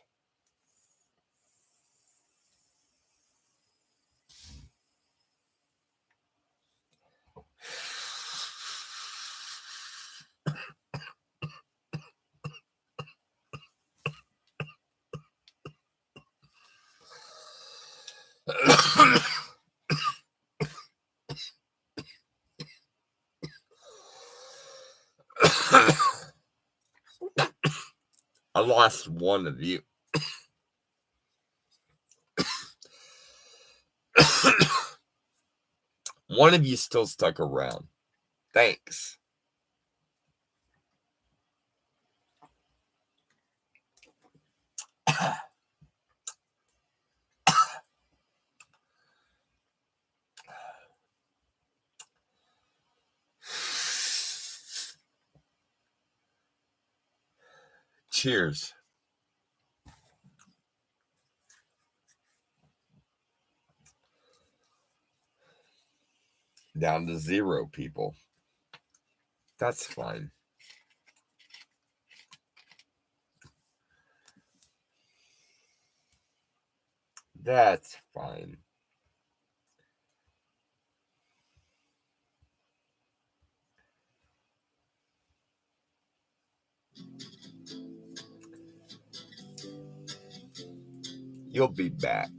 I lost one of you. One of you still stuck around. Thanks. Cheers. Down to 0 people. That's fine. That's fine. You'll be back.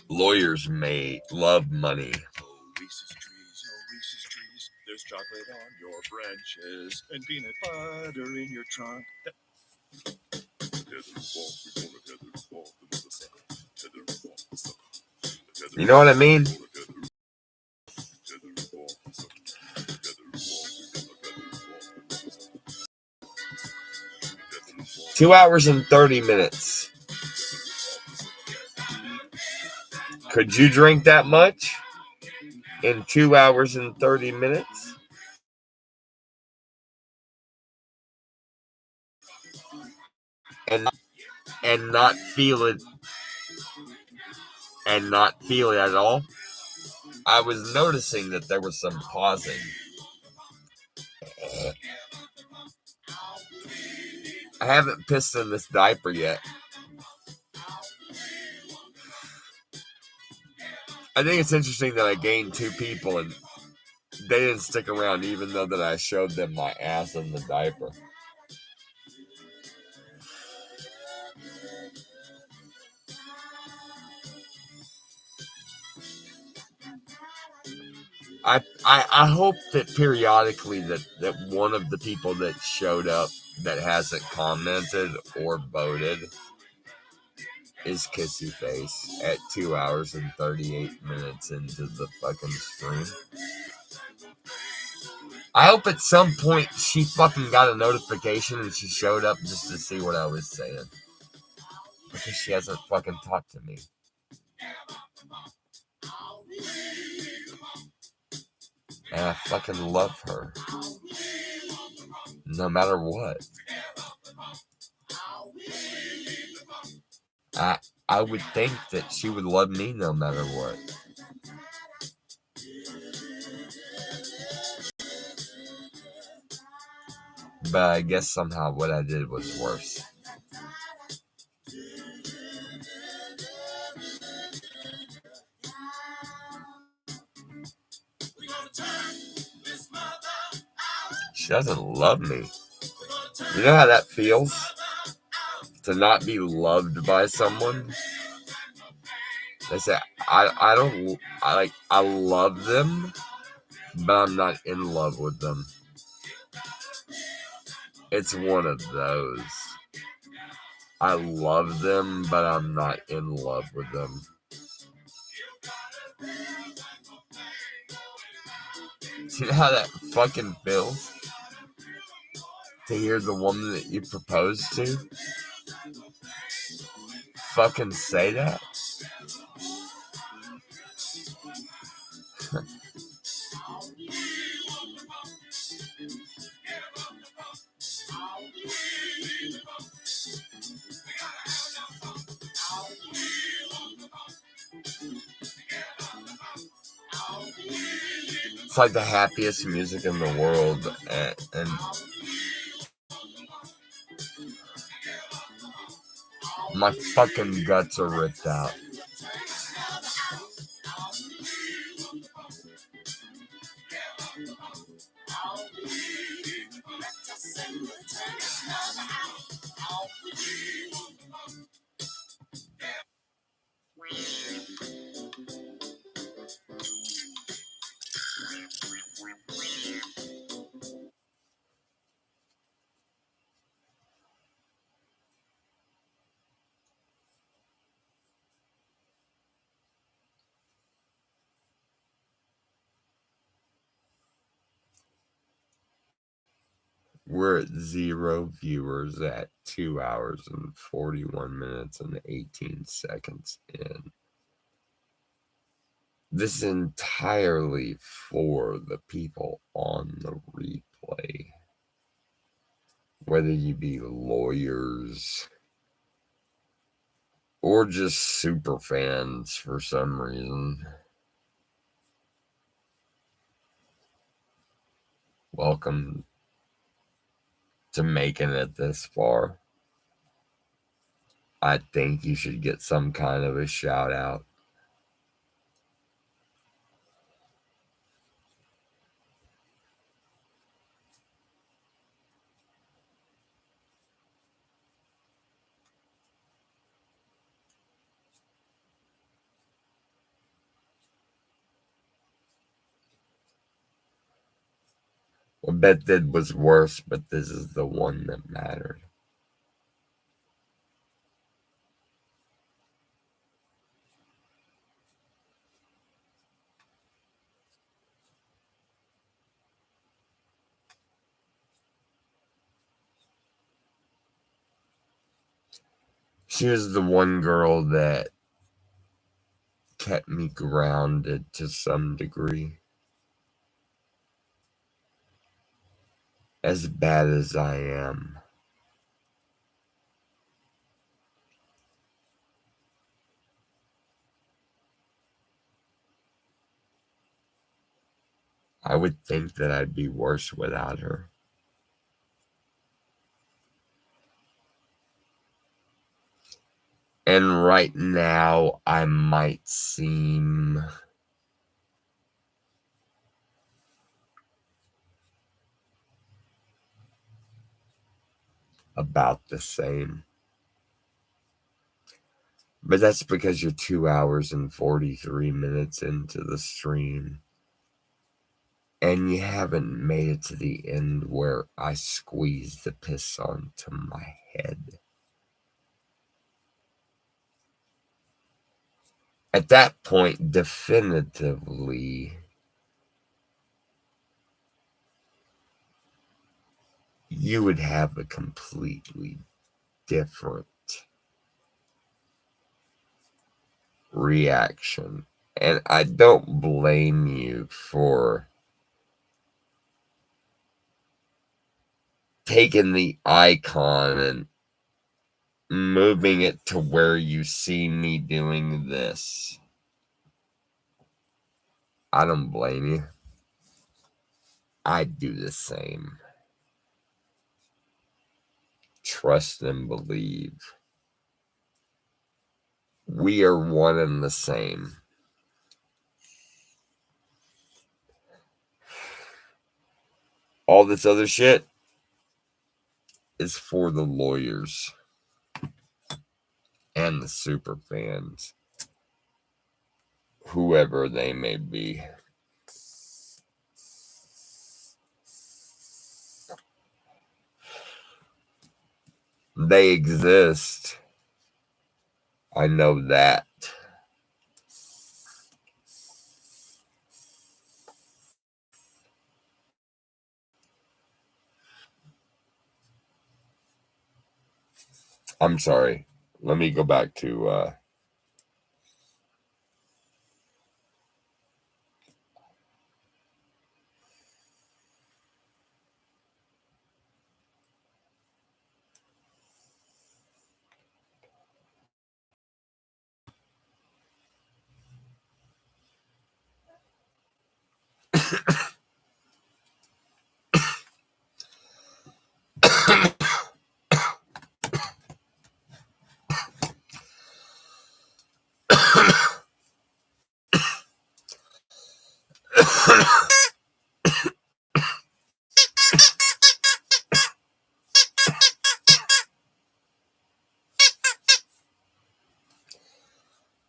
Lawyers may love money. Reese's trees. There's chocolate on your branches and peanut butter in your trunk. You know what I mean? 2 hours and 30 minutes. Could you drink that much in 2 hours and 30 minutes? And not feel it at all? I was noticing that there was some pausing. I haven't pissed in this diaper yet. I think it's interesting that I gained 2 people and they didn't stick around even though that I showed them my ass in the diaper. I hope that periodically that one of the people that showed up that hasn't commented or voted is Kissy Face at 2 hours and 38 minutes into the fucking stream. I hope at some point she fucking got a notification and she showed up just to see what I was saying. Because she hasn't fucking talked to me. And I fucking love her. No matter what. I would think that she would love me no matter what. But I guess somehow what I did was worse. She doesn't love me. You know how that feels? To not be loved by someone? They say, I love them, but I'm not in love with them. It's one of those. I love them, but I'm not in love with them. Do you know how that fucking feels? To hear the woman that you proposed to fucking say that? It's like the happiest music in the world, and my fucking guts are ripped out. We're at 0 viewers at 2 hours and 41 minutes and 18 seconds in. This is entirely for the people on the replay. Whether you be lawyers or just super fans for some reason. Welcome to making it this far. I think you should get some kind of a shout out. I bet that was worse, but this is the one that mattered. She was the one girl that kept me grounded to some degree. As bad as I am, I would think that I'd be worse without her. And right now, I might seem about the same. But that's because you're 2 hours and 43 minutes into the stream. And you haven't made it to the end where I squeeze the piss onto my head. At that point, definitively, you would have a completely different reaction. And I don't blame you for taking the icon and moving it to where you see me doing this. I don't blame you. I'd do the same. Trust and believe. We are one and the same. All this other shit is for the lawyers and the super fans, whoever they may be. They exist. I know that. I'm sorry. Let me go back to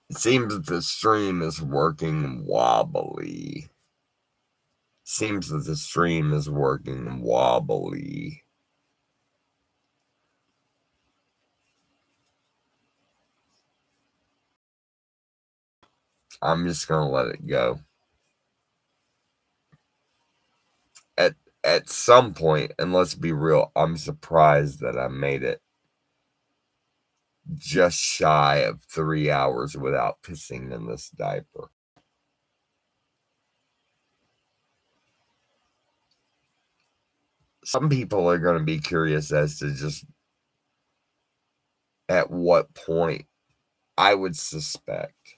it seems that the stream is working wobbly. Seems that the stream is working wobbly. I'm just gonna let it go. at some point, and let's be real, I'm surprised that I made it just shy of 3 hours without pissing in this diaper. Some people are going to be curious as to just at what point I would suspect.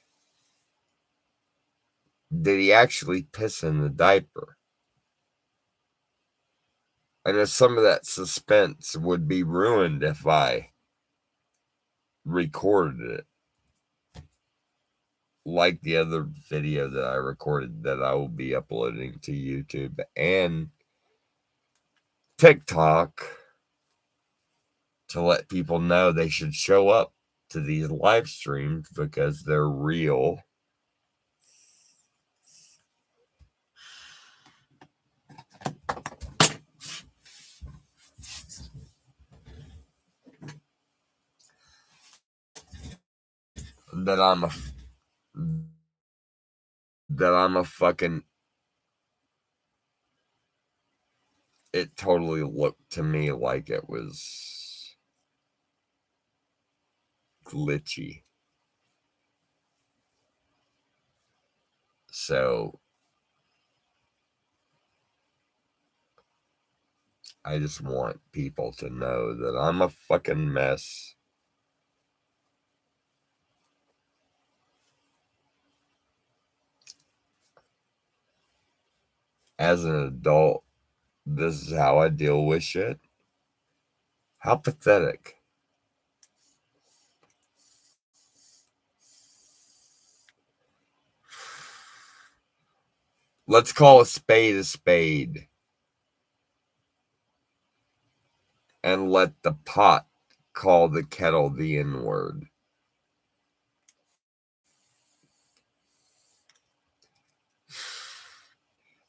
Did he actually piss in the diaper? And if some of that suspense would be ruined if I recorded it, like the other video that I recorded that I will be uploading to YouTube and TikTok to let people know they should show up to these live streams because they're real. That I'm a fucking, it totally looked to me like it was glitchy. So I just want people to know that I'm a fucking mess. As an adult, this is how I deal with shit. How pathetic. Let's call a spade and let the pot call the kettle the N-word.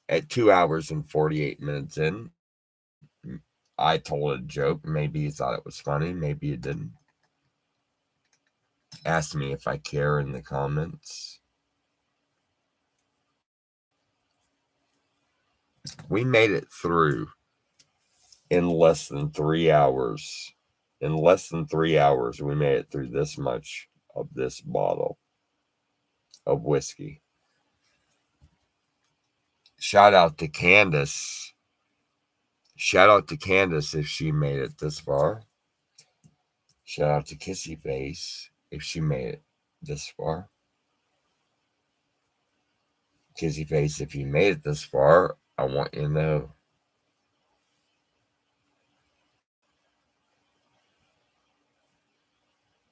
At 2 hours and 48 minutes in, I told a joke. Maybe you thought it was funny. Maybe you didn't. Ask me if I care in the comments. We made it through in less than 3 hours. In less than 3 hours, we made it through this much of this bottle of whiskey. Shout out to Candace. Shout out to Candace if she made it this far. Shout out to Kissy Face if she made it this far. Kissy Face, if you made it this far, I want you to know.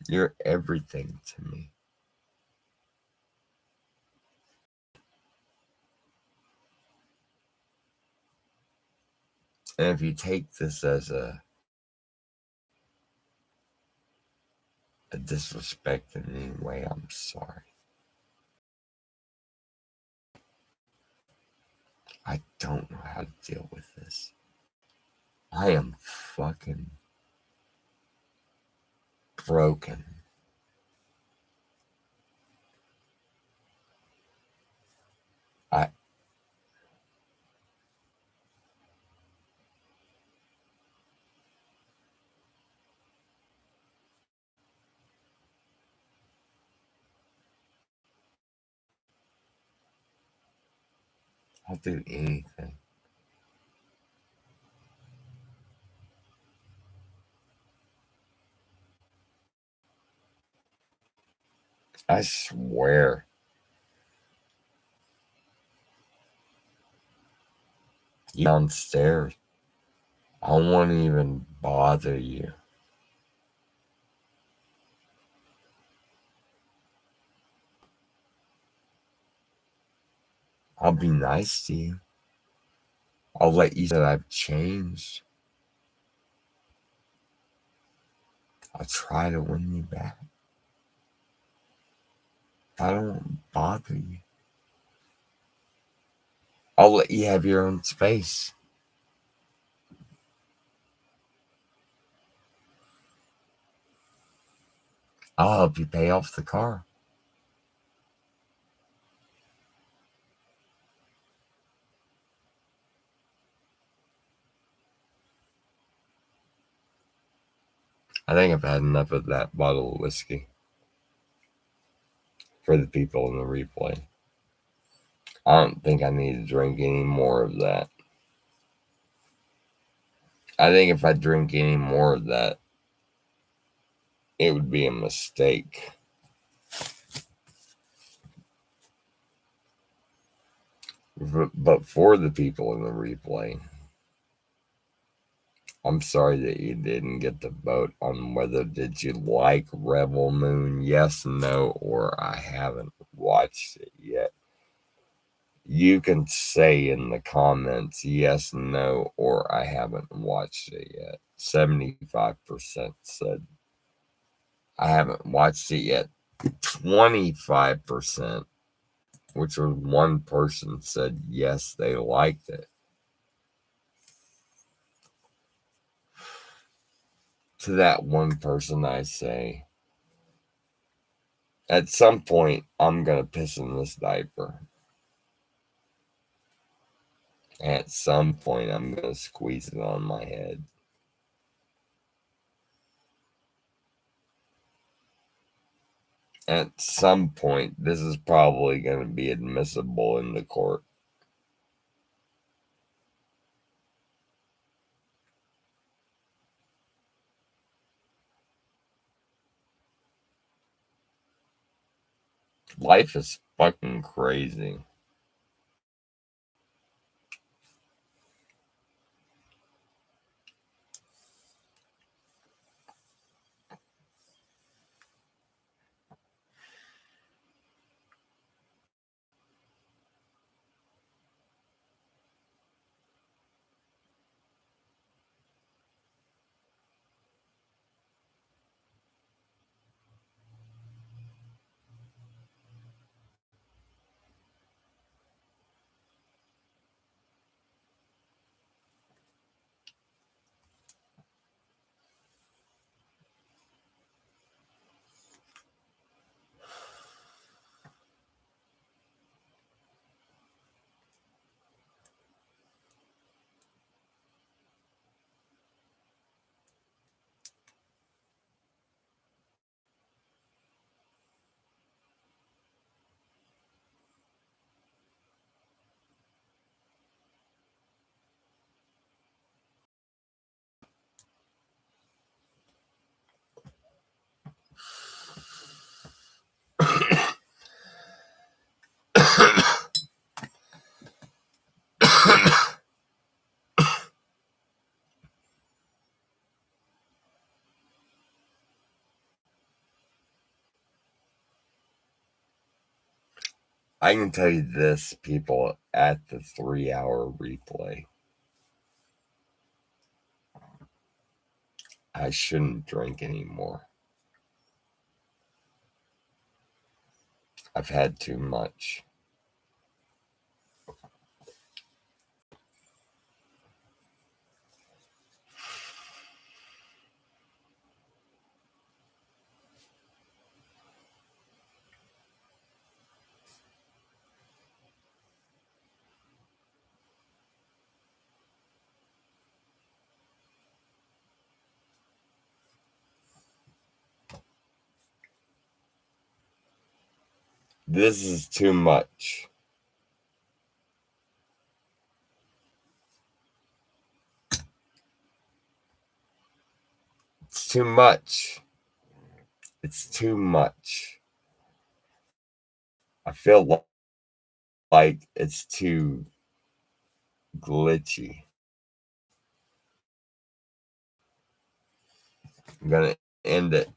You're everything to me. And if you take this as a disrespect in any way, I'm sorry. I don't know how to deal with this. I am fucking broken. I'll do anything. I swear. You downstairs. I won't even bother you. I'll be nice to you. I'll let you know that I've changed. I'll try to win you back. I don't bother you. I'll let you have your own space. I'll help you pay off the car. I think I've had enough of that bottle of whiskey for the people in the replay. I don't think I need to drink any more of that. I think if I drink any more of that, it would be a mistake. But for the people in the replay, I'm sorry that you didn't get to vote on whether did you like Rebel Moon, yes, no, or I haven't watched it yet. You can say in the comments yes, no, or I haven't watched it yet. 75% said I haven't watched it yet. 25%, which was one person, said yes, they liked it. To that one person, I say, at some point, I'm going to piss in this diaper. At some point, I'm going to squeeze it on my head. At some point, this is probably going to be admissible in the court. Life is fucking crazy. I can tell you this, people, at the 3-hour replay, I shouldn't drink anymore. I've had too much. This is too much. It's too much. It's too much. I feel like it's too glitchy. I'm going to end it.